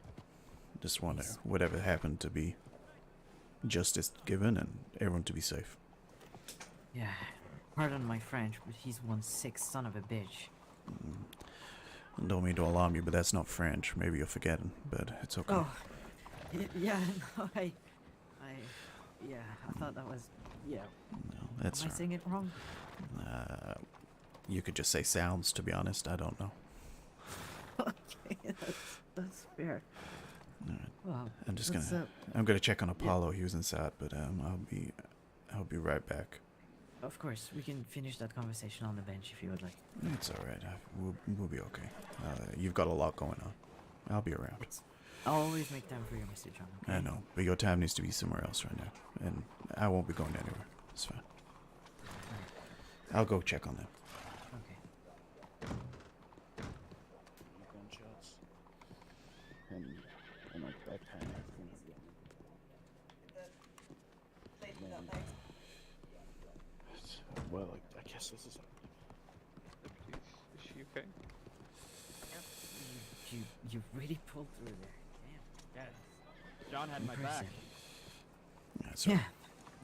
Just wonder whatever happened to be justice given and everyone to be safe. Yeah, pardon my French, but he's one sick son of a bitch. Don't mean to alarm you, but that's not French. Maybe you're forgetting, but it's okay. Oh, yeah, no, yeah, I thought that was, yeah. No, that's Am I saying it wrong? You could just say sounds, to be honest. I don't know. Okay, that's fair. All right. Well, I'm just what's gonna. up? I'm gonna check on Apollo. He was inside, but I'll be right back. Of course, we can finish that conversation on the bench if you would like. It's all right. We'll be okay. You've got a lot going on. I'll be around. I'll always make time for you, Mr. John. Okay? I know, but your time needs to be somewhere else right now, and I won't be going anywhere. It's fine. I'll go check on them. Okay. Gunshots. And like backpack. Well, I guess this is. Is she okay? You really pulled through there. Damn. Yeah. John had my back. Impressive. That's Yeah.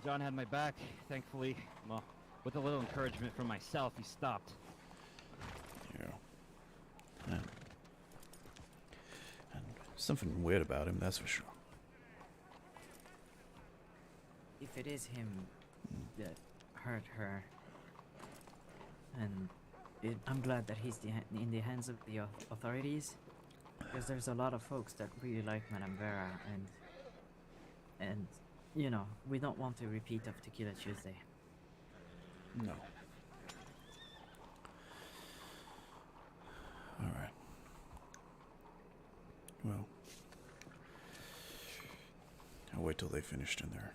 John had my back, thankfully. Well, with a little encouragement from myself, he stopped. Yeah. And something weird about him, that's for sure. If it is him that hurt her, and I'm glad that he's in the hands of the authorities, because there's a lot of folks that really like Madame Vera, and you know, we don't want a repeat of Tequila Tuesday. No. All right. Well, I'll wait till they finished in there.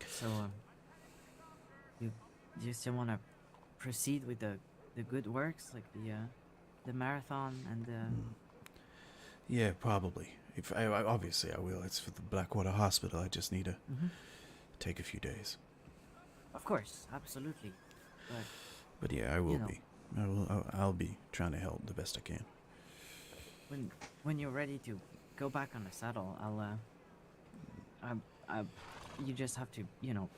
So, do you still want to proceed with the good works, like the marathon and the? Yeah, probably. If I obviously I will. It's for the Blackwater Hospital. I just need to take a few days. Of course, absolutely. But yeah, I will you know, be. I'll be trying to help the best I can. when you're ready to go back on the saddle, you just have to, you know,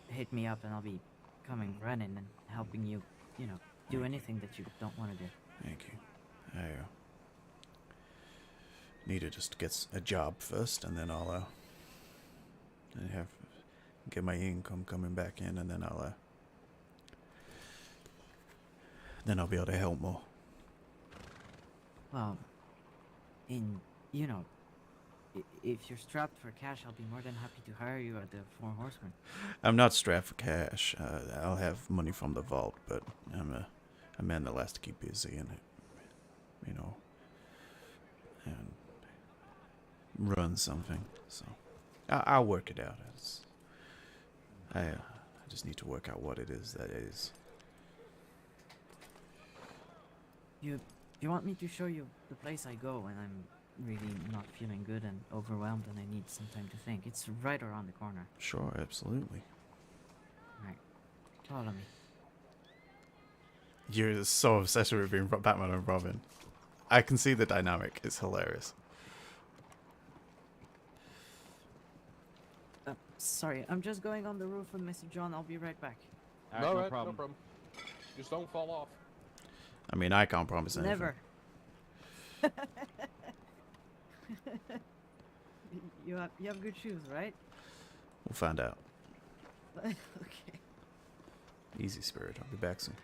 hit me up and I'll be coming running and helping you, you know, do anything that you don't want to do. Thank you. I need to just get a job first, and then I'll get my income coming back in, and then I'll be able to help more. Well, you know, if you're strapped for cash, I'll be more than happy to hire you at the Four Horsemen. I'm not strapped for cash. I'll have money from the vault, but I'm a man that has to keep busy and, you know, and run something. So I'll work it out. I just need to work out what it is that is. You want me to show you the place I go when I'm really not feeling good and overwhelmed and I need some time to think? It's right around the corner. Sure, absolutely. Right. Follow me. You're so obsessed with being Batman and Robin. I can see the dynamic. It's hilarious. Sorry, I'm just going on the roof with Mr. John. I'll be right back. Alright, no No problem. problem. Just don't fall off. I mean, I can't promise anything. Never. You have good shoes, right? We'll find out. Okay. Easy, Spirit. I'll be back soon.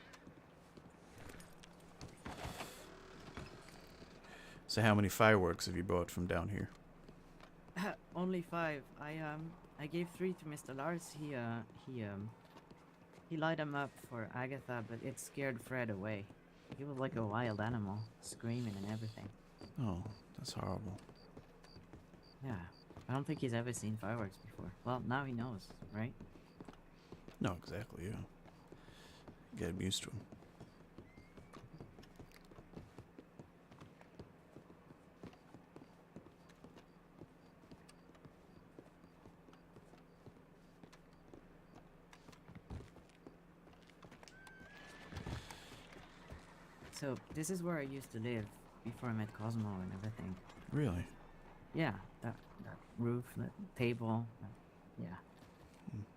So how many fireworks have you brought from down here? Only 5. I gave 3 to Mr. Lars. He light them up for Agatha, but it scared Fred away. He was like a wild animal, screaming and everything. Oh, that's horrible. Yeah, I don't think he's ever seen fireworks before. Well, now he knows, right? No, exactly, yeah. Get him used to him. So, this is where I used to live before I met Cosmo and everything. Really? Yeah, that roof, that table, yeah.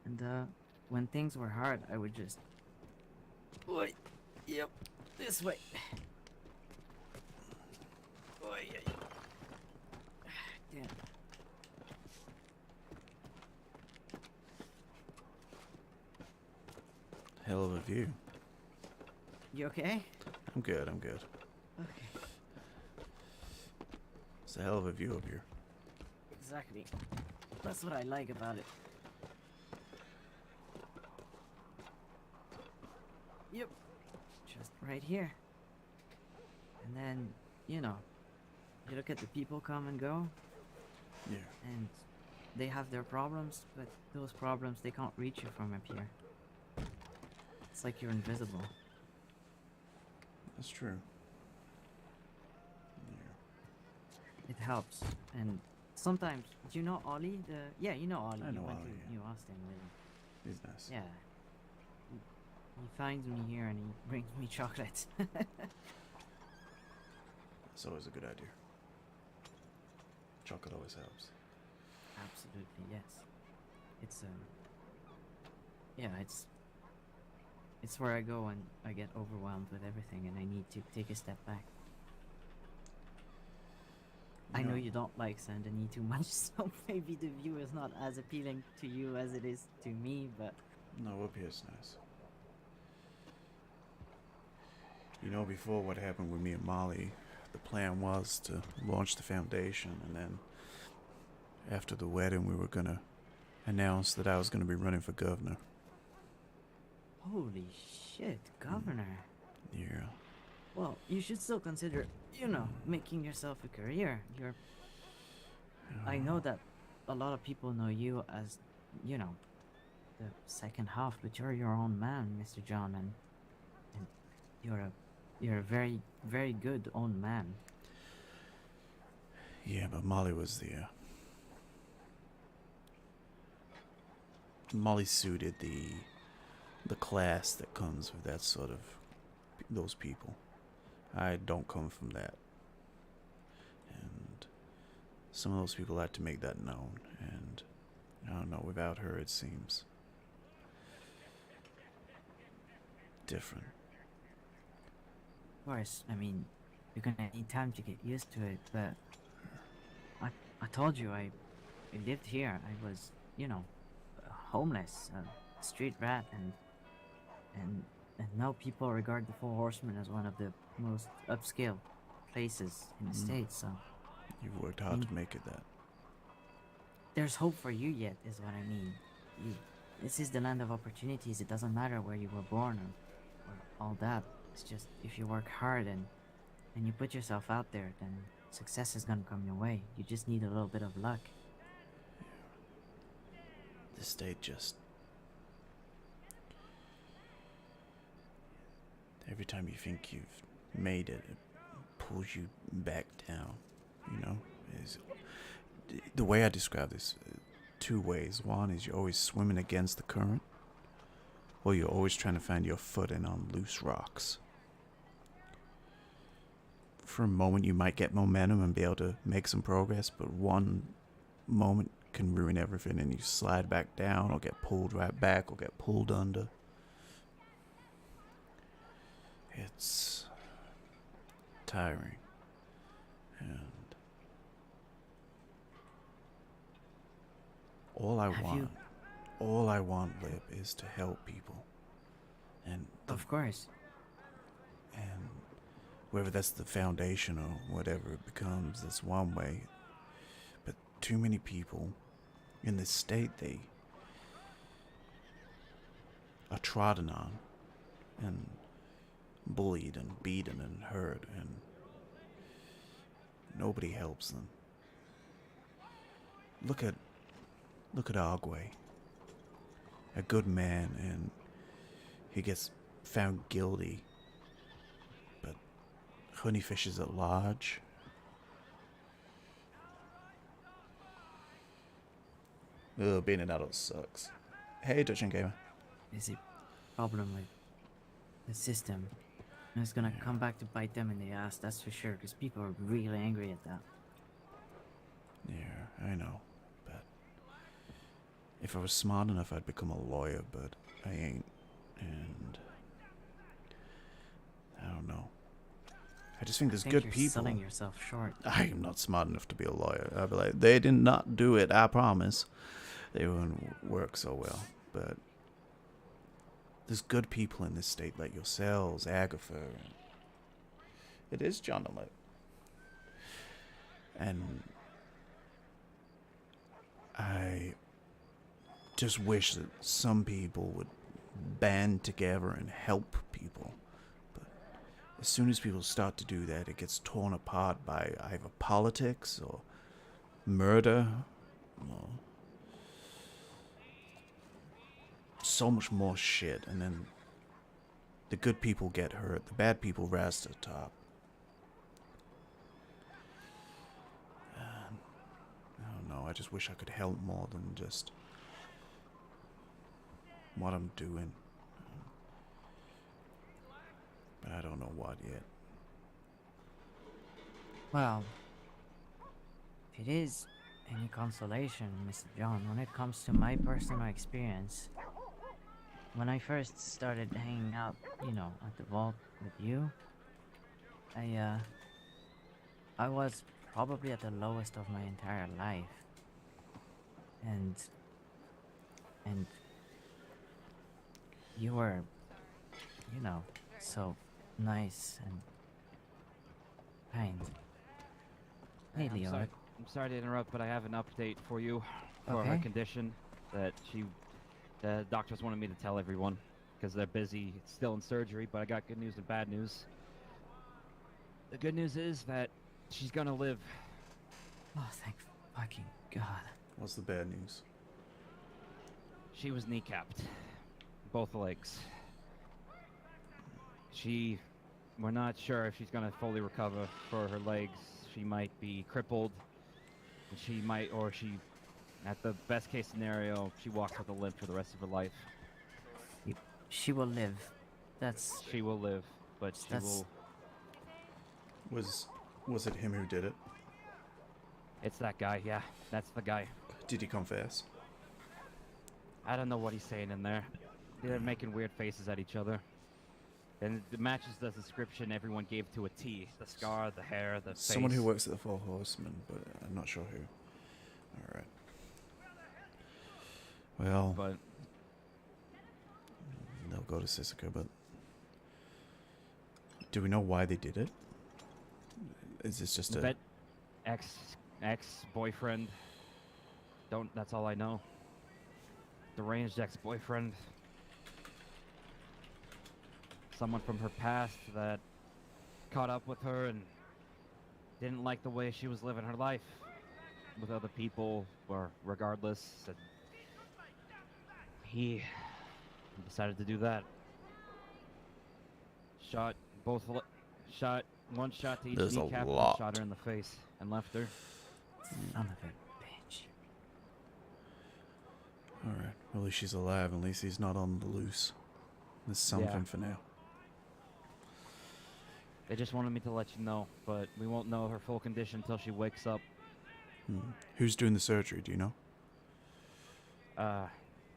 And when things were hard, I would just... Oi, yep, this way. Oi, damn. Hell of a view. You okay? I'm good, I'm good. Okay. It's a hell of a view up here. Exactly. That's what I like about it. Yep. Just right here. And then, you know, you look at the people come and go. Yeah. And they have their problems, but those problems, they can't reach you from up here. It's like you're invisible. That's true. It helps. And sometimes, do you know Ollie? Yeah, you know Ollie. I know You went Ollie, to yeah. New Austin with him. He's nice. Yeah. He finds me here and he brings me chocolates. That's always a good idea. Chocolate always helps. Absolutely, yes. It's yeah, it's where I go when I get overwhelmed with everything and I need to take a step back. I know you don't like Saint Denis too much, so maybe the view is not as appealing to you as it is to me, but No, up here's nice. You know, before what happened with me and Molly, the plan was to launch the foundation, and then after the wedding, we were gonna announce that I was gonna be running for governor. Holy shit, Governor. Yeah. Well, you should still consider, making yourself a career. I know that a lot of people know you as, the second half, but you're your own man, Mr. John, and you're a very, very good own man. Yeah, but Molly was the Molly suited the class that comes with that sort of those people. I don't come from that. And some of those people had to make that known, and I don't know, without her it seems different. Of course, I mean, you're gonna need time to get used to it, but I told you I lived here. I was, homeless, a street rat, and now people regard the Four Horsemen as one of the most upscale places in the States, so... You've worked hard to make it that. There's hope for you yet, is what I mean. This is the land of opportunities. It doesn't matter where you were born or all that. It's just, if you work hard and you put yourself out there, then success is gonna come your way. You just need a little bit of luck. The state just... Every time you think you've made it, it pulls you back down, the way I describe this, two ways. One is you're always swimming against the current, or you're always trying to find your footing on loose rocks. For a moment you might get momentum and be able to make some progress, but one moment can ruin everything and you slide back down or get pulled right back or get pulled under. It's tiring. And all I want, Lip, is to help people. And of course. And whether that's the foundation or whatever it becomes, that's one way. But too many people in this state, they are trodden on and bullied and beaten and hurt, and nobody helps them. Look at Agway, a good man, and he gets found guilty, but honey fishes at large. Ugh, being an adult sucks. Hey, Dutch and Gamer. There's a problem with the system. And it's gonna come back to bite them in the ass, that's for sure, because people are really angry at that. Yeah, I know, but if I was smart enough, I'd become a lawyer, but I ain't, and I don't know. I just think there's good you're people. Selling yourself short. I am not smart enough to be a lawyer. I'd be like, they did not do it, I promise. They wouldn't work so well, but there's good people in this state like yourselves, Agatha. It is John Galows. And I just wish that some people would band together and help people. But as soon as people start to do that, it gets torn apart by either politics or murder or so much more shit, and then the good people get hurt, the bad people rise to the top. I don't know, I just wish I could help more than just what I'm doing. But I don't know what yet. Well, if it is any consolation, Mr. John, when it comes to my personal experience, when I first started hanging out, at the vault with you, I was probably at the lowest of my entire life. And you were, you know, so nice and kind. Hey, I'm Leon. sorry. I'm sorry to interrupt, but I have an update for you for her Okay. condition that the doctors wanted me to tell everyone because they're busy still in surgery. But I got good news and bad news. The good news is that she's gonna live. Oh, thank fucking God. What's the bad news? She was kneecapped, both legs. We're not sure if she's gonna fully recover for her legs. She might be crippled, and at the best case scenario, she walks with a limp for the rest of her life. She will live. That's. She will live, but she That's- will. Was it him who did it? It's that guy, yeah. That's the guy. Did he confess? I don't know what he's saying in there. They're making weird faces at each other. And it matches the description everyone gave to a T. The scar, the hair, the face. Someone who works at the Four Horsemen, but I'm not sure who. Alright. Well, But they'll go to Sisika, but do we know why they did it? Is this just a... ex-boyfriend. That's all I know. Deranged ex-boyfriend. Someone from her past that caught up with her and didn't like the way she was living her life with other people, or regardless. And he decided to do that. Shot one shot to each There's a kneecap, lot. and shot her in the face and left her. Son of a bitch. Alright, well, at least she's alive. At least he's not on the loose. There's something Yeah. for now. They just wanted me to let you know, but we won't know her full condition until she wakes up. Who's doing the surgery, do you know?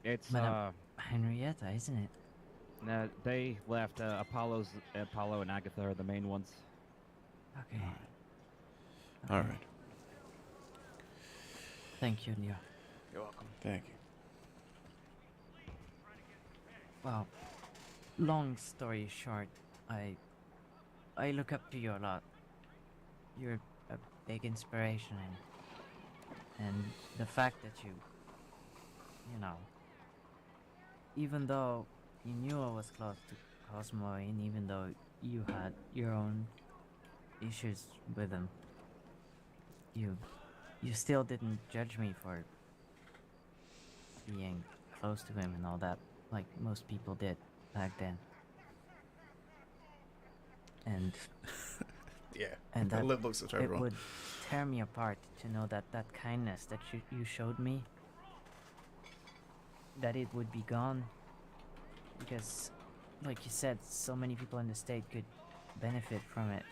It's Madam Henrietta, isn't it? they left. Apollo and Agatha are the main ones. Okay. Alright. Thank you, Leo. You're welcome. Thank you. Well, long story short, I look up to you a lot. You're a big inspiration, and the fact that you know, even though you knew I was close to Cosmo, and even though you had your own issues with him, you still didn't judge me for being close to him and all that, like most people did back then. And Yeah. and The that lip looks at it everyone. would tear me apart to know that that kindness that you showed me, that it would be gone, because like you said, so many people in the state could benefit from it.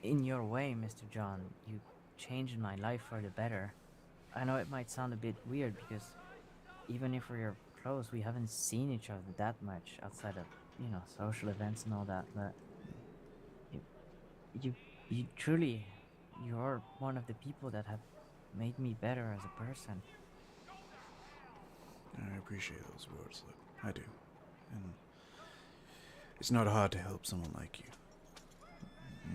In your way, Mr. John, you changed my life for the better. I know it might sound a bit weird because even if we're close, we haven't seen each other that much outside of, social events and all that, but you truly, you're one of the people that have made me better as a person. I appreciate those words, Lip. I do. And it's not hard to help someone like you.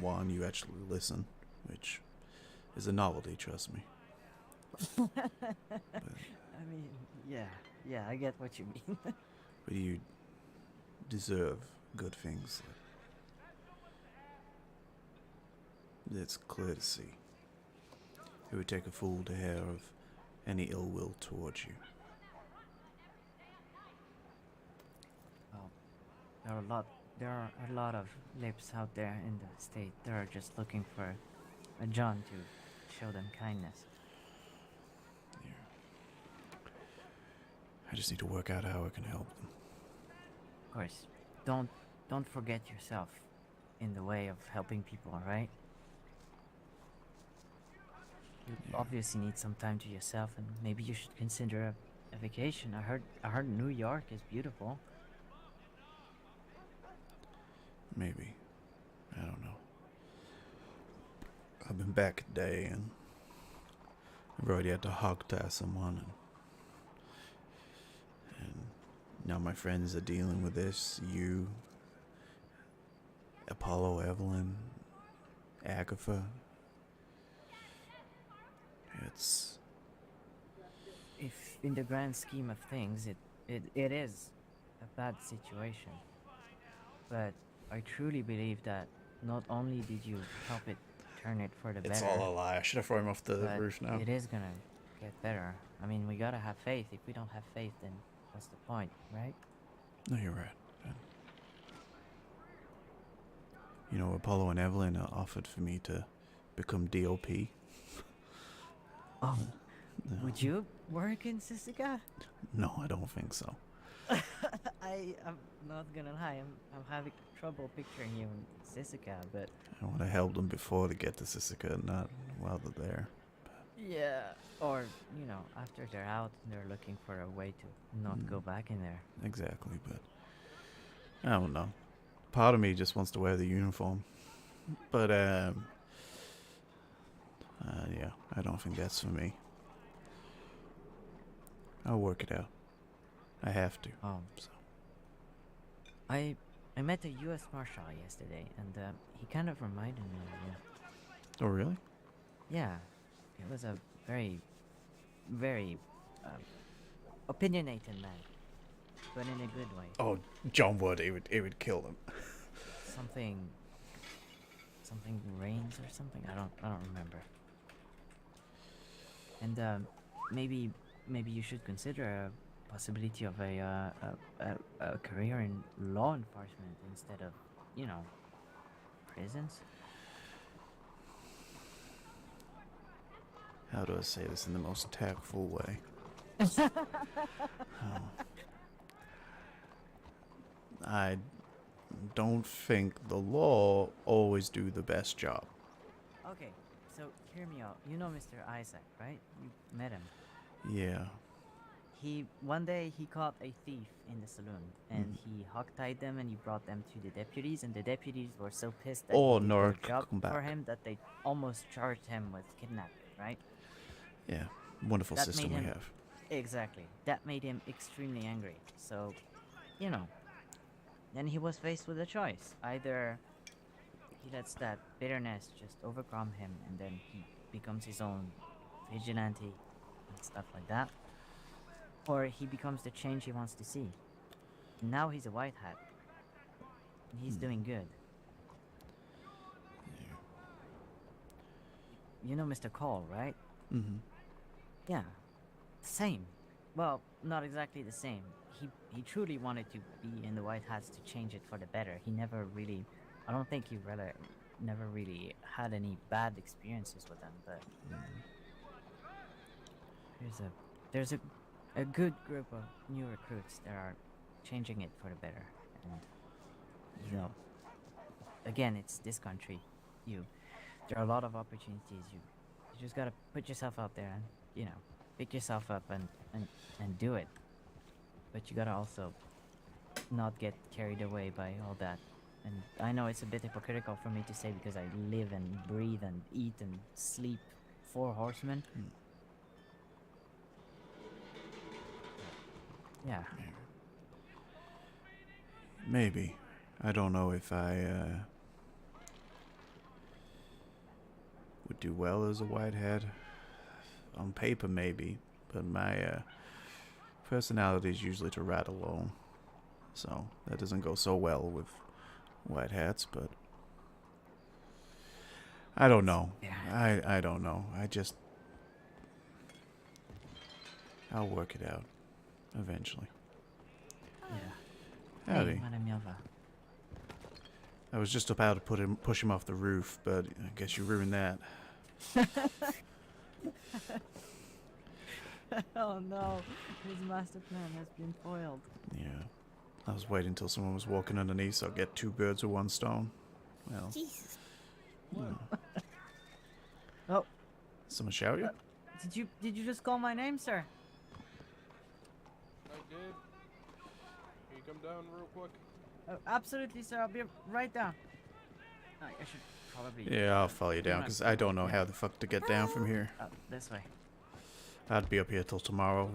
One, you actually listen, which is a novelty, trust me. I mean, yeah, I get what you mean. But you deserve good things. It's clear to see. It would take a fool to have any ill will towards you. Well, there are a lot of lips out there in the state that are just looking for a John to show them kindness. I just need to work out how I can help them. Of course, don't forget yourself in the way of helping people, alright? You obviously need some time to yourself, and maybe you should consider a vacation. I heard New York is beautiful. Maybe. I don't know. I've been back a day and I've already had to hog tie someone, and now my friends are dealing with this. You, Apollo, Evelyn, Agatha. It's If in the grand scheme of things, it is a bad situation. But I truly believe that not only did you help it turn it for the it's better, all a lie. I should have thrown him off the but roof now. it is gonna get better. I mean, we gotta have faith. If we don't have faith, then what's the point, right? No, you're right. Ben. You know, Apollo and Evelyn offered for me to become DOP. Oh, No. would you work in Sisika? No, I don't think so. I'm not gonna lie. I'm having trouble picturing you in Sisika, but I would have helped them before to get to Sisika, not while they're there. yeah. Or after they're out, they're looking for a way to not go back in there. Exactly, but I don't know. Part of me just wants to wear the uniform, but yeah, I don't think that's for me. I'll work it out. I have to. So. I met a U.S. Marshal yesterday, and he kind of reminded me of you. Oh, really? Yeah, he was a very, very opinionated man, but in a good way. Oh, John would. It would kill them. Something rains or something. I don't remember. And maybe you should consider a possibility of a career in law enforcement instead of prisons. How do I say this in the most tactful way? I don't think the law always do the best job. Okay, so hear me out. You know Mr. Isaac, right? You met him. Yeah. One day he caught a thief in the saloon, and he hog-tied them, and he brought them to the deputies, and the deputies were so pissed that Oh, he did no, their job come for back. him that they almost charged him with kidnapping, right? Yeah. Wonderful That system made we him- have. Exactly. That made him extremely angry. So, then he was faced with a choice. Either he lets that bitterness just overcome him, and then he becomes his own vigilante and stuff like that, or he becomes the change he wants to see. Now he's a white hat. And he's doing good. You know Mr. Cole, right? Mm-hmm. Yeah. Same. Well, not exactly the same. He truly wanted to be in the White Hats to change it for the better. He never really, I don't think he never really had any bad experiences with them, but there's a good group of new recruits that are changing it for the better. And again, it's this country. There are a lot of opportunities. You just gotta put yourself out there and pick yourself up and do it. But you gotta also not get carried away by all that. And I know it's a bit hypocritical for me to say because I live and breathe and eat and sleep for horsemen. Yeah. Maybe. I don't know if I would do well as a white hat. On paper, maybe, but my personality is usually to ride alone, so that doesn't go so well with white hats. But I don't know. Yeah. I don't know. I'll work it out eventually. Yeah. Howdy. Hey, Madame Yova. I was just about to push him off the roof, but I guess you ruined that. Oh no, his master plan has been foiled. Yeah. I was waiting until someone was walking underneath, so I'd get two birds with one stone. Well. Jesus. Oh. Someone shout you? Did you just call my name, sir? I did. Can you come down real quick? Oh, absolutely, sir. I'll be right down. I should probably. Yeah, I'll follow you down, because I don't know how the fuck to get down from here. This way. I'd be up here till tomorrow.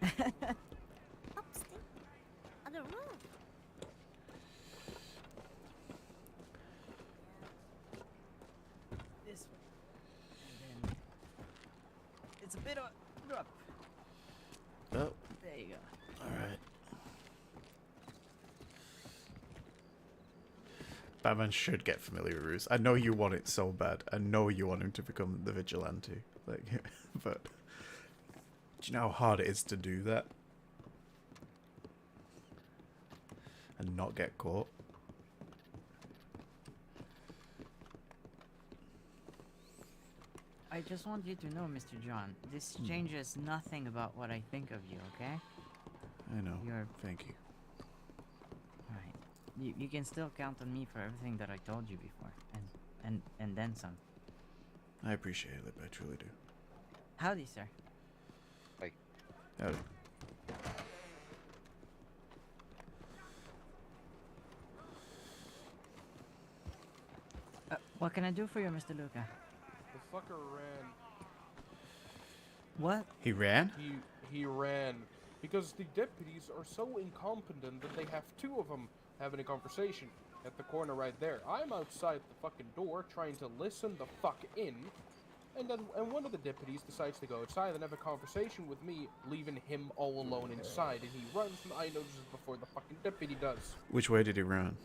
Upstairs. On the roof. This way. And then it's a bit of up. Oh, There you go. alright. Batman should get familiar with Roos. I know you want it so bad. I know you want him to become the vigilante. Like, but do you know how hard it is to do that? And not get caught? I just want you to know, Mr. John, this changes nothing about what I think of you, okay? I know. You're Thank you. right. You can still count on me for everything that I told you before, and then some. I appreciate it, I truly do. Howdy, sir. Howdy. What can I do for you, Mr. Luca? The fucker ran. What? He ran? He ran because the deputies are so incompetent that they have two of them having a conversation at the corner right there. I'm outside the fucking door trying to listen the fuck in, and one of the deputies decides to go outside and have a conversation with me, leaving him all alone inside, and he runs and I notice it before the fucking deputy does. Which way did he run?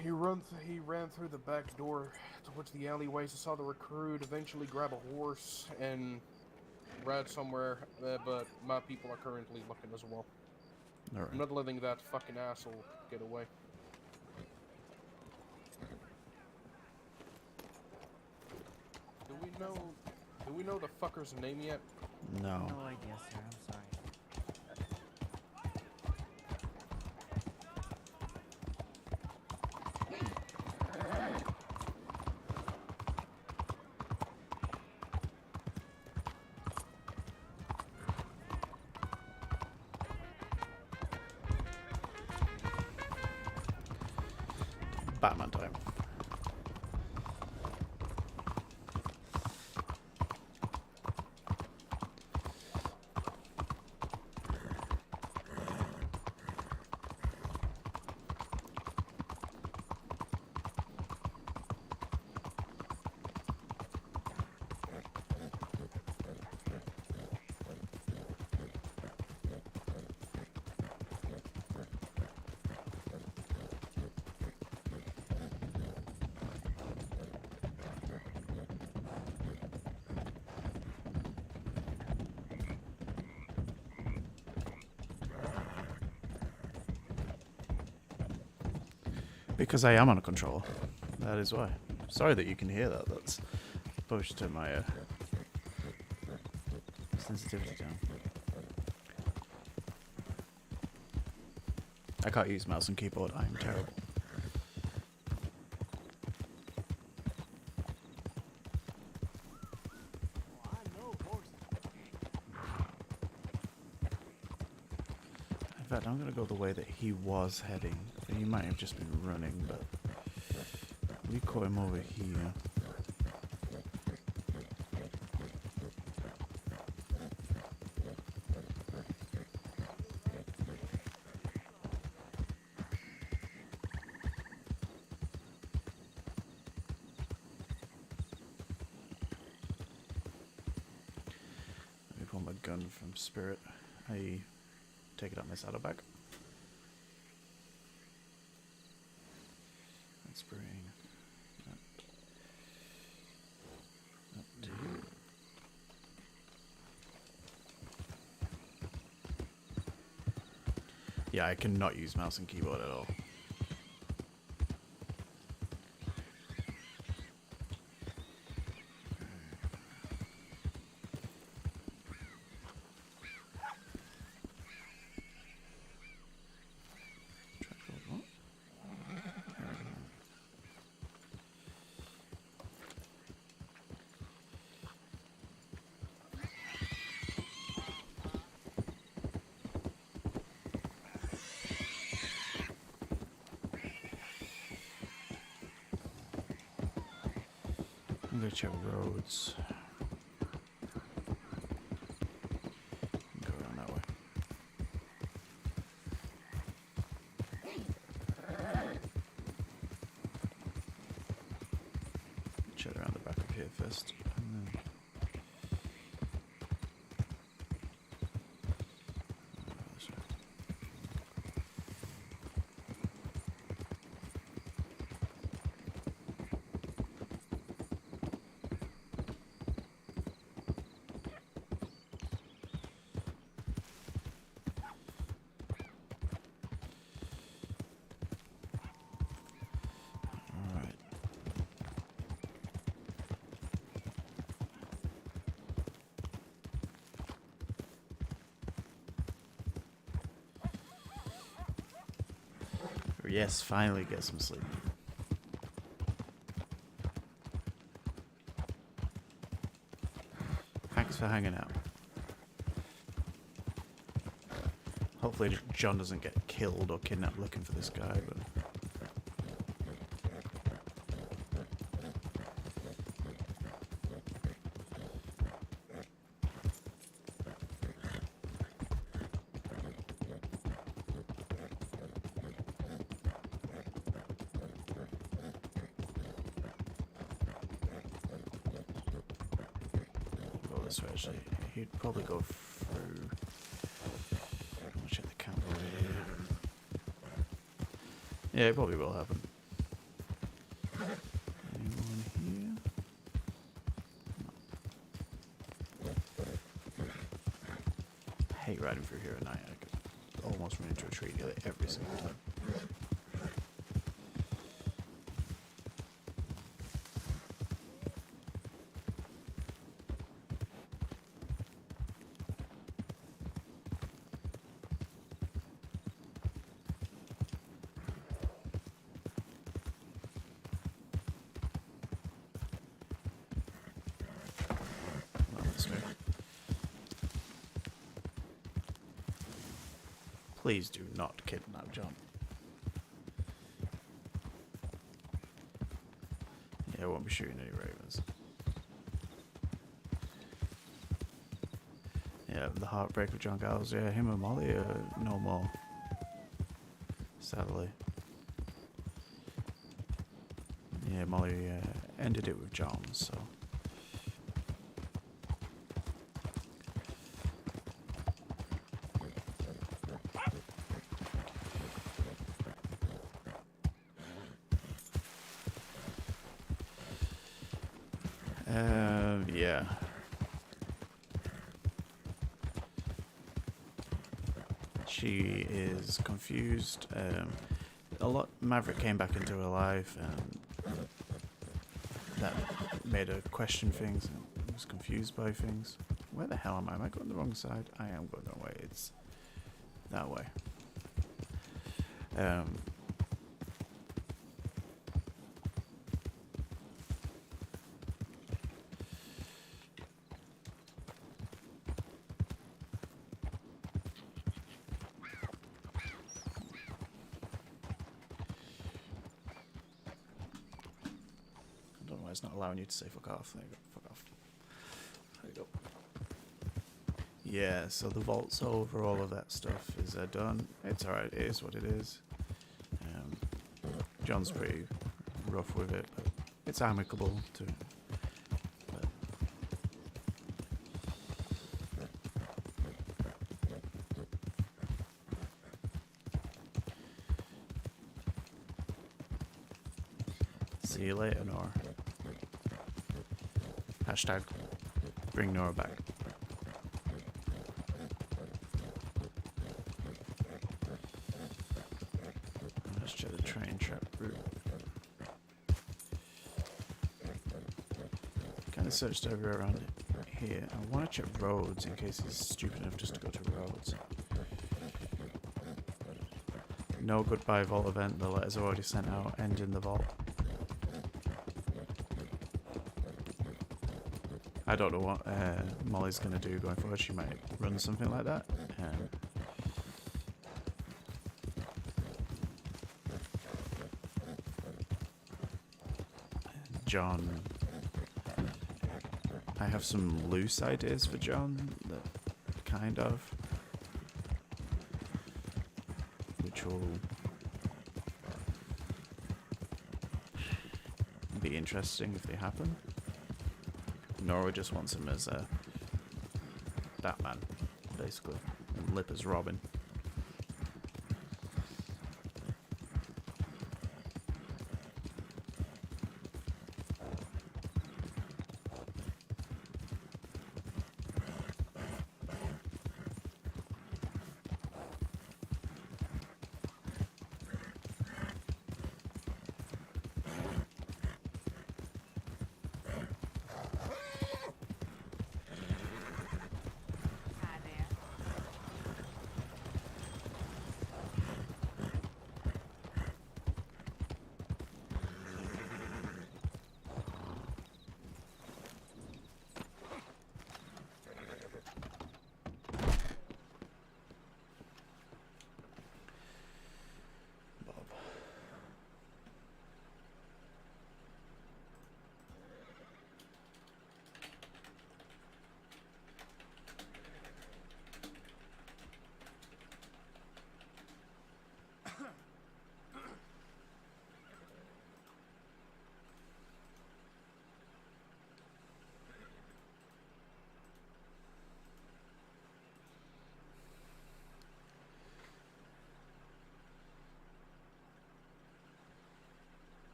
He ran through the back door towards the alleyways. I saw the recruit eventually grab a horse and ride somewhere, but my people are currently looking as well. Alright. I'm not letting that fucking asshole get away. Do we know the fucker's name yet? No. No idea, sir. I'm sorry. Batman time. Because I am on a controller. That is why. Sorry that you can hear that. That's pushed to my sensitivity down. I can't use mouse and keyboard. I'm terrible. In fact, I'm going to go the way that he was heading. He might have just been running, but we caught him over here. Let me pull my gun from Spirit. I take it out my saddlebag. Let's bring that to you. Yeah, I cannot use mouse and keyboard at all. I'm gonna check roads. check around the back of here first. And then... Alright. Yes, finally get some sleep. Thanks for hanging out. Hopefully John doesn't get killed or kidnapped looking for this guy, but... Go this way, actually. He'd probably go through... I'll check the camera over here. Yeah, it probably will happen. Anyone here? No. I hate riding through here at night. I could almost run into a tree nearly every single time. Not this way. Please do not kidnap John. Yeah, I won't be shooting any ravens. Yeah, the heartbreak of John Galows. Yeah, him and Molly are no more. Sadly. Yeah, Molly ended it with John, so... yeah. She is confused. Maverick came back into her life, and that made her question things and was confused by things. Where the hell am I? Am I going the wrong side? I am going the wrong way. It's that way. I don't know why it's not allowing you to say fuck off. There you go. Fuck off. There you go. Yeah, so the vault's over, all of that stuff is done. It's alright, it is what it is. John's pretty rough with it, but it's amicable too. But see you later, Nora. Hashtag bring Nora back. Let's check the train trap route. Kind of searched everywhere around here. I want to check roads in case he's stupid enough just to go to roads. No goodbye vault event. The letters are already sent out. End in the vault. I don't know what Molly's going to do going forward. She might run something like that. John. I have some loose ideas for John, that kind of. Which will be interesting if they happen. Nora just wants him as Batman, basically, and Lip as Robin.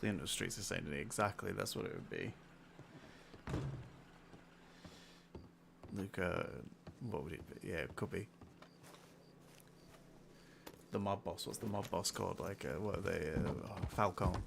The end of the streets is saying to me exactly that's what it would be. Luca, what would it be? Yeah, it could be. The mob boss, what's the mob boss called? Like, what are they? Falcone.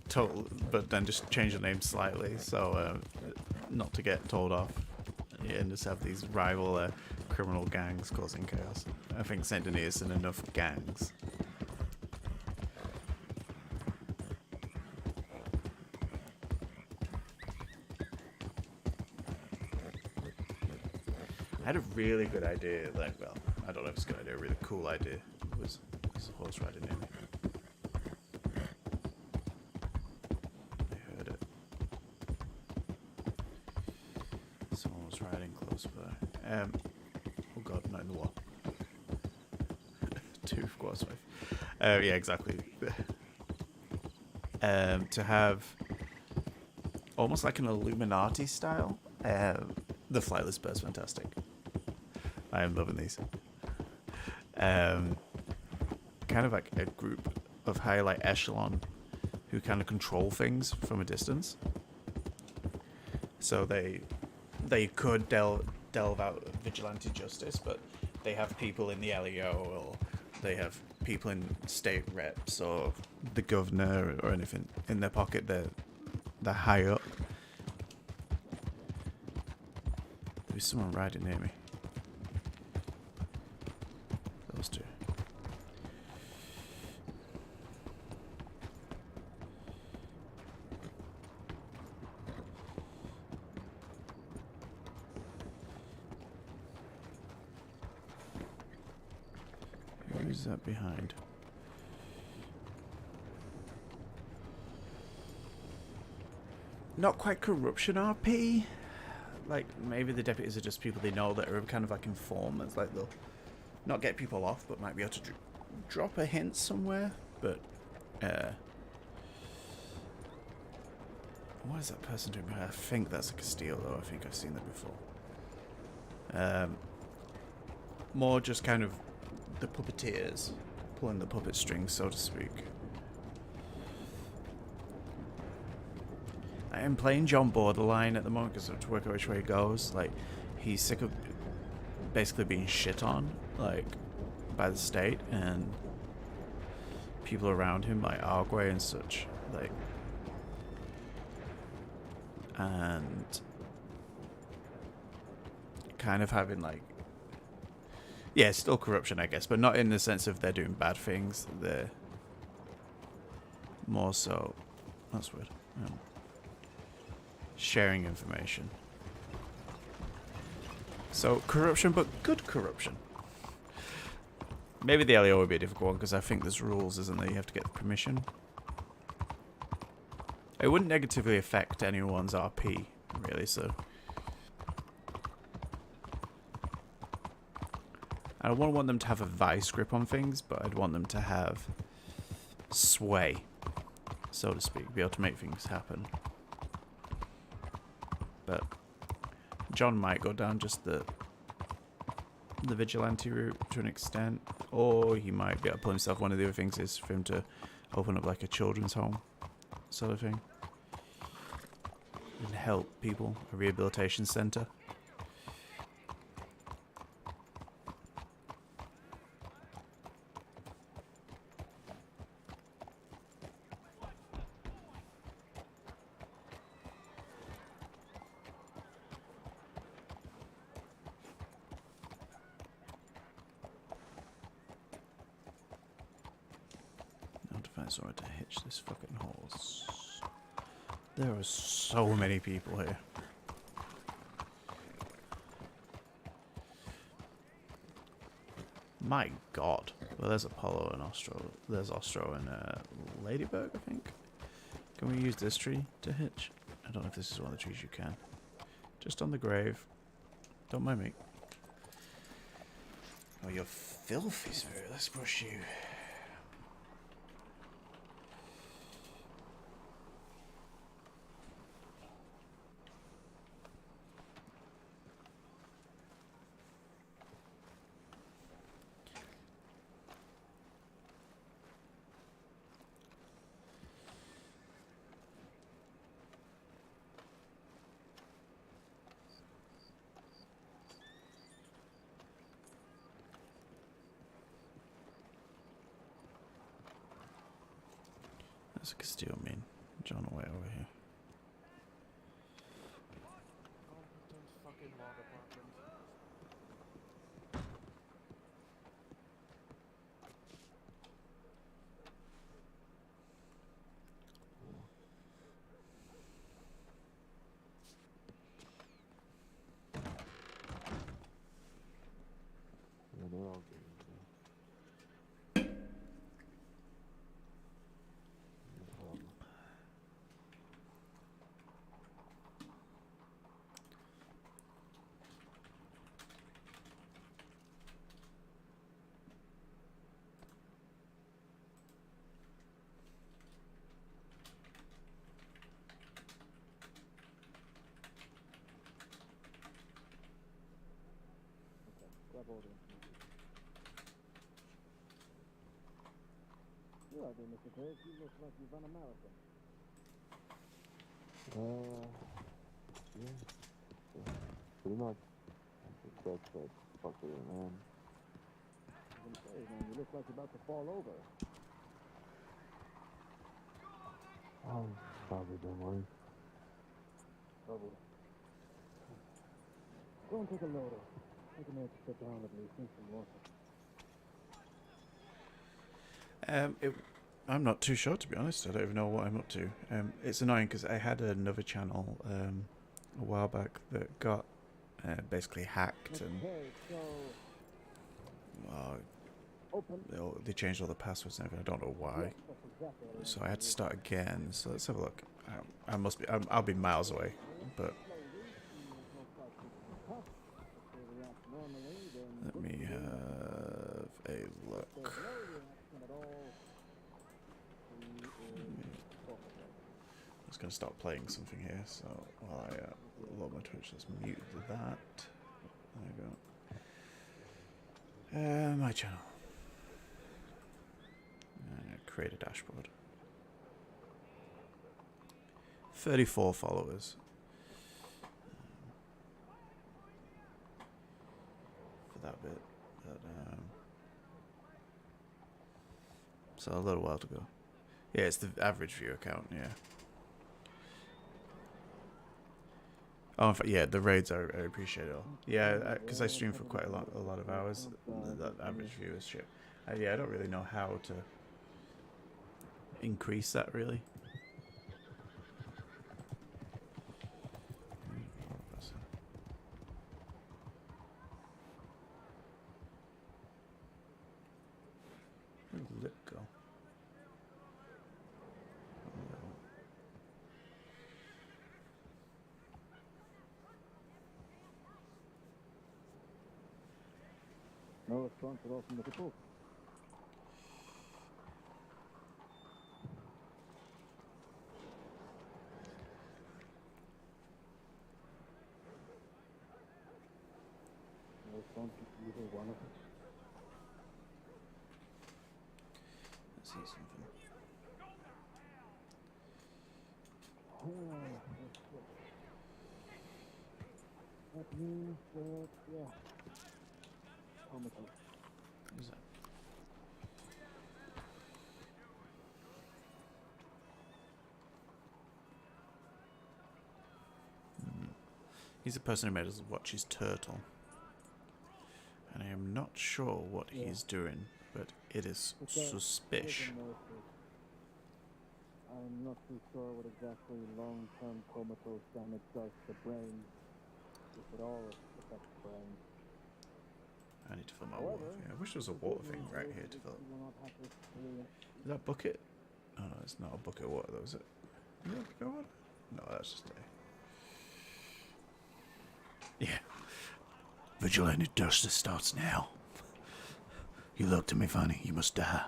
Total, but then just change the name slightly, so not to get told off. Yeah, and just have these rival criminal gangs causing chaos. I think Saint Denis isn't enough gangs. I had a really good idea, like, well, I don't know if it's a good idea, a really cool idea. It was a horse riding near me. I heard it. Someone was riding close by. Oh god, not in the wall. Two quarters wife. Yeah, exactly. To have almost like an Illuminati style. The flightless bird's fantastic. I am loving these. Kind of like a group of high like echelon who kind of control things from a distance. So they could delve out vigilante justice, but they have people in the LEO, or they have people in state reps, or the governor, or anything in their pocket. They're high up. There's someone riding near me. Those two. Who's that behind? Not quite corruption RP. Like, maybe the deputies are just people they know that are kind of like informants. Like, they'll not get people off, but might be able to drop a hint somewhere. But, what is that person doing? I think that's a Castile, though. I think I've seen that before. More just kind of the puppeteers pulling the puppet strings, so to speak. I am playing John Borderline at the moment because to work out which way he goes. Like, he's sick of basically being shit on, like, by the state and people around him, like Arguay and such. Like, and kind of having like, yeah, still corruption, I guess, but not in the sense of they're doing bad things. They're more so, that's weird, sharing information. So corruption, but good corruption. Maybe the LEO would be a difficult one because I think there's rules, isn't there? You have to get permission. It wouldn't negatively affect anyone's RP, really, so. I wouldn't want them to have a vice grip on things, but I'd want them to have sway, so to speak, be able to make things happen. But John might go down just the vigilante route to an extent, or he might be able to pull himself. One of the other things is for him to open up like a children's home sort of thing and help people, a rehabilitation center. Somewhere to hitch this fucking horse. There are so many people here. My god. Well, there's Apollo and Ostro. There's Ostro and Ladybird, I think. Can we use this tree to hitch? I don't know if this is one of the trees you can. Just on the grave. Don't mind me. Oh, you're filthy, Spirit. Let's brush you. That's a Castile mean. John away over here. Fucking law department. Yeah, they're all good. Grab all the information. You are there, Mr. Craig. You look like you've run a marathon. Yeah. Pretty much. That's that fucker, man. I was gonna say, man, you look like you're about to fall over. Oh, probably, don't worry. Probably. Go and take a load off. Take a minute to sit down at least, drink some water. I'm not too sure, to be honest. I don't even know what I'm up to. It's annoying because I had another channel a while back that got basically hacked, and they changed all the passwords and everything. I don't know why, so I had to start again. So let's have a look. I'll be miles away, but let me have a look. I'm just going to start playing something here, so while I load my Twitch, let's mute that. There we go. My channel. Create a dashboard. 34 followers. For that bit. But, so a little while to go. Yeah, it's the average view account, yeah. Oh, in fact, yeah, the raids I appreciate it all. Yeah, because I stream for quite a lot of hours. That average viewership. Yeah, I don't really know how to increase that really. Where'd the lip go? No response at all from the people. No response from either one of us. Let's see something. That means that, yeah. Comical. Who's that? He's the person who made us watch his turtle. And I am not sure what he's doing, but it is suspicious. I'm not too sure what exactly long-term comatose damage does to the brain, if at all it affects the brain. I need to fill my water thing. I wish there was a water thing right here to fill. Is that a bucket? Oh no, it's not a bucket of water though, is it? Is it a bucket of water? No, that's just a... Yeah. Vigilante Duster starts now. You looked at me funny, you must die.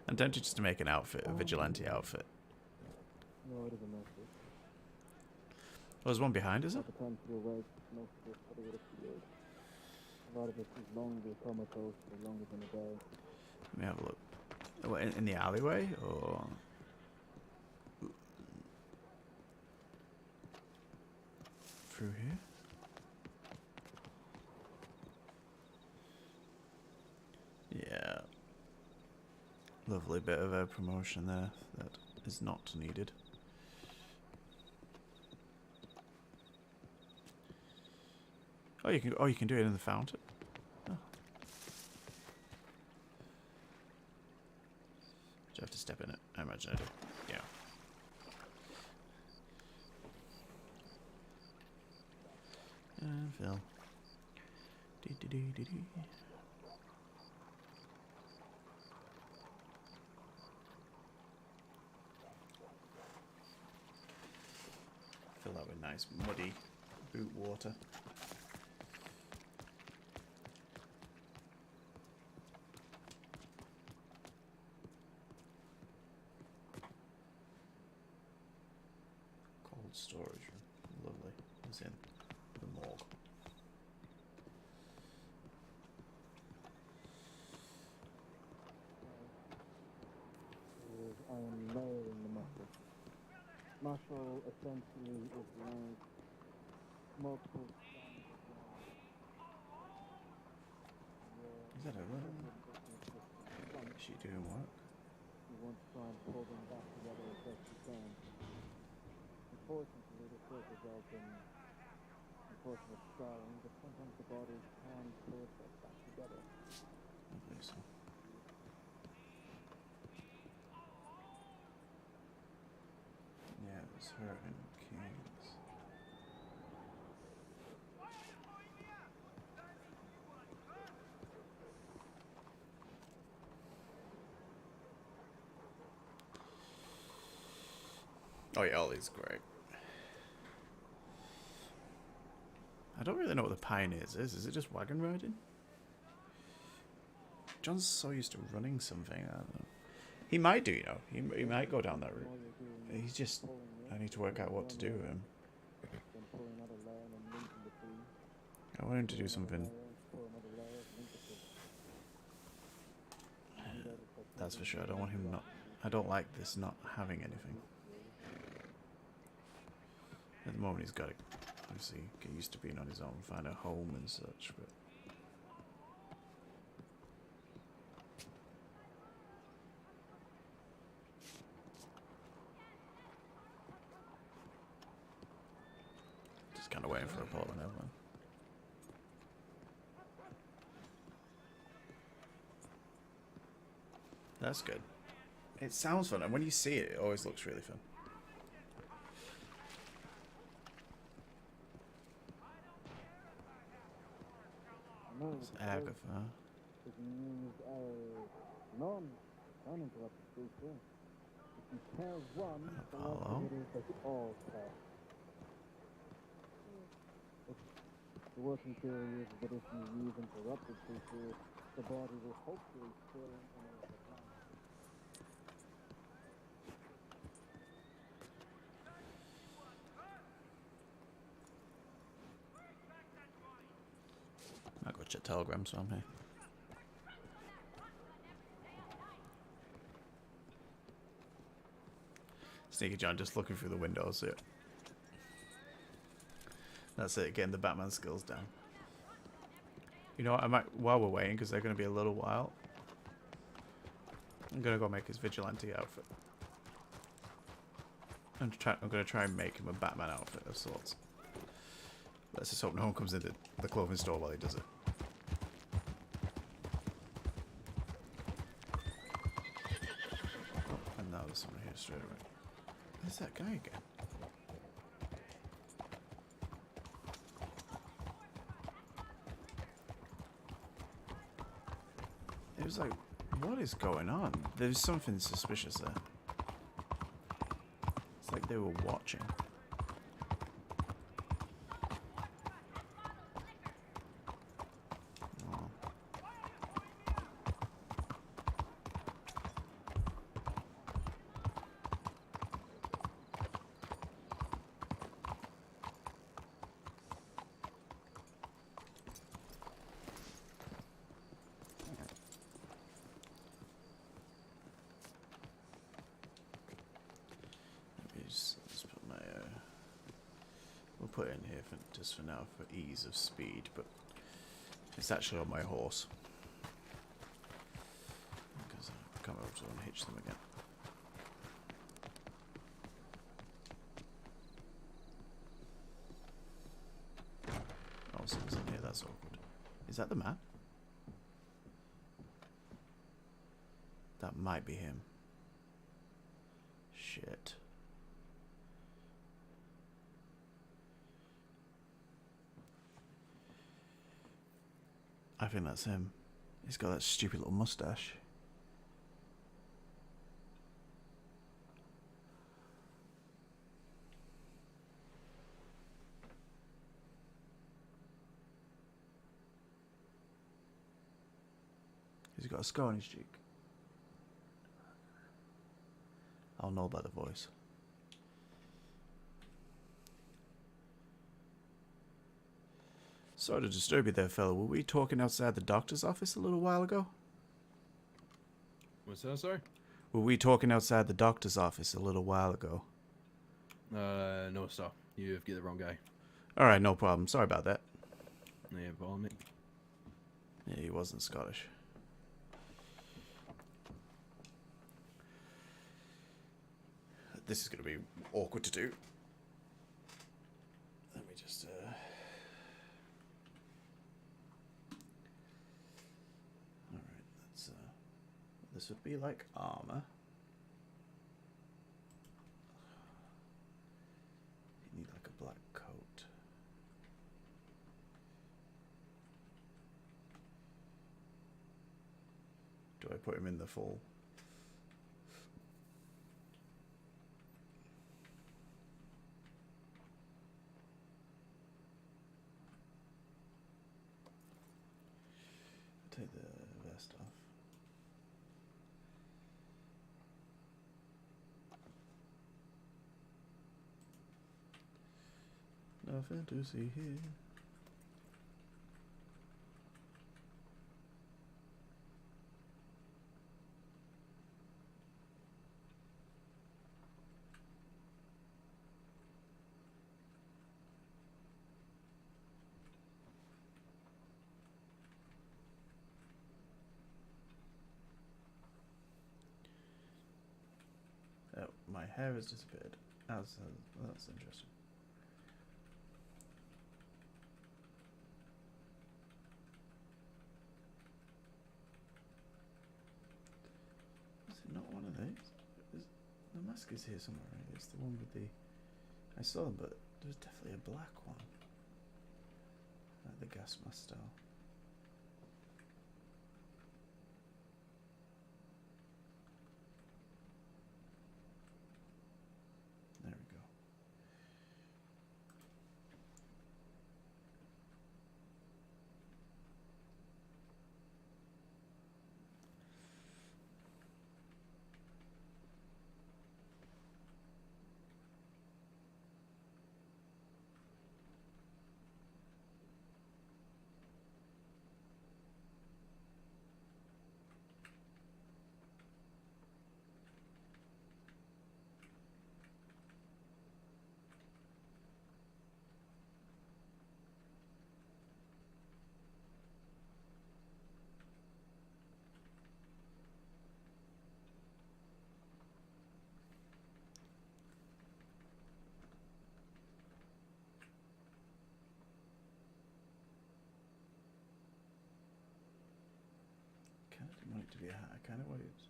I'm tempted just to make an outfit, a vigilante outfit. No, it isn't necessary. Oh, there's one behind, is it? A lot of it is longer comatose for longer than a day. Let me have a look. Oh, in the alleyway, or through here? Yeah. Lovely bit of a promotion there that is not needed. Oh, you can do it in the fountain. Oh. Do you have to step in it? I imagine I do. Yeah. And fill. Dee. Fill that with nice muddy boot water. Cold storage room. Lovely. It's in the morgue. I am layering the muscle. Muscle essentially is like multiple strands of yarn. Is that a room? Is she doing work? You want to try and pull them back together as best you can. Unfortunately, this does result in unfortunate scarring, but sometimes the body can pull itself back together. I believe so. Yeah, it was her and King's. Oh yeah, Ollie's great. I don't really know what the Pioneers is. Is it just wagon riding? John's so used to running something. I don't know. He might do, you know. He might go down that route. He's just... I need to work out what to do with him. I want him to do something... That's for sure. I don't want him not... I don't like this not having anything. At the moment he's got to obviously get used to being on his own, find a home and such, but... waiting for a port, never mind. That's good. It sounds fun, and when you see it, it always looks really fun. It's Agatha. If you use a non-uninterrupted feature, if you pair one, the likelihood is that all pass. The working theory is that if you use interrupted features, the body will hopefully fill in a decline. I got your telegrams from here. Sneaky John just looking through the windows here. That's it, getting the Batman skills down. You know what, I might, while we're waiting, because they're going to be a little while, I'm going to go make his vigilante outfit. I'm going to try and make him a Batman outfit of sorts. Let's just hope no one comes into the clothing store while he does it. Oh, and now there's someone here straight away. Where's that guy again? It was like, what is going on? There's something suspicious there. It's like they were watching. Let's put my we'll put it in here just for now for ease of speed, but it's actually on my horse because I'll come over to unhitch them again. Oh, someone's in here. That's awkward. Is that the man? That might be him. Shit. I think that's him. He's got that stupid little mustache. He's got a scar on his cheek. I'll know by the voice. Sorry to disturb you there, fella. Were we talking outside the doctor's office a little while ago? What's that, sorry? Were we talking outside the doctor's office a little while ago? No, sir. You've got the wrong guy. Alright, no problem. Sorry about that. Yeah, follow me. Yeah, he wasn't Scottish. This is going to be awkward to do. Let me just... Alright, let's... This would be like armor. You need like a black coat. Do I put him in the full? Take the vest off. Nothing to see here. Oh, my hair has disappeared. That's interesting. mask is here somewhere, right? It's the one with the... I saw them, but there's definitely a black one. Like the gas mask style. There we go. Kind of didn't want it to be a hat. I kind of wanted it to...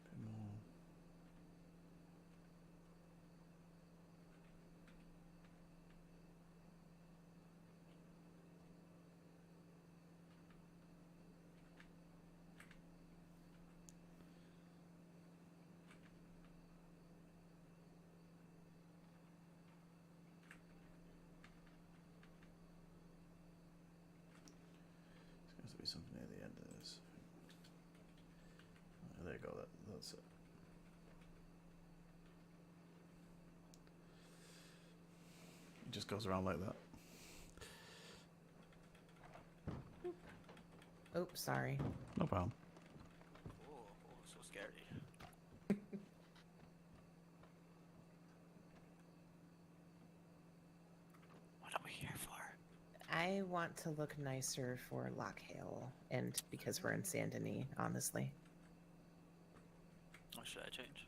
bit more... There's going to be something near the end of this. Oh, there you go, that's it. It just goes around like that. Oops, sorry. No problem. Oh, so scary. What are we here for? I want to look nicer for Lockhale, and because we're in Saint Denis, honestly. What should I change?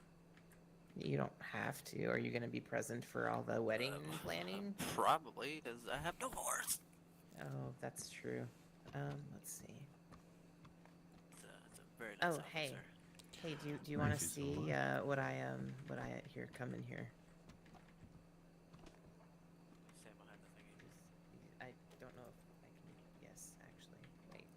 You don't have to. Are you going to be present for all the wedding planning? Probably, because I have no horse. Oh, that's true. Let's see. It's a very nice outfit, hey. sir. Hey, do you want to see what I here come in here? Stand behind the thingy. I don't know if I can. Yes, actually. Wait.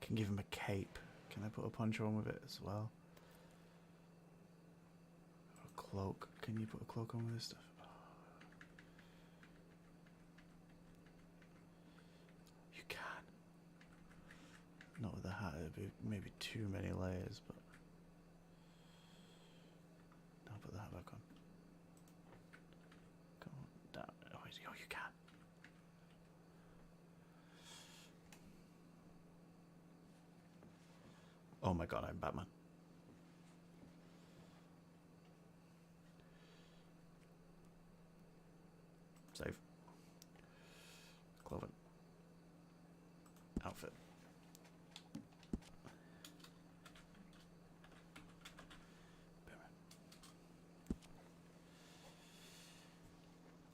Can give him a cape. Can I put a poncho on with it as well? Or a cloak. Can you put a cloak on with this stuff? You can. Not with the hat. It'd be maybe too many layers, but I'll put the hat back on. Come on, down. Oh, you can. Oh my god, I'm Batman. Save. Cloven. Outfit.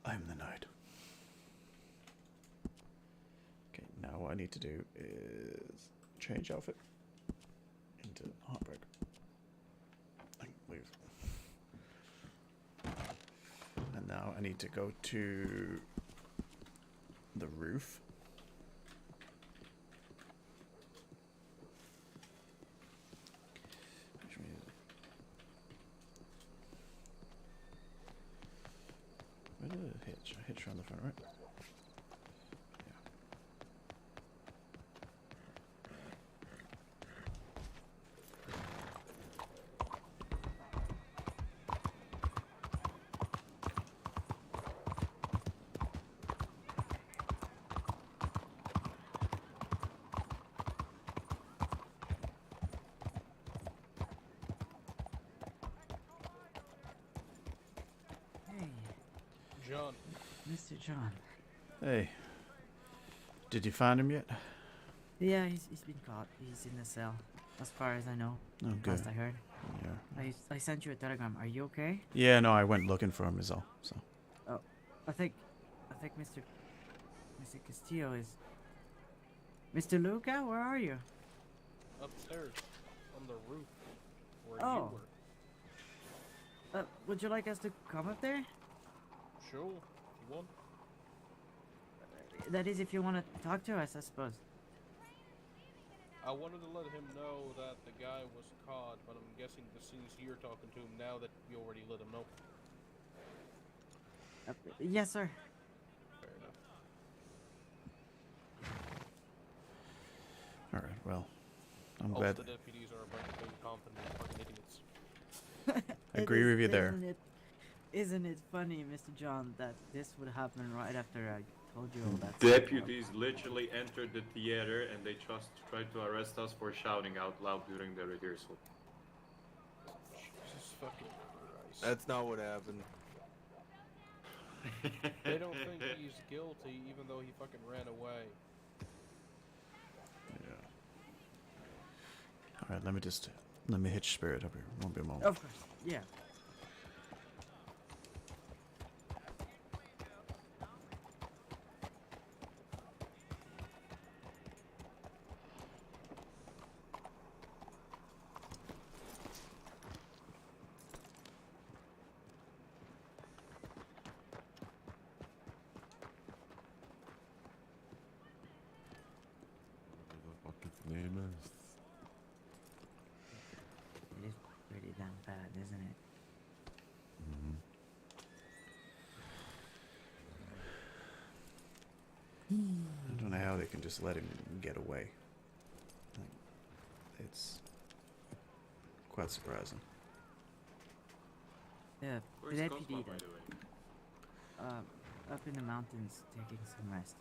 I'm the knight. Okay, now what I need to do is change outfit into heartbreak. And leave. And now I need to go to the roof. Which means where did it hitch? I hitched around the front, right? John. Mr. John. Hey, did you find him yet? Yeah, he's been caught. He's in the cell, as far as I know. Oh, good. Last I heard. Yeah. I sent you a telegram. Are you okay? Yeah, no, I went looking for him, is all. So. Oh, I think Mr. Castillo is. Mr. Luca, where are you? Upstairs, on the roof, where Oh. you were. Would you like us to come up there? Sure, if you want. That is, if you want to talk to us, I suppose. I wanted to let him know that the guy was caught, but I'm guessing since you're talking to him now that you already let him know. Yes, sir. Fair enough. All right. Well, I'm All glad. the deputies are a bunch of incompetent fucking idiots. I agree with you there. Isn't it funny, Mr. John, that this would happen right after I told you all that? Deputies literally entered the theater and they just tried to arrest us for shouting out loud during the rehearsal. Jesus fucking Christ. That's not what happened. They don't think he's guilty, even though he fucking ran away. Yeah. All right. Let me hitch Spirit up here. Won't be a moment. Of course. Yeah. It is pretty damn bad, isn't it? I don't know how they can just let him get away. It's quite surprising. Yeah, Where's the Cosmo, deputy by that, the way? up in the mountains taking some rest.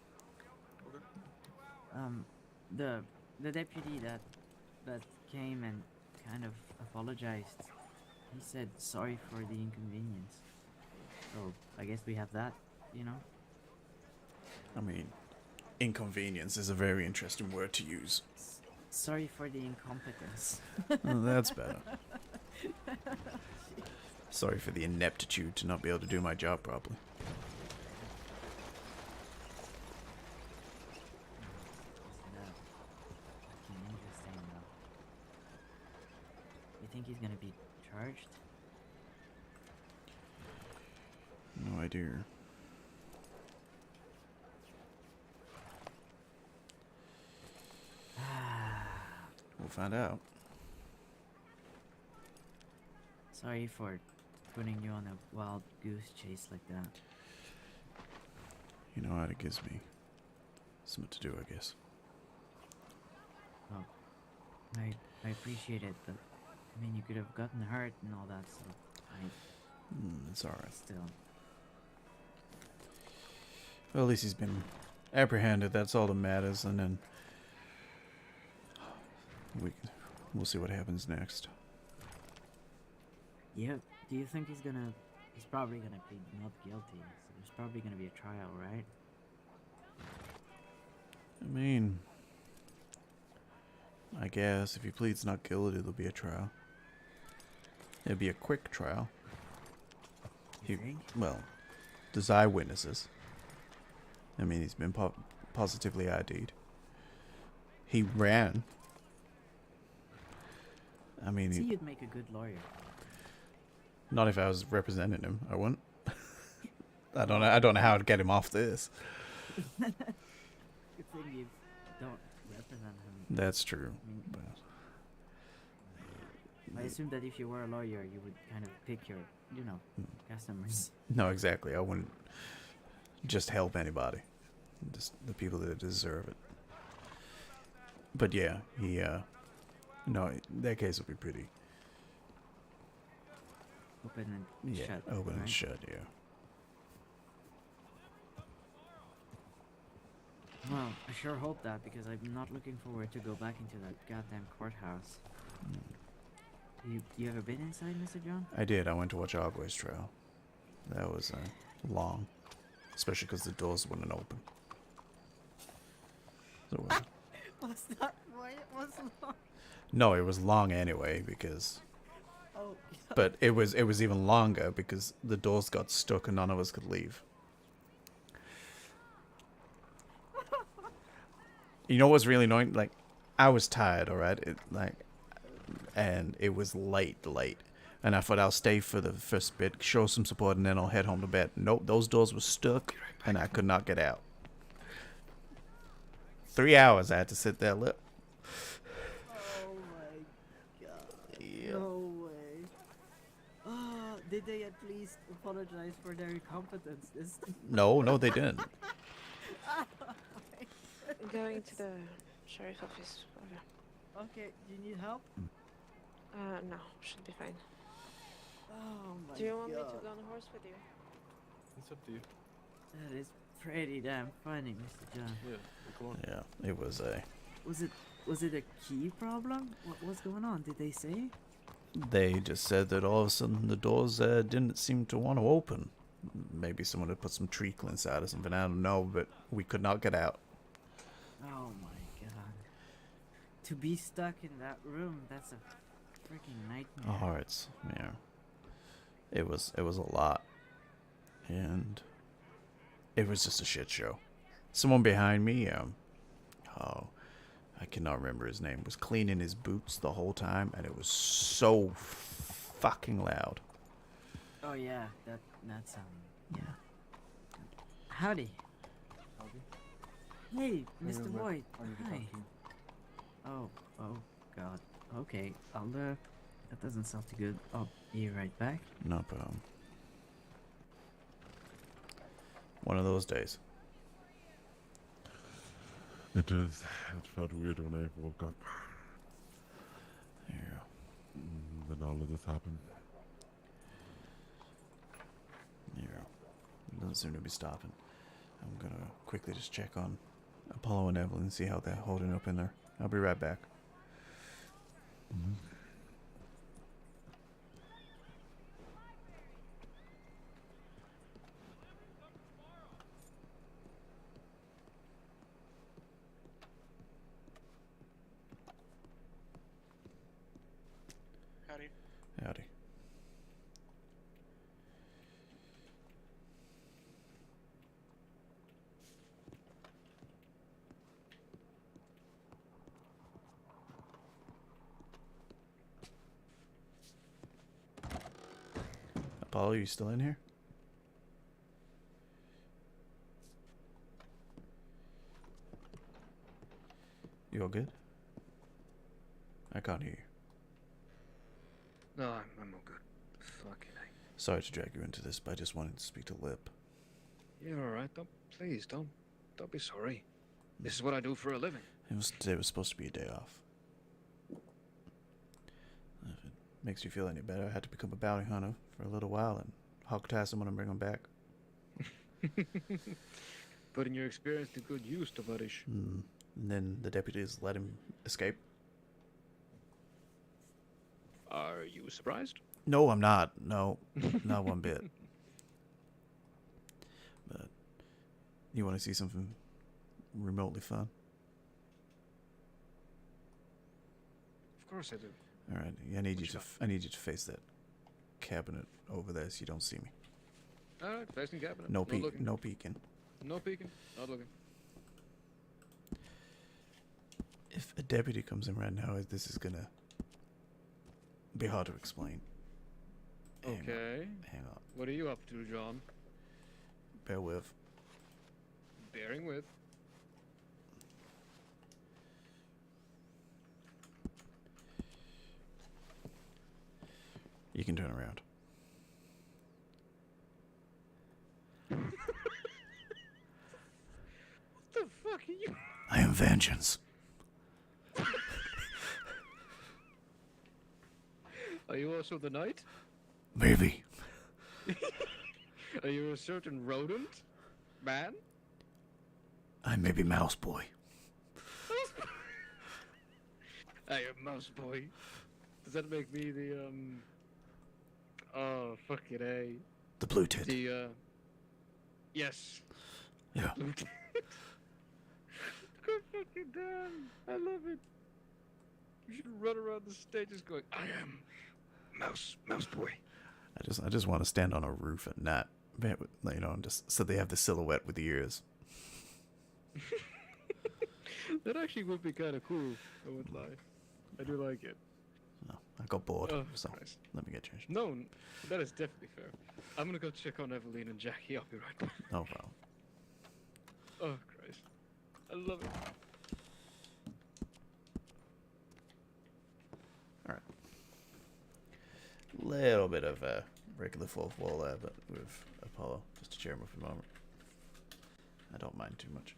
Okay. The deputy that came and kind of apologized. He said sorry for the inconvenience. So I guess we have that, you know. I mean, inconvenience is a very interesting word to use. Sorry for the incompetence. Oh, that's better. Sorry for the ineptitude to not be able to do my job properly. Interesting though. You think he's gonna be charged? No idea. We'll find out. Sorry for putting you on a wild goose chase like that. You know what? It gives me something to do, I guess. Well, I appreciate it, but I mean, you could have gotten hurt and all that, so It's alright. still. Well, at least he's been apprehended. That's all that matters, and then we'll see what happens next. Yeah. Do you think he's probably gonna plead not guilty? So there's probably gonna be a trial, right? I mean, I guess if he pleads not guilty, there'll be a trial. It'll be a quick trial. Well, there's eyewitnesses. I mean, he's been positively ID'd. He ran. I mean, See, you'd make a good lawyer. not if I was representing him. I wouldn't. I don't know how to get him off this. Good thing you don't represent him. That's true. I mean, I assume that if you were a lawyer, you would kind of pick your, customers. No, exactly. I wouldn't just help anybody. Just the people that deserve it. But yeah, he, no, that case will be pretty. Open and shut. Open and right? shut, yeah. Well, I sure hope that, because I'm not looking forward to go back into that goddamn courthouse. You ever been inside, Mr. John? I did. I went to watch Agwe's trial. That was long. Especially because the doors wouldn't open. So, Was that why it was long? No, it was long anyway because. Oh. But it was even longer because the doors got stuck and none of us could leave. You know what's really annoying? Like, I was tired, alright? And it was late. And I thought I'll stay for the first bit, show some support, and then I'll head home to bed. Nope, those doors were stuck, and I could not get out. 3 hours I had to sit there. Look. Oh my god. No way. Oh, did they at least apologize for their incompetence this time? No, they didn't. Going to the sheriff's office. Okay, do you need help? No, should be fine. Oh my god. Do you want me to go on a horse with you? It's up to you. That is pretty damn funny, Mr. John. Yeah, come on. Yeah, it was a... Was it a key problem? What's going on? Did they say? They just said that all of a sudden the doors didn't seem to want to open. Maybe someone had put some treacle inside or something, I don't know, but we could not get out. Oh my god. To be stuck in that room, that's a freaking nightmare. Oh, yeah. It was a lot. And it was just a shit show. Someone behind me, I cannot remember his name, was cleaning his boots the whole time, and it was so fucking loud. Oh yeah, that's yeah. Howdy. Hey, Mr. Boyd. Hi. Oh god. Okay, I'll that doesn't sound too good. I'll be right back. No problem. One of those days. It is. It felt weird when I woke up. Yeah. Then all of this happened. Yeah. It doesn't seem to be stopping. I'm gonna quickly just check on Apollo and Evelyn and see how they're holding up in there. I'll be right back. Howdy. Howdy. Apollo, you still in here? You all good? I can't hear you. No, I'm all good. Fucking hell. Sorry to drag you into this, but I just wanted to speak to Lip. You're alright. Please don't be sorry. This is what I do for a living. Today was supposed to be a day off. If it makes you feel any better, I had to become a bounty hunter for a little while and hog-tie someone and bring them back. Putting your experience to good use, Tovarish. And then the deputies let him escape. Are you surprised? No, I'm not. No, not one bit. But you want to see something remotely fun? Of course I do. All right, I need you to face that cabinet over there so you don't see me. All right, facing cabinet. No looking. no peeking. No peeking. Not looking. If a deputy comes in right now, this is gonna be hard to explain. Okay. Hang on. What are you up to, John? Bear with. Bearing with. You can turn around. What the fuck are you? I am vengeance. Are you also the knight? Maybe. Are you a certain rodent? Man? I may be Mouse Boy. I am Mouse Boy. Does that make me the, oh, fucking A. The blue tit. The, yes. Yeah. Blue tit. fucking done. I love it. You should run around the stage just going, I am Mouse Boy. I just want to stand on a roof at night, you know, just so they have the silhouette with the ears. That actually would be kind of cool. I wouldn't lie. I do like it. No, I got bored, Oh, so Christ. let me get changed. No, that is definitely fair. I'm gonna go check on Evelyn and Jackie. I'll be right back. No problem. Oh, Christ. I love it. All right. Little bit of a regular fourth wall there, but with Apollo, just to cheer him up a moment. I don't mind too much.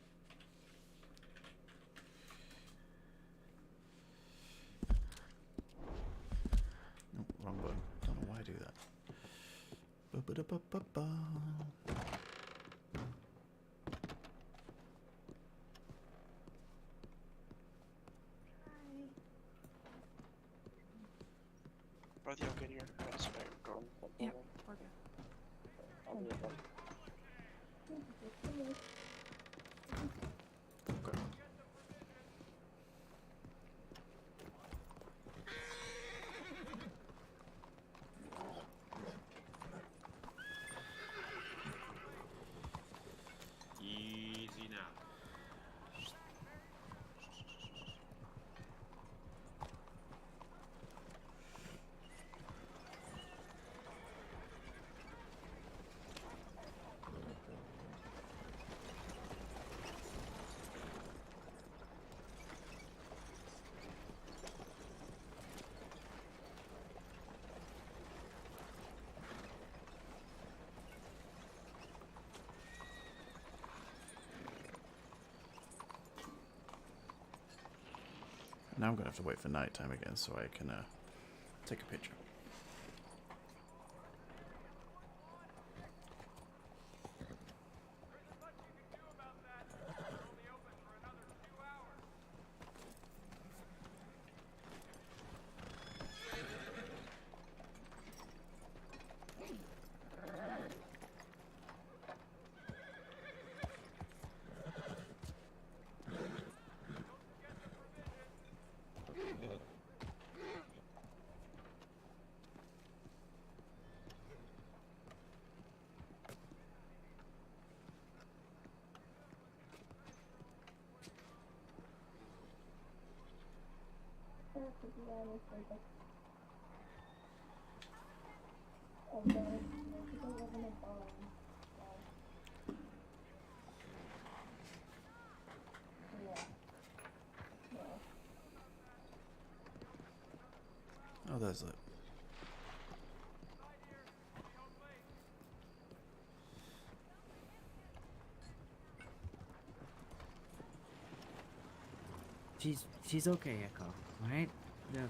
Nope, wrong button. Don't know why I do that. Ba-ba-da-ba-ba-ba. Both y'all good here? I just better go. Yeah, we're good. I'll be right back. Easy now. Now I'm gonna have to wait for nighttime again so I can take a picture. Oh, there's it. She's okay, Echo. Alright? The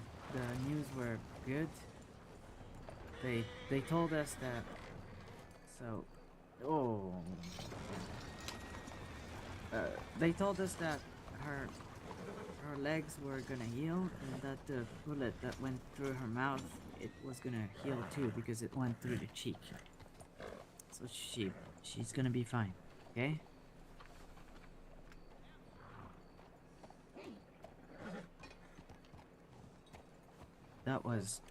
news were good. They told us that. So, they told us that her legs were gonna heal, and that the bullet that went through her mouth, it was gonna heal too because it went through the cheek. So she's gonna be fine. Okay? That was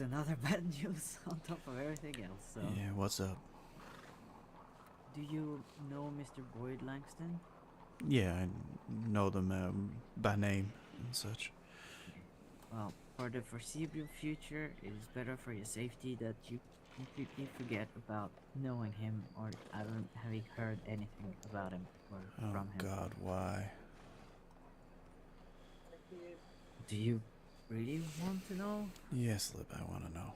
another bad news on top of everything else. So. Yeah, what's up? Do you know Mr. Boyd Langston? Yeah, I know them by name and such. Well, for the foreseeable future, it is better for your safety that you completely forget about knowing him or having heard anything about him or from him. Oh God, why? Do you really want to know? Yes, Lib, I want to know.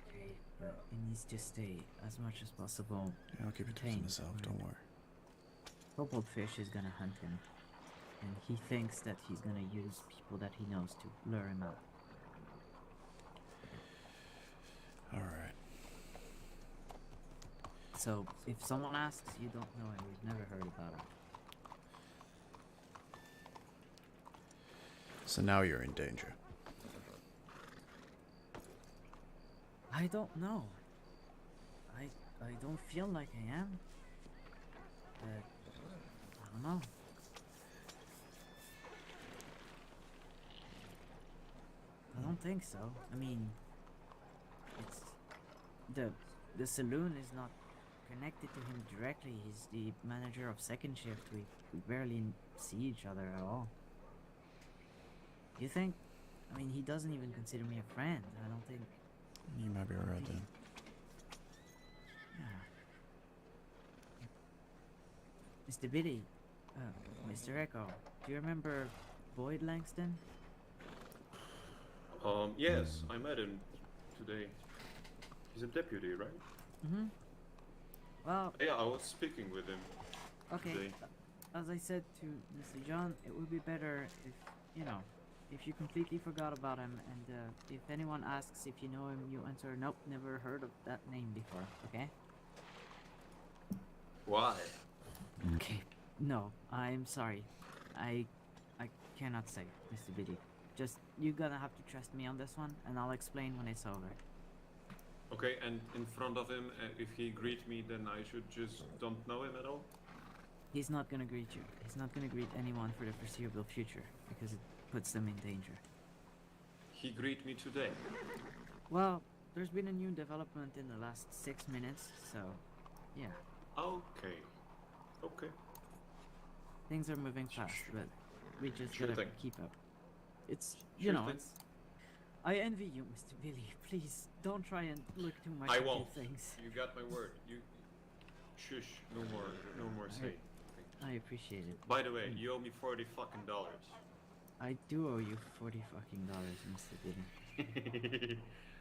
Okay, but it needs to stay as much as possible. Yeah, I'll keep it to contained, myself, don't worry. Purple Fish is gonna hunt him, and he thinks that he's gonna use people that he knows to lure him out. Alright. So, if someone asks, you don't know him, you've never heard about him. So now you're in danger. I don't know. I don't feel like I am. but I don't know. I don't think so. I mean, it's the saloon is not connected to him directly. He's the manager of second shift. We barely see each other at all. You think? I mean, he doesn't even consider me a friend. I don't think. You might be alright then. Yeah. Mr. Biddy, Mr. Echo, do you remember Boyd Langston? Yes, I met him today. He's a deputy, right? Mm-hmm. Well, Yeah, I was speaking with him okay. today. As I said to Mr. John, it would be better if, you know, if you completely forgot about him, and if anyone asks if you know him, you answer, nope, never heard of that name before, okay? Why? Okay. No, I'm sorry. I cannot say, Mr. Biddy. Just, you're gonna have to trust me on this one, and I'll explain when it's over. Okay, and in front of him, if he greet me, then I should just don't know him at all? He's not gonna greet you. He's not gonna greet anyone for the foreseeable future, because it puts them in danger. He greet me today. Well, there's been a new development in the last 6 minutes, so, yeah. Okay. Okay. Things are moving fast, but we just Sure gotta thing. keep up. It's, you Sure know, thing. it's... I envy you, Mr. Billy. Please, don't try and look too much I into won't. things. You got my word. You shush. No more say. I appreciate it. By the way, you owe me $40 fucking dollars. I do owe you $40 fucking dollars, Mr. Billy.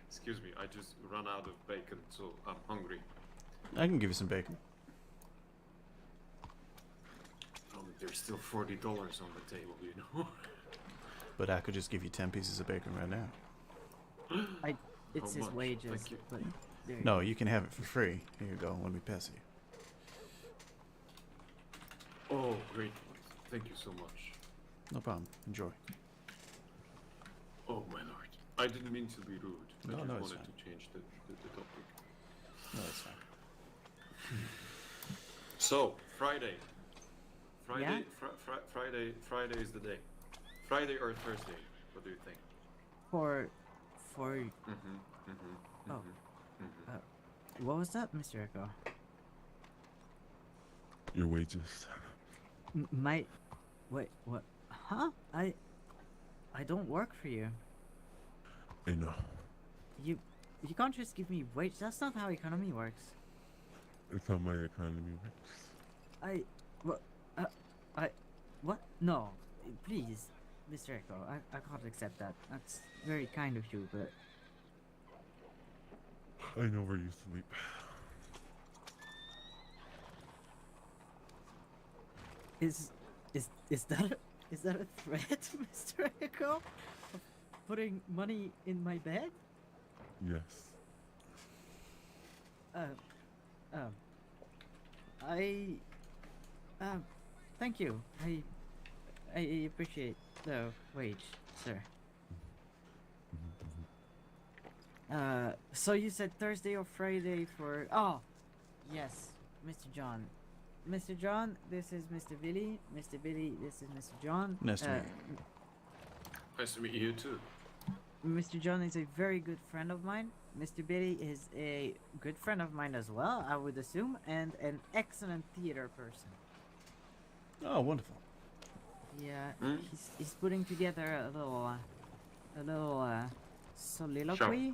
Excuse me, I just ran out of bacon, so I'm hungry. I can give you some bacon. There's still $40 on the table, you know. But I could just give you 10 pieces of bacon right now. It's How his much? wages, Thank you. but there No, you can have it for free. Here you go. Let me pass you. Oh, great. Thank you so much. No problem. Enjoy. Oh my lord. I didn't mean to be rude. I No, just no, it's wanted fine. to change the topic. No, that's fine. So, Friday. Friday, Yeah? Friday is the day. Friday or Thursday? What do you think? For... Mm-hmm. Oh. What was that, Mr. Echo? Your wages. My... Wait, what? Huh? I don't work for you. I know. You can't just give me wage. That's not how economy works. It's how my economy works. What? No. Please, Mr. Echo, I can't accept that. That's very kind of you, but... I know where you sleep. Is that a threat, Mr. Echo? Of putting money in my bed? Yes. Thank you. I appreciate the wage, sir. So you said Thursday or Friday for... Oh, yes, Mr. John. Mr. John, this is Mr. Billy. Mr. Billy, this is Mr. John. Nice to meet you. Nice to meet you too. Mr. John is a very good friend of mine. Mr. Billy is a good friend of mine as well, I would assume, and an excellent theater person. Oh, wonderful. Yeah, he's putting together a little soliloquy.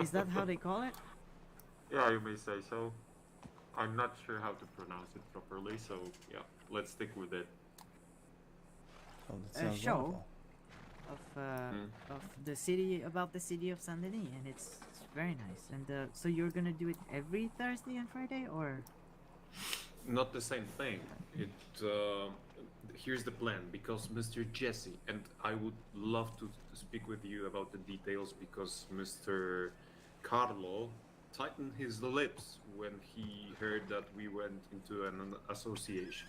Is that how they call it? Yeah, you may say so. I'm not sure how to pronounce it properly, so yeah, let's stick with it. Oh, that A sounds show wonderful. of the city, about the city of Saint Denis, and it's very nice. And so you're gonna do it every Thursday and Friday, or? Not the same thing. Here's the plan, because Mr. Jesse, and I would love to speak with you about the details, because Mr. Carlo tightened his lips when he heard that we went into an association.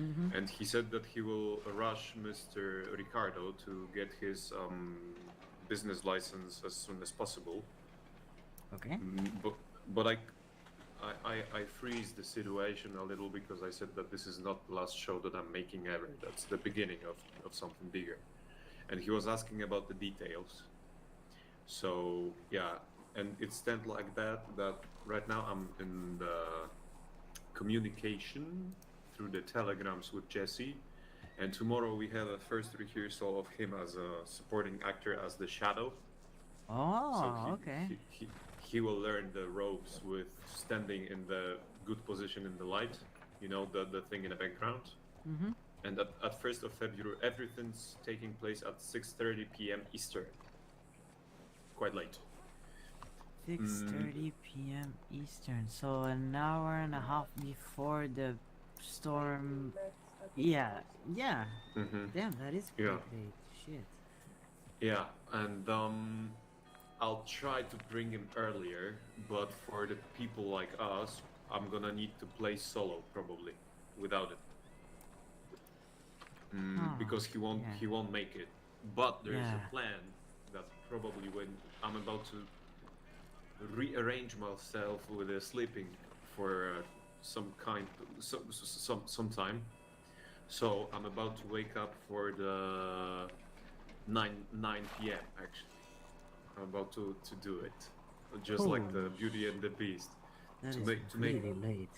Mm-hmm. And he said that he will rush Mr. Ricardo to get his business license as soon as possible. Okay. But I freeze the situation a little because I said that this is not the last show that I'm making ever. That's the beginning of something bigger. And he was asking about the details. So yeah, and it stands like that right now I'm in the communication through the telegrams with Jesse, and tomorrow we have a first rehearsal of him as a supporting actor as the Shadow. Oh, okay. He will learn the ropes with standing in the good position in the light, you know, the thing in the background. Mm-hmm. And at 1st of February, everything's taking place at 6:30 p.m. Eastern. Quite late. 6:30 p.m. Eastern. So an hour and a half before the storm. Yeah. Mhm. Damn, that is quite Yeah. late. Shit. Yeah, and I'll try to bring him earlier, but for the people like us, I'm gonna need to play solo probably without it. Because he won't make it. But there's Yeah. a plan that probably when I'm about to rearrange myself with sleeping for some time. So I'm about to wake up for the 9 p.m. actually. I'm about to do it, just like the Beauty and the Beast, That to is make really late.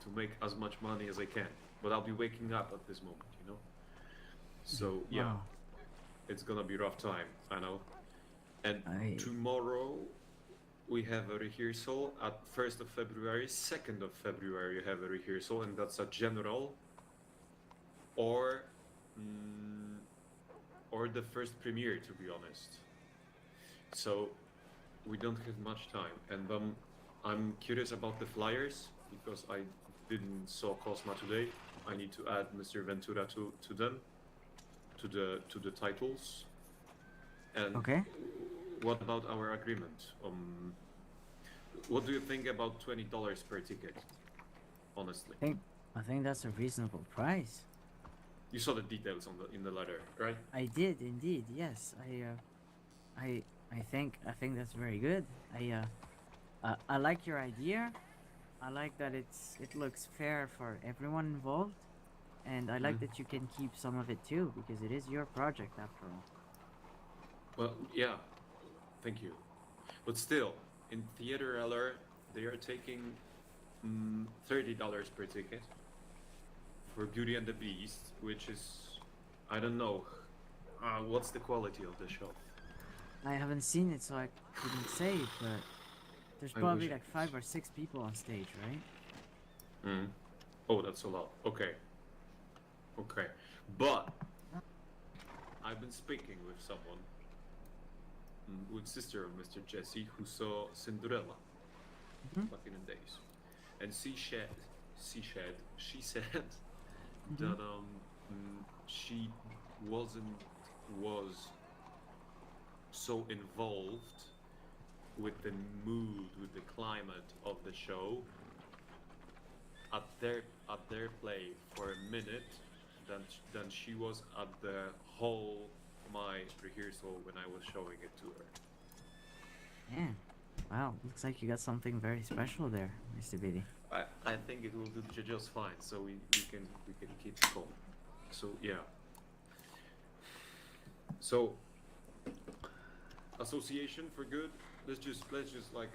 to make as much money as I can. But I'll be waking up at this moment, you know. So yeah, Wow. it's gonna be rough time, I know. And tomorrow we have a rehearsal at 1st of February. 2nd of February you have a rehearsal, and that's a general or the first premiere, to be honest. So we don't have much time, and I'm curious about the flyers because I didn't saw Cosma today. I need to add Mr. Ventura to them, to the titles. And Okay. what about our agreement? What do you think about $20 per ticket? Honestly, I think that's a reasonable price. you saw the details in the letter, right? I did indeed. Yes. I think that's very good. I like your idea. I like that it looks fair for everyone involved, and I like that you can keep some of it too because it is your project after all. Well, yeah, thank you. But still, in Theater LR, they are taking $30 per ticket for Beauty and the Beast, which is, I don't know, what's the quality of the show? I haven't seen it, so I couldn't say, but there's I probably wish I like 5 or 6 people on stage, right? Oh, that's a lot. Okay. But I've been speaking with someone, with sister of Mr. Jesse, who saw Cinderella back in the days, and she said that she was so involved with the mood, with the climate of the show at their play for a minute than she was at the whole my rehearsal when I was showing it to her. Yeah. Wow, looks like you got something very special there, Mr. Biddy. I think it will do just fine, so we can keep it going. So yeah. So association for good. Let's just like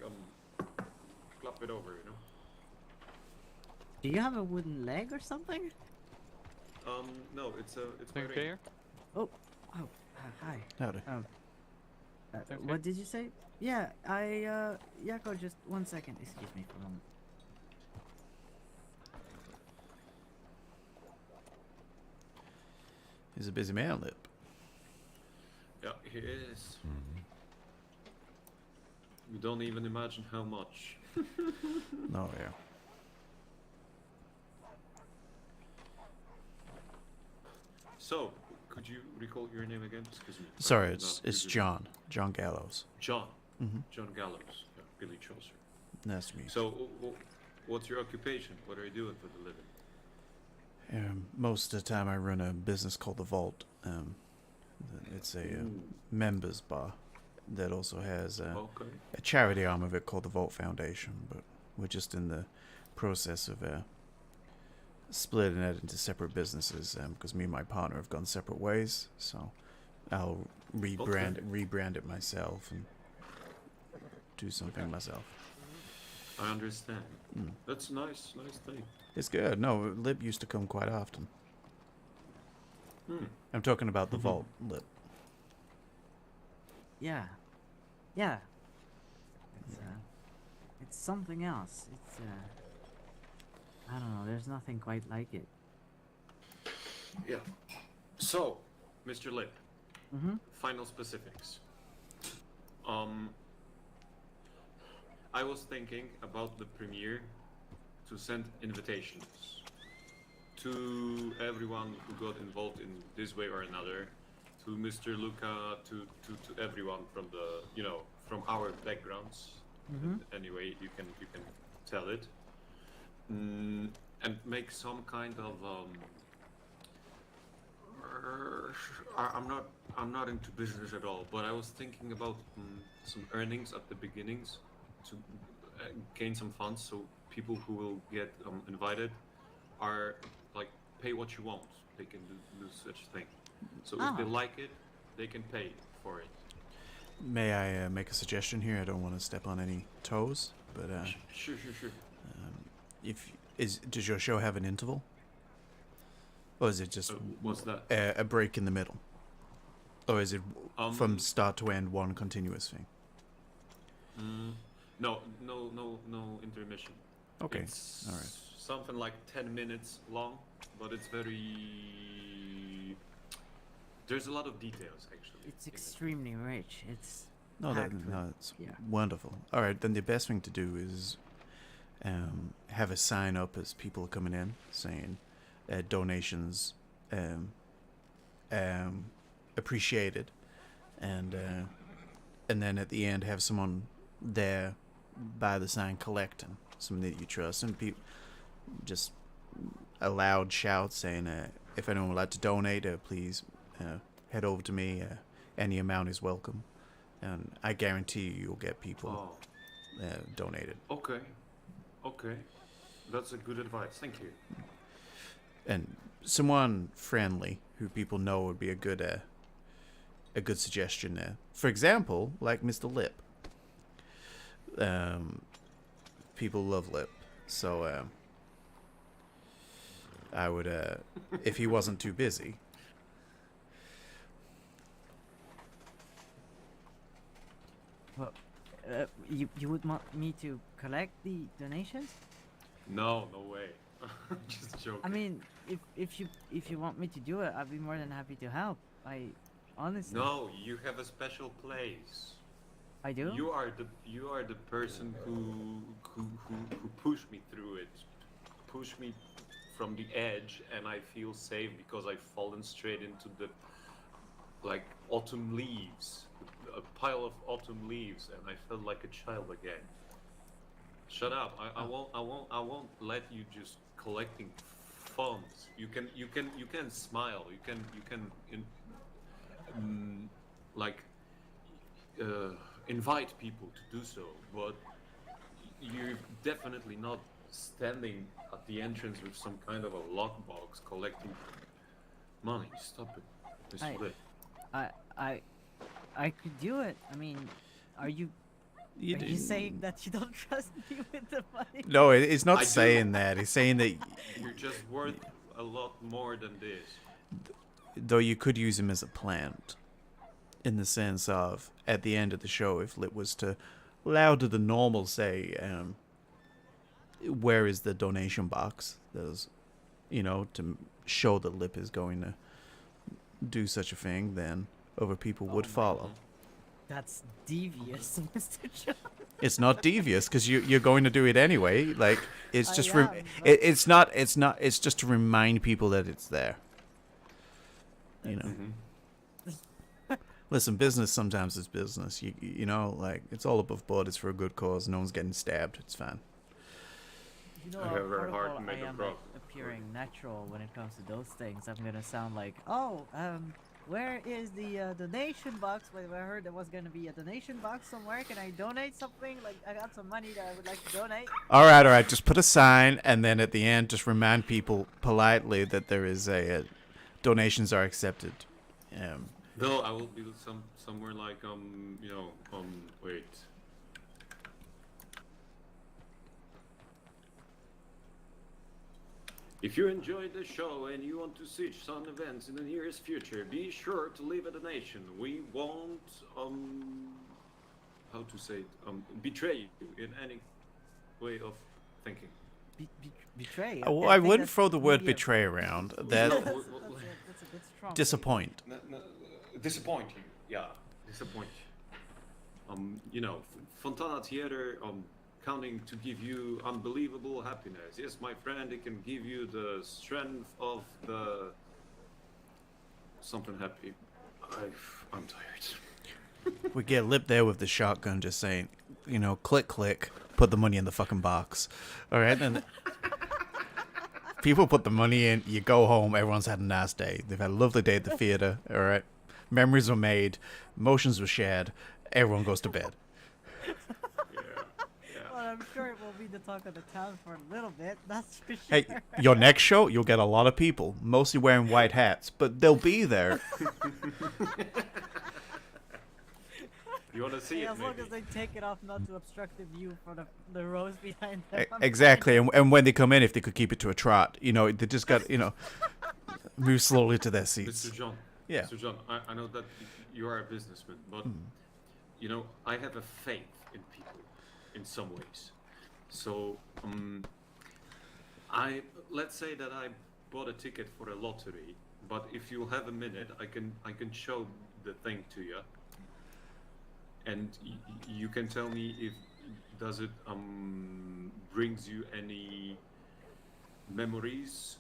clap it over, you know. Do you have a wooden leg or something? No, it's my ring. Hi. Howdy. What did you say? Yeah, Yako, just 1 second. Excuse me for a moment. He's a busy man, Lip. Yeah, he is. You don't even imagine how much. No, yeah. So, could you recall your name again? Excuse me. Sorry, it's John. John Galows. John. Mhm. John Galows. Yeah, Billy Chaucer. Nice to meet you. So, what's your occupation? What are you doing for the living? Most of the time I run a business called The Vault. It's a members bar that also has a charity arm of it called the Vault Foundation, but we're just in the process of splitting it into separate businesses because me and my partner have gone separate ways. So I'll rebrand it myself and do something myself. I understand. Mm. That's nice thing. It's good. No, Lip used to come quite often. Hmm. I'm talking about the vault, Lip. Yeah. Yeah. It's something else. It's I don't know, there's nothing quite like it. Yeah. So, Mr. Lip, Mm-hmm. final specifics. I was thinking about the premiere to send invitations to everyone who got involved in this way or another, to Mr. Luca, to everyone from the, from our backgrounds. Mm-hmm. Anyway, you can tell it, and make some kind of I'm not into business at all, but I was thinking about some earnings at the beginnings to gain some funds, so people who will get invited are like pay what you want. They can do such a thing. So if they like it, they can pay for it. May I make a suggestion here? I don't want to step on any toes, but Sure. Does your show have an interval, or is it just what's that? A break in the middle, or is it from start to end one continuous thing? No intermission. Okay, It's all right. something like 10 minutes long, but it's very. There's a lot of details actually. It's extremely rich. It's It's wonderful. All right, then the best thing to do is have a sign up as people are coming in saying donations appreciated, and then at the end have someone there by the sign collecting, somebody that you trust, and people just a loud shout saying if anyone would like to donate, please head over to me. Any amount is welcome, and I guarantee you'll get people donated. Okay, that's a good advice. Thank you. And someone friendly who people know would be a good suggestion there. For example, like Mr. Lip. People love Lip, so I would if he wasn't too busy. Well, you would want me to collect the donations? No way. Just joking. I mean, if you want me to do it, I'd be more than happy to help. I honestly. No, you have a special place. I do. You are the person who pushed me through it, pushed me from the edge, and I feel safe because I've fallen straight into the autumn leaves, a pile of autumn leaves, and I felt like a child again. Shut up! I won't let you just collecting funds. You can smile. You can invite people to do so, but you're definitely not standing at the entrance with some kind of a lockbox collecting money. Stop it, Mr. Lip. I could do it. I mean, are you saying that you don't trust me with the money? No, it's not I saying do. that. It's saying that You're just worth a lot more than this. though you could use him as a plant, in the sense of at the end of the show, if Lip was to louder than normal say, where is the donation box? There's, to show that Lip is going to do such a thing, then other people would follow. That's devious, Mr. John. It's not devious because you're going to do it anyway. Like it's just it's just to remind people that it's there. Listen, business sometimes is business. You know, like it's all above board. It's for a good cause. No one's getting stabbed. It's fine. You know, I have a very hard I am appearing natural when it comes to those things. I'm gonna sound like, Where is the donation box? Wait, I heard there was gonna be a donation box somewhere. Can I donate something? Like, I got some money that I would like to donate. All right. Just put a sign, and then at the end, just remind people politely that there is a donations are accepted. No, I will be somewhere like wait. If you enjoyed the show and you want to see some events in the nearest future, be sure to leave a donation. We won't how to say it, betray you in any way of thinking. Betray? Well, I wouldn't throw the word betray around. That that's a bit strong. disappoint. Disappoint you, yeah. Disappoint you. Fontana Theater counting to give you unbelievable happiness. Yes, my friend, it can give you the strength of the something happy. I'm tired. We get lip there with the shotgun, just saying, click, click, put the money in the fucking box. All right, and people put the money in. You go home. Everyone's had a nice day. They've had a lovely day at the theater. All right, memories were made, emotions were shared. Everyone goes to bed. Well, I'm sure it will be the talk of the town for a little bit. That's for sure. Hey, your next show, you'll get a lot of people, mostly wearing white hats, but they'll be there. You want to see it? As long as they take it off, not to obstruct the view for the rows behind them. Exactly, and when they come in, if they could keep it to a trot, they just got, move slowly to their seats. Mr. John. Yeah. Mr. John, I know that you are a businessman, but I have a faith in people in some ways. So let's say that I bought a ticket for a lottery, but if you have a minute, I can show the thing to you, and you can tell me if does it brings you any memories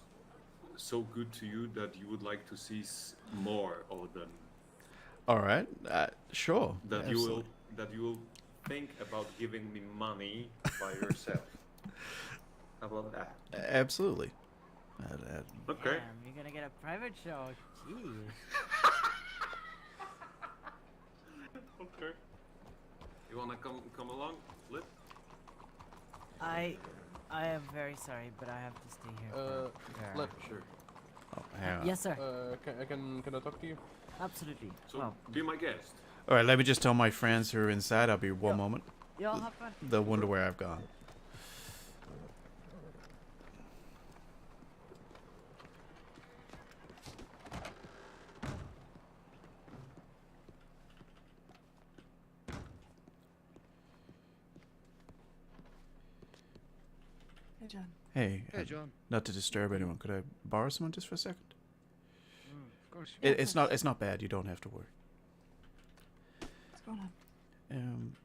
so good to you that you would like to see more of them. All right, sure. That you will think about giving me money by yourself. How about that? Absolutely. Okay. Damn, you're gonna get a private show. Jeez. Okay. You wanna come along, Lip? I am very sorry, but I have to stay here. Lip, sure. Oh, hang on. Yes, sir. Can I talk to you? Absolutely. So, be my guest. All right, let me just tell my friends who are inside. I'll be one moment. Y'all have fun. They'll wonder where I've gone. Hey, John. Hey. Hey, John. Not to disturb anyone, could I borrow someone just for a second? Of course. It's not bad. You don't have to worry. What's going on?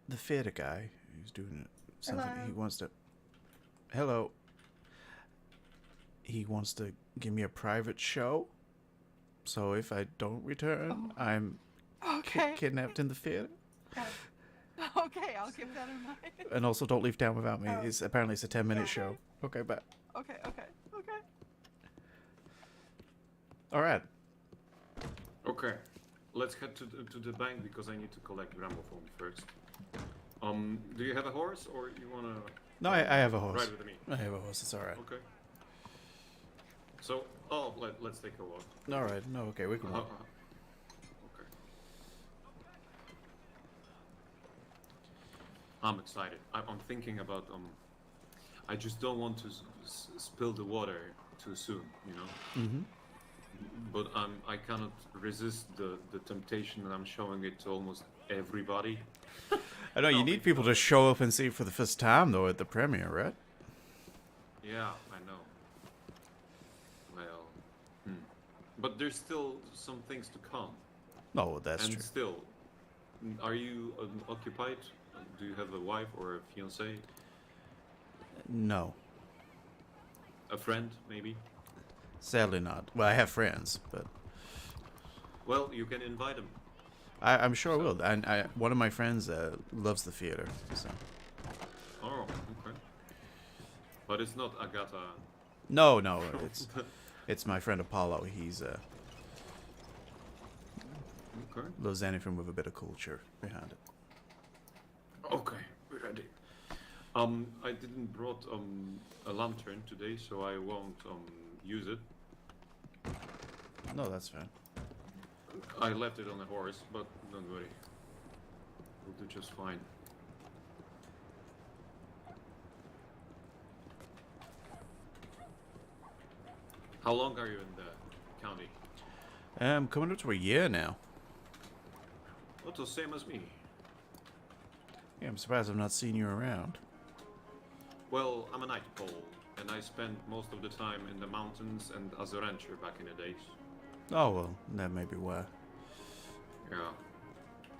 The theater guy who's doing something. Hello. He wants to. Hello. He wants to give me a private show. So if I don't return, I'm kidnapped in the theater. Okay, I'll keep that in mind. And also, don't leave town without me. It's a 10-minute show. Okay, bye. Okay. All right. Okay. Let's head to the bank because I need to collect gramophone first. Do you have a horse or you wanna? No, I have a horse. Ride with me. I have a horse. It's all right. Okay. So, let's take a walk. All right. No, okay, we can walk. Okay. I'm excited. I'm thinking about I just don't want to spill the water too soon, Mm-hmm. But I cannot resist the temptation, and I'm showing it to almost everybody. I know you need people to show up and see it for the first time, though, at the premiere, right? Yeah, I know. Well, but there's still some things to come. No, that's and true. Still, are you occupied? Do you have a wife or a fiancé? No. A friend, maybe? Sadly not. Well, I have friends, but... Well, you can invite them. I'm sure I will. And one of my friends loves the theater, so... Oh, okay. But it's not Agatha. No, it's my friend Apollo. Okay. There's anything with a bit of culture behind it. Okay, we're ready. I didn't brought a lantern today, so I won't use it. No, that's fine. I left it on the horse, but don't worry. We'll do just fine. How long are you in the county? Coming up to a year now. Not the same as me. Yeah, I'm surprised I've not seen you around. Well, I'm a night pole, and I spent most of the time in the mountains and as a rancher back in the days. Oh, well, that may be why. Yeah.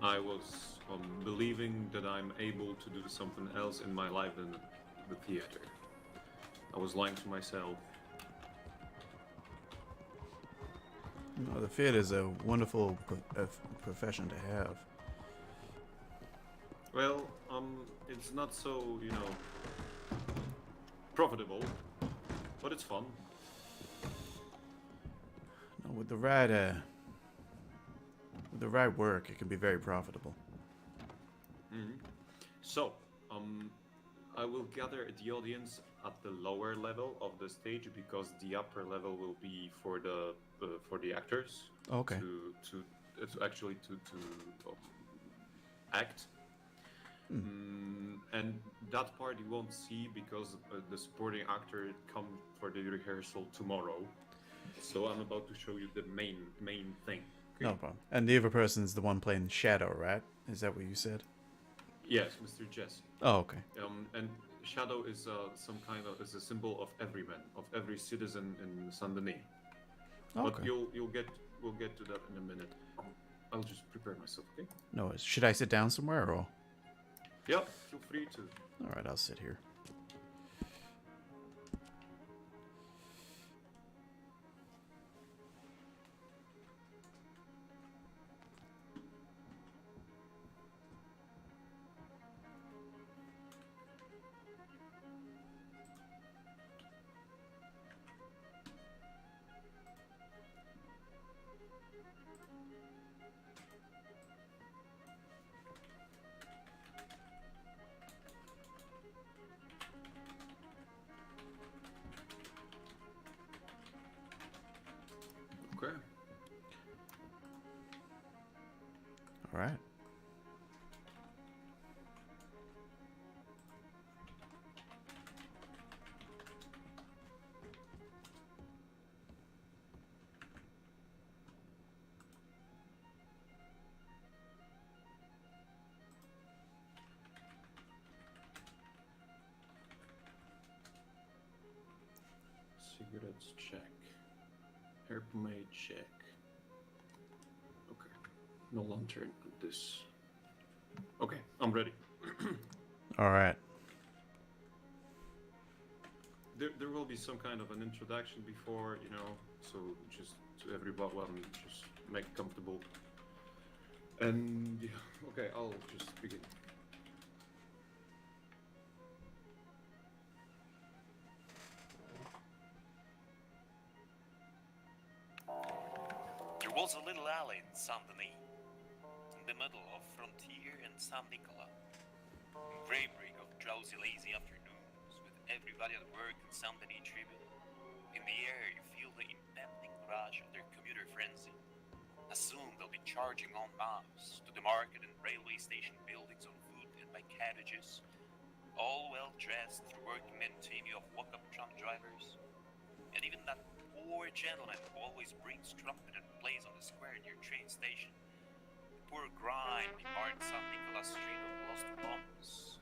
I was believing that I'm able to do something else in my life than the theater. I was lying to myself. No, the theater is a wonderful profession to have. Well, it's not so, profitable, but it's fun. No, with the right work, it can be very profitable. Mm-hmm. So, I will gather the audience at the lower level of the stage because the upper level will be for the actors. Okay. To act. And that part you won't see because the supporting actor come for the rehearsal tomorrow. So I'm about to show you the main thing. Okay? No problem. And the other person's the one playing Shadow, right? Is that what you said? Yes, Mr. Jesse. Oh, okay. And Shadow is some kind of a symbol of every man, of every citizen in Saint Denis. Okay. But we'll get to that in a minute. I'll just prepare myself, okay? No, should I sit down somewhere or? Yeah, feel free to. All right, I'll sit here. Okay. All right. Cigarettes check. Hair pomade check. Okay. No lantern on this. Okay, I'm ready. All right. There will be some kind of an introduction before, so just to everybody, just make it comfortable. And yeah, okay, I'll just begin. There was a little alley in Saint-Denis, in the middle of Frontier and Saint-Nicolas. Gray brick of drowsy, lazy afternoons, with everybody at work in Saint-Denis tribute. In the air, you feel the impending rush of their commuter frenzy. Assume they'll be charging en masse to the market and railway station buildings on foot and by carriages, all well dressed through working men team of walk-up tram drivers. And even that poor gentleman who always brings trumpet and plays on the square near train station. The poor grime part Saint Nicolas Street of lost bombs.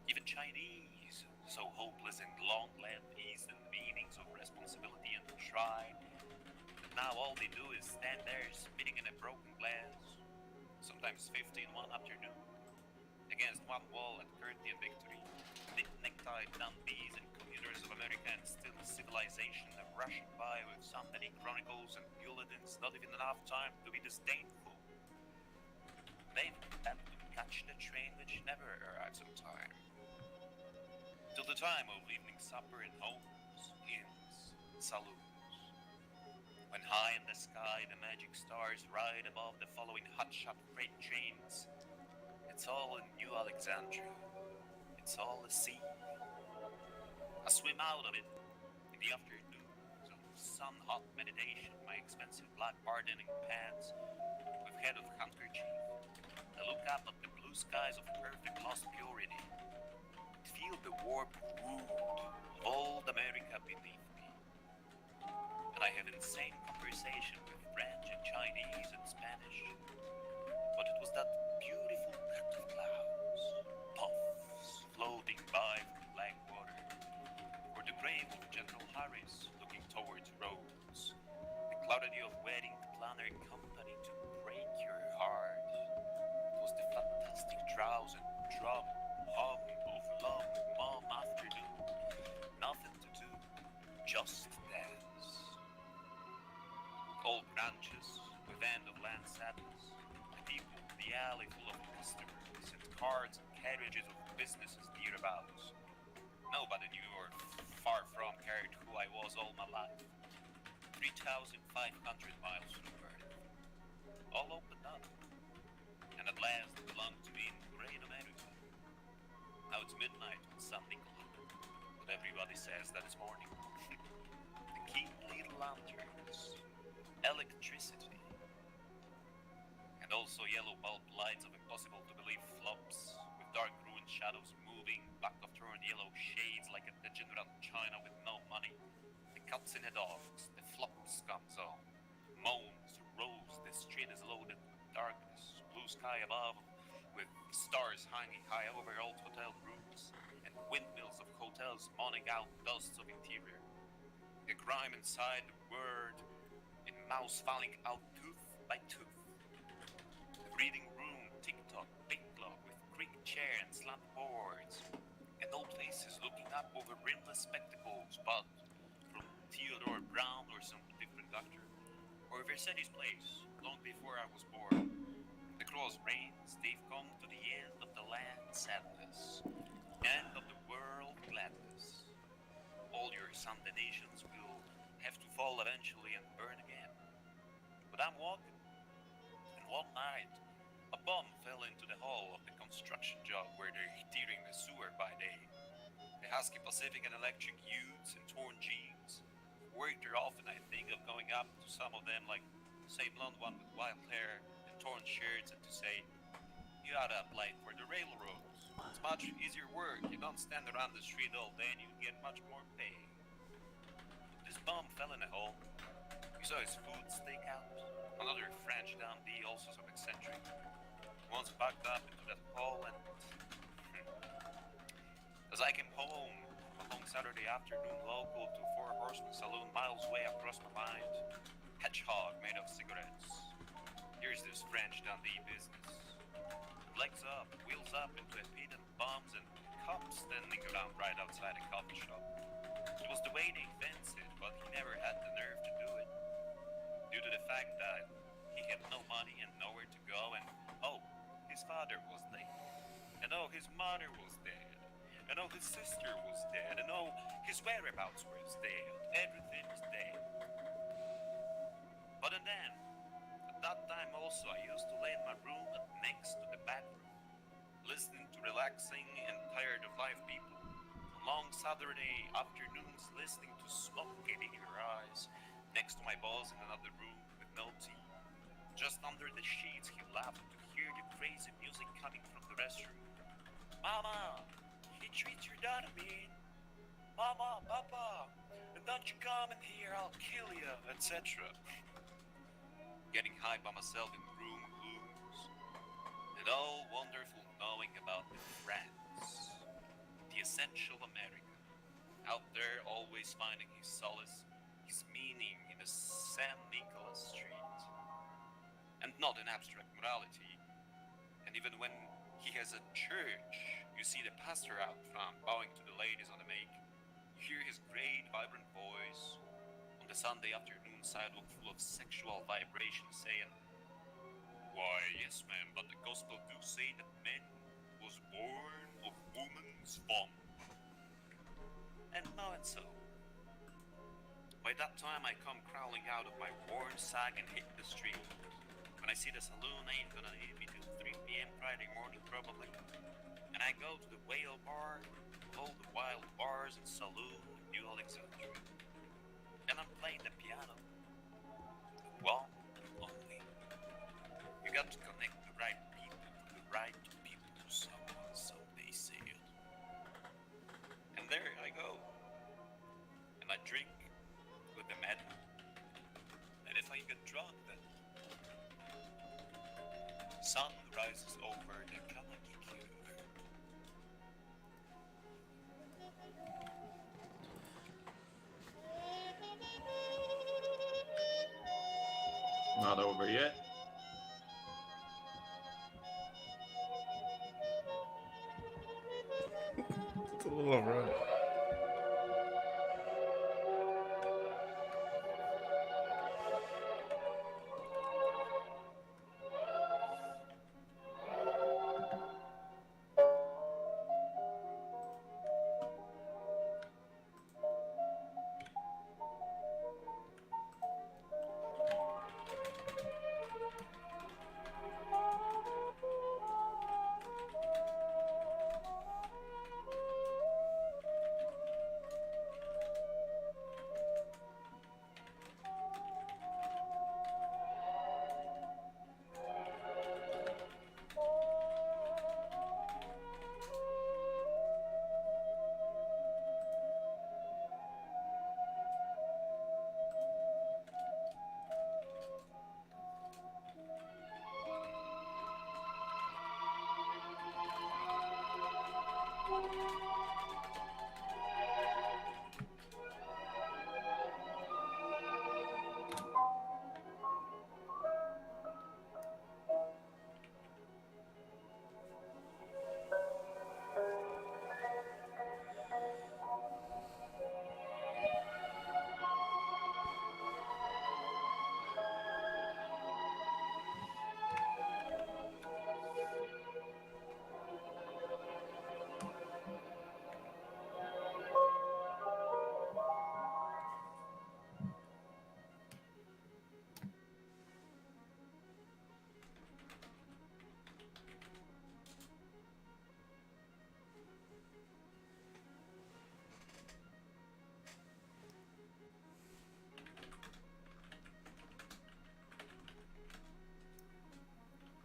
Even Chinese, so hopeless in long-length Eastern meanings of responsibility and pride. But now all they do is stand there spitting in a broken glass, sometimes 50 in one afternoon, against one wall at Curti and Victory. Necktie dandies and commuters of America and still civilization are rushing by with so many chronicles and bulletins, not even enough time to be disdainful. They've had to catch the train which never arrives on time. Till the time of evening supper in homes, inns, saloons. When high in the sky the magic stars ride above the following hotshot freight trains. It's all in New Alexandria. It's all a sea. I swim out of it in the afternoon, some sun-hot meditation, my expensive black pardoning pants with head of handkerchief. I look up at the blue skies of perfect lost purity. Feel the warm mood of old America beneath me. And I have insane conversation with French and Chinese and Spanish. But it was that beautiful net of clouds, puffs floating by from black water, or the grave of General Harris looking towards Rhodes, the clarity of wedding planner company to break your heart. It was the fantastic drowse and drum hum of long mom afternoon. Nothing to do, just dance. Old branches with end-of-land sadness. The people, the alley full of customers and carts and carriages of businesses nearabouts. Nobody knew or far from cared who I was all my life. 3,500 miles from Earth. All opened up. And at last belonged to me in great America. Now it's midnight on San Nicola, but everybody says that it's morning. The keen little lanterns, electricity, and also yellow bulb lights of impossible to believe flops, with dark ruined shadows moving, backed of torn yellow shades like a degenerate China with no money. The cuts in the dogs, the flop scum zone, moans, rose, the street is loaded with darkness, blue sky above, with stars hanging high over old hotel roofs, and windmills of hotels moaning out dusts of interior. The grime inside the word, in mouse falling out tooth by tooth. The reading room, tick-tock, big clock with creak chair and slant boards, and old faces looking up over rimless spectacles, but from Theodore Brown or some different doctor, or Versetti's place, long before I was born. The cross reigns, they've come to the end of the land sadness, end of the world gladness. All your Sunday nations will have to fall eventually and burn again. But I'm walking, and one night, a bomb fell into the hall of the construction job where they're tearing the sewer by day. The Husky Pacific and Electric youths in torn jeans worked there often. I think of going up to some of them like, say, blonde one with wild hair, torn shirts, and to say, you oughta apply for the railroads. It's much easier work. You don't stand around the street all day and you get much more pay. This bomb fell in a hole. You saw his foot stick out. Another French dandy, also some eccentric. Once backed up into that hole and... As I came home, a long Saturday afternoon local to Four Horsemen Saloon miles away across my mind, hedgehog made of cigarettes. Here's this French Dundee business. Legs up, wheels up into a pit and bombs and cops standing around right outside a coffee shop. It was the way they fenced it, but he never had the nerve to do it. Due to the fact that he had no money and nowhere to go, and oh, his father was late. And oh, his mother was dead. And oh, his sister was dead. And oh, his whereabouts was dead. Everything was dead. But and then, that time also I used to lay in my room next to the bathroom, listening to relaxing and tired of life people. On long Saturday afternoons listening to smoke getting in your eyes, next to my boss in another room with no tea. Just under the sheets he laughed to hear the crazy music coming from the restroom. Mama, he treats your daughter mean. Mama, Papa, and don't you come in here, I'll kill you, etc. Getting high by myself in room glooms, and all wonderful knowing about the friends, the essential America, out there always finding his solace, his meaning in the San Nicolas Street, and not in abstract morality. And even when he has a church, you see the pastor out front bowing to the ladies on the make, you hear his great vibrant voice on the Sunday afternoon sidewalk full of sexual vibrations saying, why, yes, ma'am, but the gospel do say that man was born of woman's womb. And now and so. My By that time, I come crawling out of my worn sack and hit the street. When I see the saloon ain't gonna need me till 3 p.m. Friday morning, probably. And I go to the Whale Bar, all the wild bars and saloon in New Alexandria. And I'm playing the piano. The one and only. You got to connect the right people to the right people, someone someday said. And there I go. And I drink with the men. And if I get drunk, then sun rises over the Kanaki Cure. Not over yet. It's a little rough.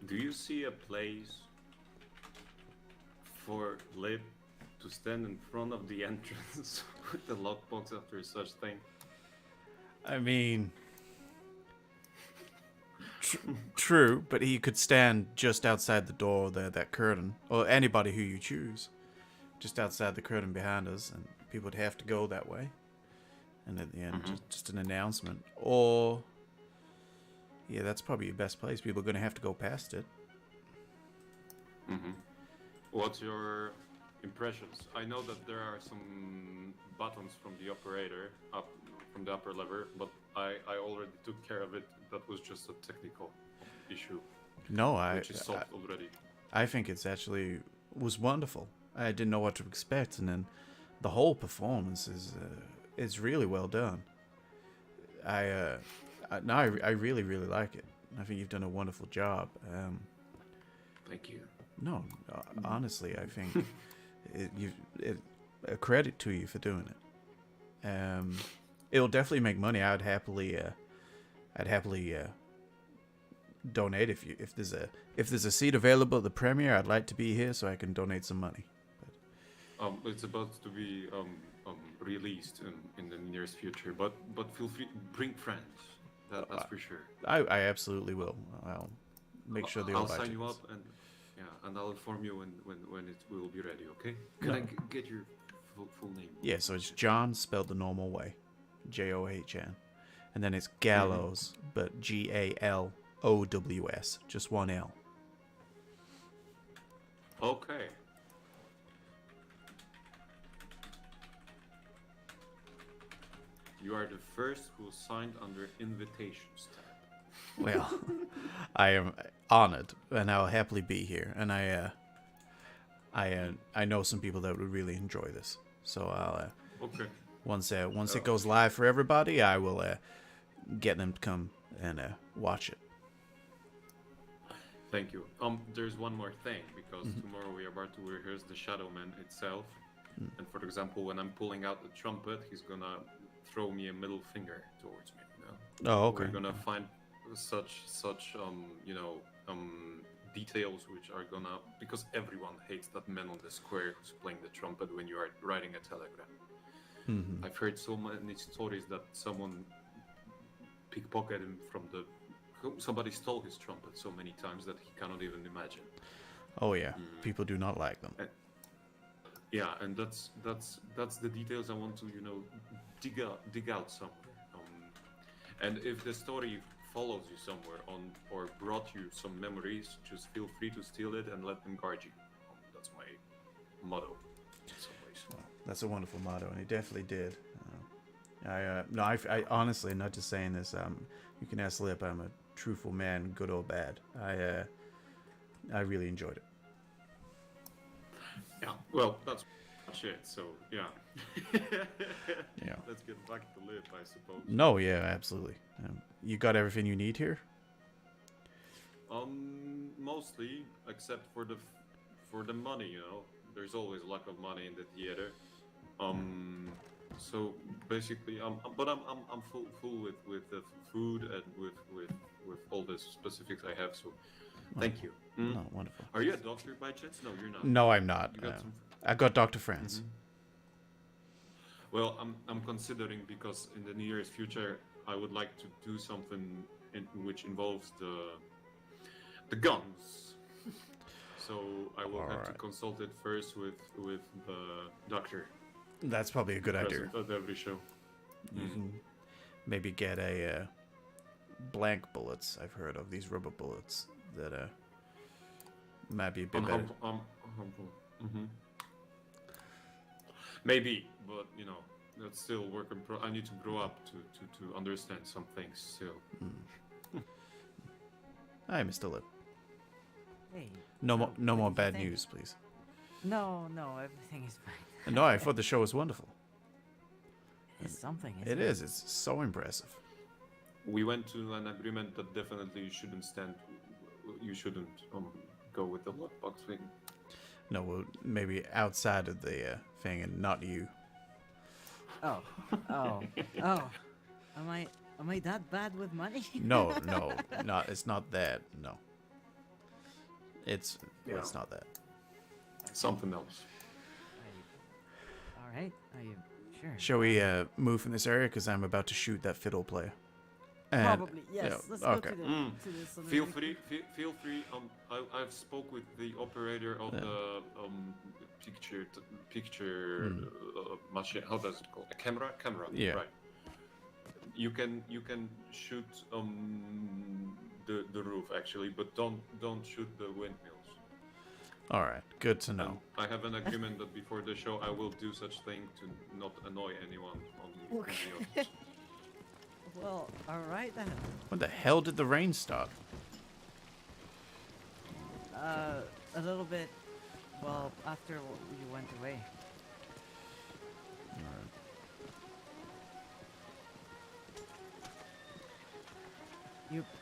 Do you see a place for Lib to stand in front of the entrance with the lockbox after such thing? I mean, true, but he could stand just outside the door there, that curtain, or anybody who you choose, just outside the curtain behind us, and people would have to go that way. And at the end, just an announcement. Or, yeah, that's probably your best place. People are going to have to go past it. What's your impressions? I know that there are some buttons from the operator up from the upper lever, but I already took care of it. That was just a technical issue. No, which is solved already. I think it's actually was wonderful. I didn't know what to expect, and then the whole performance is really well done. I really like it. I think you've done a wonderful job. Thank you. No, honestly, I think a credit to you for doing it. It'll definitely make money. I'd happily donate if there's a seat available at the premiere. I'd like to be here so I can donate some money. It's about to be released in the nearest future, but feel free bring friends. That's for sure. I absolutely will. I'll make sure I'll sign you up and I'll inform you when it will be ready. Okay? Can I get your full name? Yeah, so it's John spelled the normal way, John, and then it's Galows, but Galows, just one L. Okay. You are the first who signed under invitations tab. Well, I am honored, and I'll happily be here. And I know some people that would really enjoy this, so I'll. Okay. Once it goes live for everybody, I will get them to come and watch it. Thank you. There's one more thing, because tomorrow we are about to rehearse the Shadow Man itself. And for example, when I'm pulling out the trumpet, he's gonna throw me a middle finger towards me. You know? Oh, okay. We're gonna find such details which are gonna, because everyone hates that man on the square who's playing the trumpet when you are writing a telegram. I've heard so many stories that someone pickpocketed him somebody stole his trumpet so many times that he cannot even imagine. Oh yeah, people do not like them. Yeah, and that's the details I want to dig out somewhere. And if the story follows you somewhere or brought you some memories, just feel free to steal it and let them guard you. That's my motto. In some ways. Well, that's a wonderful motto, and he definitely did. I honestly, not just saying this. You can ask Lip. I'm a truthful man, good or bad. I really enjoyed it. Yeah, well, that's much it. So yeah. Yeah. Let's get back to Lip, I suppose. No, yeah, absolutely. You got everything you need here? Mostly, except for the money. You know, there's always a lack of money in the theater. So basically, I'm full with the food and with all the specifics I have. So, thank you. No, wonderful. Are you a doctor by chance? No, you're not. No, I'm not. You got some... I got Dr. Franz. Well, I'm considering, because in the nearest future I would like to do something which involves the guns. So I will have to consult it first with the doctor. That's probably a good idea. Present at every show. You can maybe get a blank bullets. I've heard of these rubber bullets that might be a bit better. Maybe, but that's still work in I need to grow up to understand some things still. Hi, Mr. Lip. Hey. No more what did you bad think? news, please. No, everything is fine. No, I thought the show was wonderful. It's something. It is. It's so impressive. We went to an agreement that definitely you shouldn't go with the lockbox thing. No, well, maybe outside of the thing and not you. Oh. Am I that bad with money? No, not. It's not that. No. It's not that. Something else. All right. Are you sure? Shall we move from this area, because I'm about to shoot that fiddle player? Probably yes. Let's go to the. Feel free. I've spoke with the operator of the picture machine. How does it call? A camera. Yeah. Right. You can shoot the roof actually, but don't shoot the windmills. All right. Good to know. I have an agreement that before the show I will do such thing to not annoy anyone on the audience. Well, all right then. When the hell did the rain start? A little bit. Well, after you went away.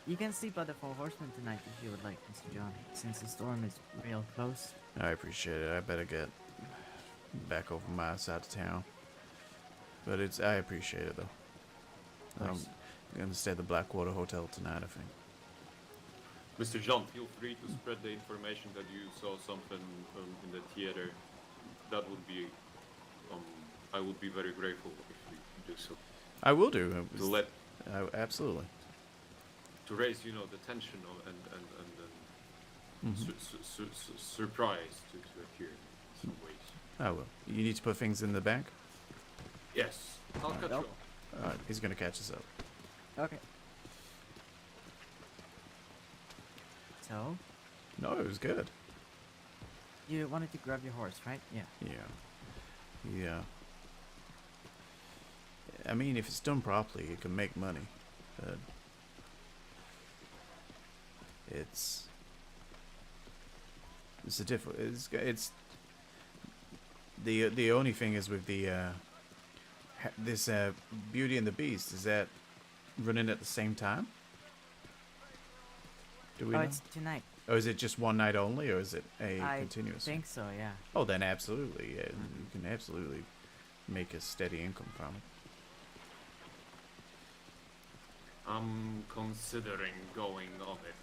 You can sleep at the Four Horsemen tonight if you would like, Mr. John, since the storm is real close. I appreciate it. I better get back over my side of town. But I appreciate it though. I'm gonna stay at the Blackwater Hotel tonight, I think. Mr. John, feel free to spread the information that you saw something in the theater. That would be, I would be very grateful if you do so. I will do. Absolutely. To raise, the tension and surprise to appear in some ways. I will. You need to put things in the bank? Yes. I'll cut you off. Alright, he's gonna catch us up. Okay. So? No, it was good. You wanted to grab your horse, right? Yeah. Yeah. I mean, if it's done properly, it can make money. But it's a difficult. It's the only thing is with the this Beauty and the Beast, is that running at the same time? Do we Oh, know? it's tonight. Or is it just one night only, or is it a I continuous? think so, yeah. Oh, then absolutely, yeah, you can absolutely make a steady income from it. I'm considering going on it.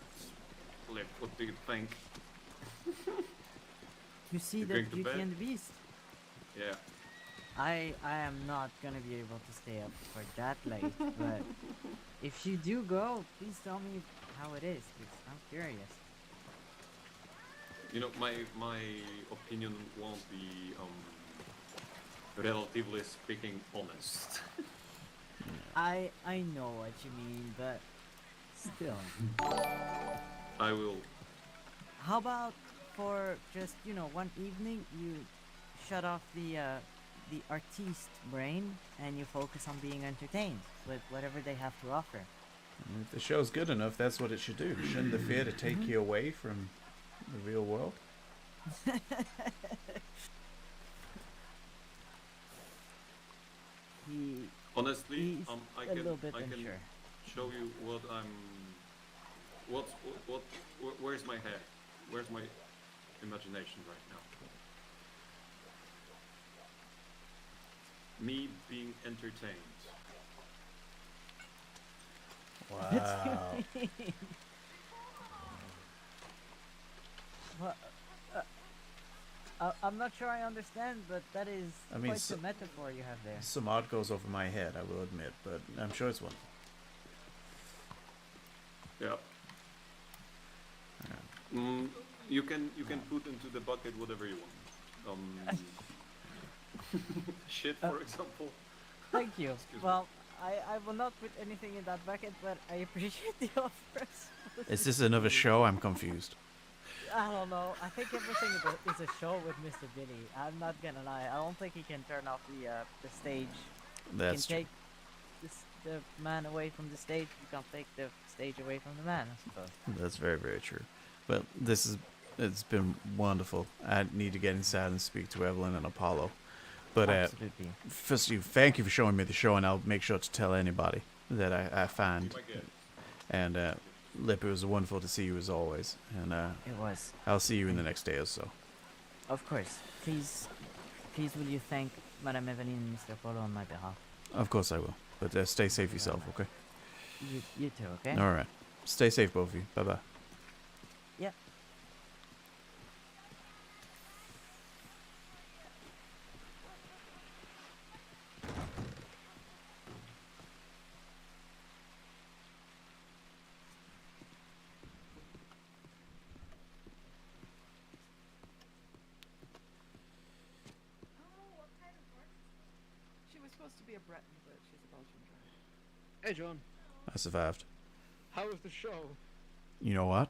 Flip, what do you think? You see You the going to Beauty bed? and the Beast? Yeah. I am not gonna be able to stay up for that late, but if you do go, please tell me how it is, because I'm curious. You know, my opinion won't be relatively speaking honest. I know what you mean, but still. I will. How about for just, you know, one evening you shut off the artiste brain and you focus on being entertained with whatever they have to offer. If the show's good enough, that's what it should do. Shouldn't the theater take you away from the real world? Honestly, he's I a can little bit I can unsure. show you what I'm. Where's my head? Where's my imagination right now? Me being entertained. Wow. Well, I'm not sure I understand, but that is I mean, quite the metaphor you have there. Some odd goes over my head, I will admit, but I'm sure it's one. Yeah. You can put into the bucket whatever you want. Shit, for example. Thank you. Excuse me. Well, I will not put anything in that bucket, but I appreciate the offer. Is this another show? I'm confused. I don't know. I think everything is a show with Mr. Billy. I'm not gonna lie. I don't think he can turn off the stage. That's you can take the man away from the stage. You can't take the stage away from the man, I suppose. That's very, very true. But it's been wonderful. I need to get inside and speak to Evelyn and Apollo. But Absolutely. first, thank you for showing me the show, and I'll make sure to tell anybody that I find. And Lip, it was wonderful to see you as always. And It was. I'll see you in the next day or so. Of course. Please will you thank Madame Evelyn and Mr. Apollo on my behalf? Of course I will. But stay safe yourself, okay? You too, okay? All right. Stay safe, both of you. Bye-bye. Yep. She was supposed to be a Breton, but she's a Belgian driver. Hey, John. I survived. How was the show? You know what?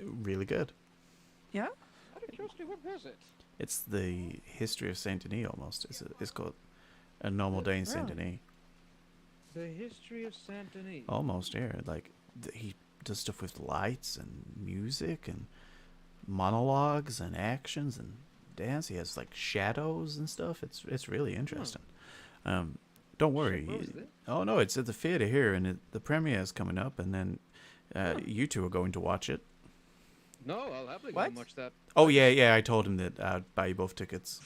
Really good. Yeah? Out of curiosity, what was it? It's the history of Saint Denis almost. It's called A Normal Day in Saint Really? Denis. The history of Saint Denis. Almost, yeah. Like he does stuff with lights and music and monologues and actions and dance. He has like shadows and stuff. It's really interesting. Don't worry. Where was it? Oh no, it's at the theater here, and the premiere is coming up, and then you two are going to watch it. No, I'll happily go and watch that. Oh yeah. I told him that I'd buy you both tickets.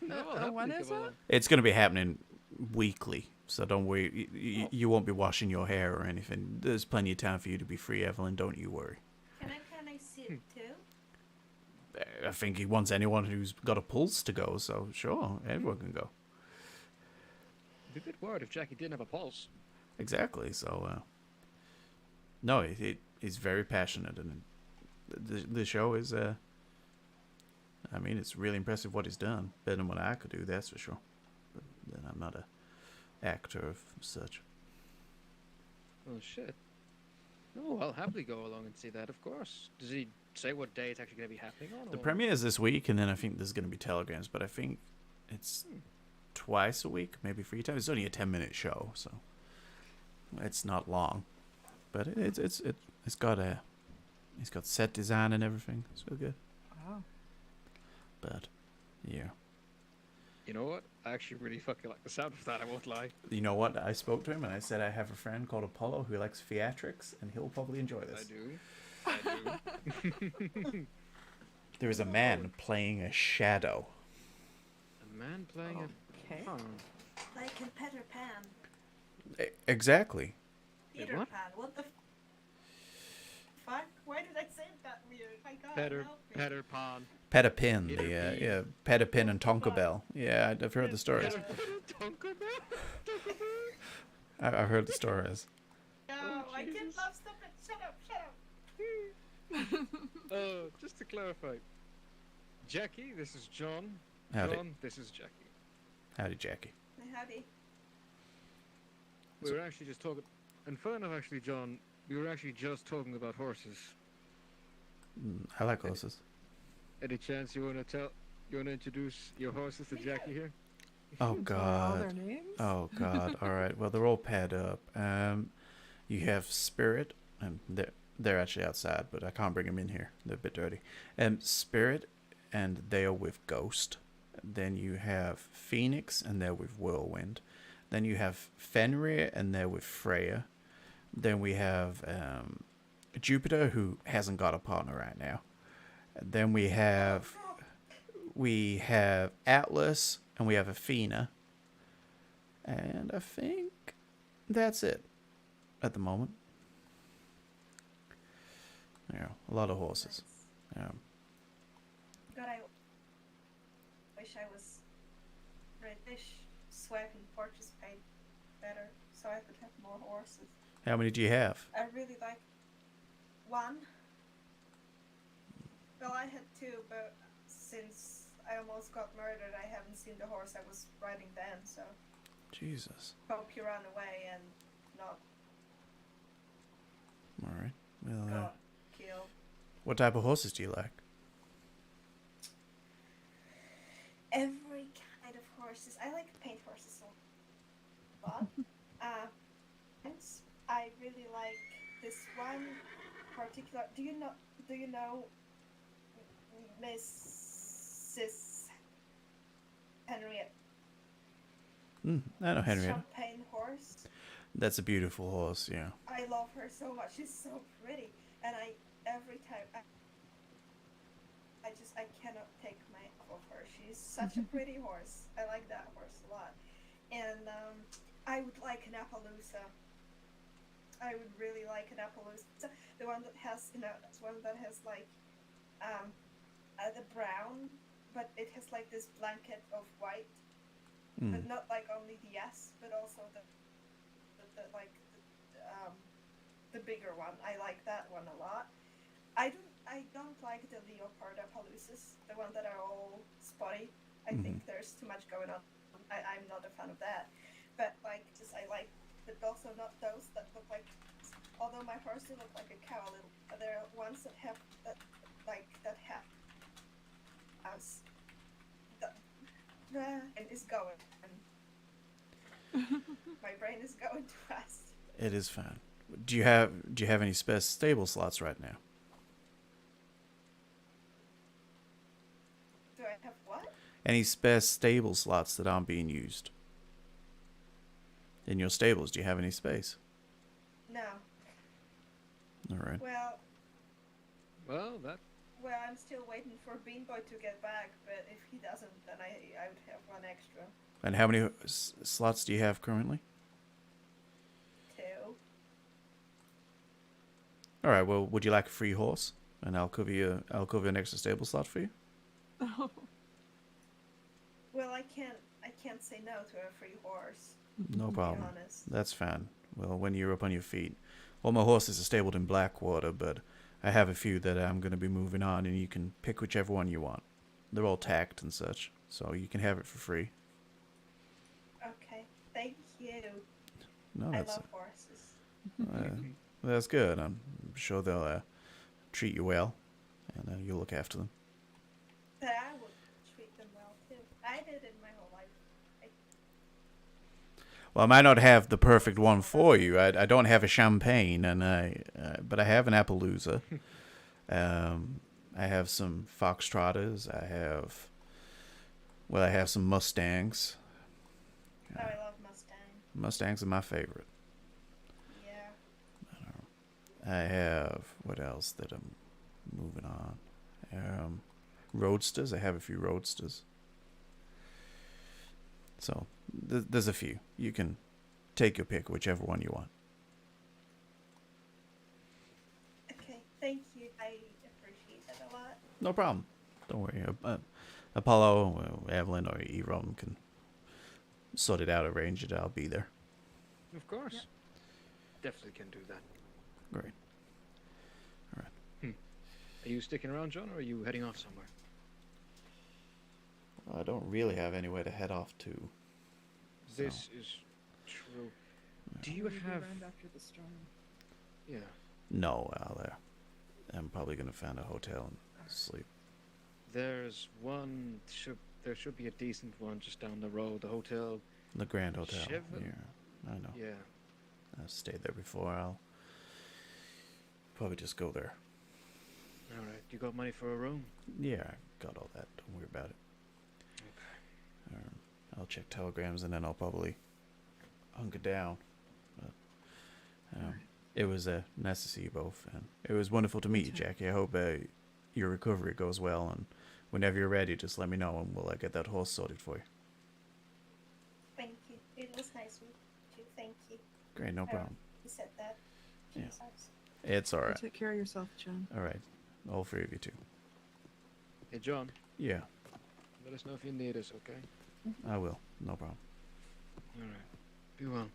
No, I'll happily when go is it? along. It's going to be happening weekly, so don't worry. You won't be washing your hair or anything. There's plenty of time for you to be free, Evelyn. Don't you worry. Can I see it too? I think he wants anyone who's got a pulse to go, so sure, everyone can go. It'd be a good word if Jackie didn't have a pulse. Exactly. So, no, he's very passionate, and the show is. I mean, it's really impressive what he's done. Better than what I could do, that's for sure. But then I'm not a actor of such. Oh shit. No, I'll happily go along and see that, of course. Does he say what day it's actually going to be happening on? The or- premiere is this week, and then I think there's going to be telegrams, but I think it's twice a week, maybe 3 times. It's only a 10-minute show, so it's not long. But it's got set design and everything. It's real good. Wow. But yeah, You know what? I actually really fucking like the sound of that, I won't lie. You know what? I spoke to him and I said I have a friend called Apollo who likes theatrics, and he'll probably enjoy this. I do. There is a man playing a shadow. A man playing Okay. a... Huh. Like in Peter Pan. Exactly. Peter what? Pan. What the fuck? Why did I say it that weird? My God. Peter Petta Pan. Pin, Petta Pin and Tonka Bell. Yeah, I've heard the stories. I've heard the stories. No, I can't love. Stop it. Shut up. Just to clarify, Jackie, this is John. Howdy. John, this is Jackie. Howdy, Jackie. Howdy. We were actually just talking, and fun enough, actually, John, we were actually just talking about horses. I like horses. Any chance you want to introduce your horses to Jackie here? Oh God. their names? Oh God. All right. Well, they're all paired up. You have Spirit, and they're actually outside, but I can't bring them in here. They're a bit dirty. Spirit, and they are with Ghost. Then you have Phoenix, and they're with Whirlwind. Then you have Fenrir, and they're with Freya. Then we have Jupiter, who hasn't got a partner right now. Then we have Atlas, and we have Athena. And I think that's it at the moment. Yeah, a lot of horses. Yeah. God, I wish I was British, so I can participate better, so I could have more horses. How many do you have? I really like one. Well, I had two, but since I almost got murdered, I haven't seen the horse I was riding then, so Jesus. hope you run away and not All right. Well, got killed. what type of horses do you like? Every kind of horses. I like paint horses a lot. Hence, I really like this one particular. Do you know Mrs. Henriette? I know Henrietta. Champagne horse. That's a beautiful horse, yeah. I love her so much. She's so pretty, and every time I cannot take my eye off her. She's such a pretty horse. I like that horse a lot, and I would like an Appaloosa. I would really like an Appaloosa. The one that has, that's one that has like the brown, but it has like this blanket of white, but not like only the S, but also the bigger one. I like that one a lot. I don't like the leopard Appaloosas, the one that are all spotty. I think there's too much going on. I'm not a fan of that. But I like, but also not those that look like. Although my horse do look like a cow a little, there are ones that have that have house. And is going. My brain is going too fast. It is fine. Do you have any spare stable slots right now? Do I have what? Any spare stable slots that aren't being used? In your stables, do you have any space? No. All right. Well, I'm still waiting for Beanboy to get back, but if he doesn't, then I would have one extra. And how many slots do you have currently? 2. All right. Well, would you like a free horse? And I'll cover an extra stable slot for you. Oh. Well, I can't say no to a free horse. No problem. To be honest. That's fine. Well, when you're up on your feet. All my horses are stabled in Blackwater, but I have a few that I'm going to be moving on, and you can pick whichever one you want. They're all tacked and such, so you can have it for free. Okay, thank you. No, I that's love horses. that's good. I'm sure they'll treat you well, and you'll look after them. But I would treat them well too. I did it my whole life. Well, I might not have the perfect one for you. I don't have a champagne, but I have an Appaloosa. I have some foxtrotters. I have Well, I have some Mustangs. Oh, I love Mustang. Mustangs are my favorite. Yeah. I have, what else that I'm moving on? Roadsters. I have a few Roadsters. So there's a few. You can take your pick, whichever one you want. Okay, thank you. I appreciate that a lot. No problem. Don't worry. Apollo, Evelyn, or Erom can sort it out, arrange it. I'll be there. Of course. Definitely can do that. Great. Are you sticking around, John, or are you heading off somewhere? Well, I don't really have anywhere to head off to. This is true. Do you We'll be have... around after the storm. Yeah. No, I'm probably gonna find a hotel and sleep. There's one... There should be a decent one just down the road. The hotel... The Grand Hotel. Cheval- Yeah, I know. Yeah. I've stayed there before. I'll probably just go there. Alright. You got money for a room? Yeah, I got all that. Don't worry about it. I'll check telegrams and then I'll probably hunker down. But it was nice to see you both, and it was wonderful to meet you, Jackie. I hope your recovery goes well, and whenever you're ready, just let me know and we'll get that horse sorted for you. Thank you. It was nice meeting you. Thank you. Great, no problem. You said that. Yeah. Jesus. It's all right. Take care of yourself, John. All right, all three of you too. Hey, John. Yeah, Let us know if you need us, okay? I will. No problem. Alright. Be well.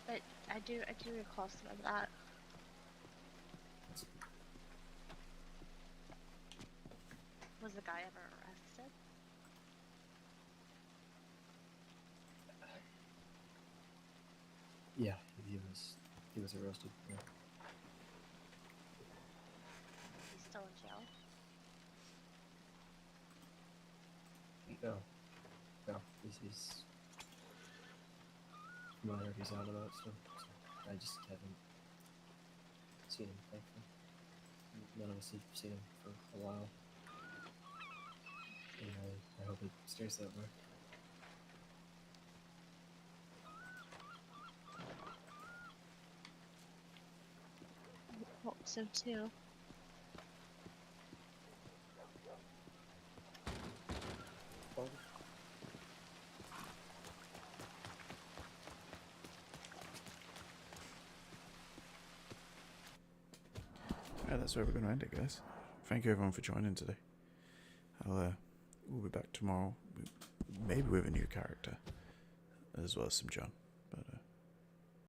But I do recall some of that. Was the guy ever arrested? Yeah, he was arrested. Yeah. He's still in jail. No, he's from what I heard, he's out of that stuff. So I just haven't seen him. Thankfully, none of us have seen him for a while, and I hope it stays that way. Hope so too. Yeah, that's where we're going to end it, guys. Thank you everyone for joining today. We'll be back tomorrow, maybe with a new character, as well as some John.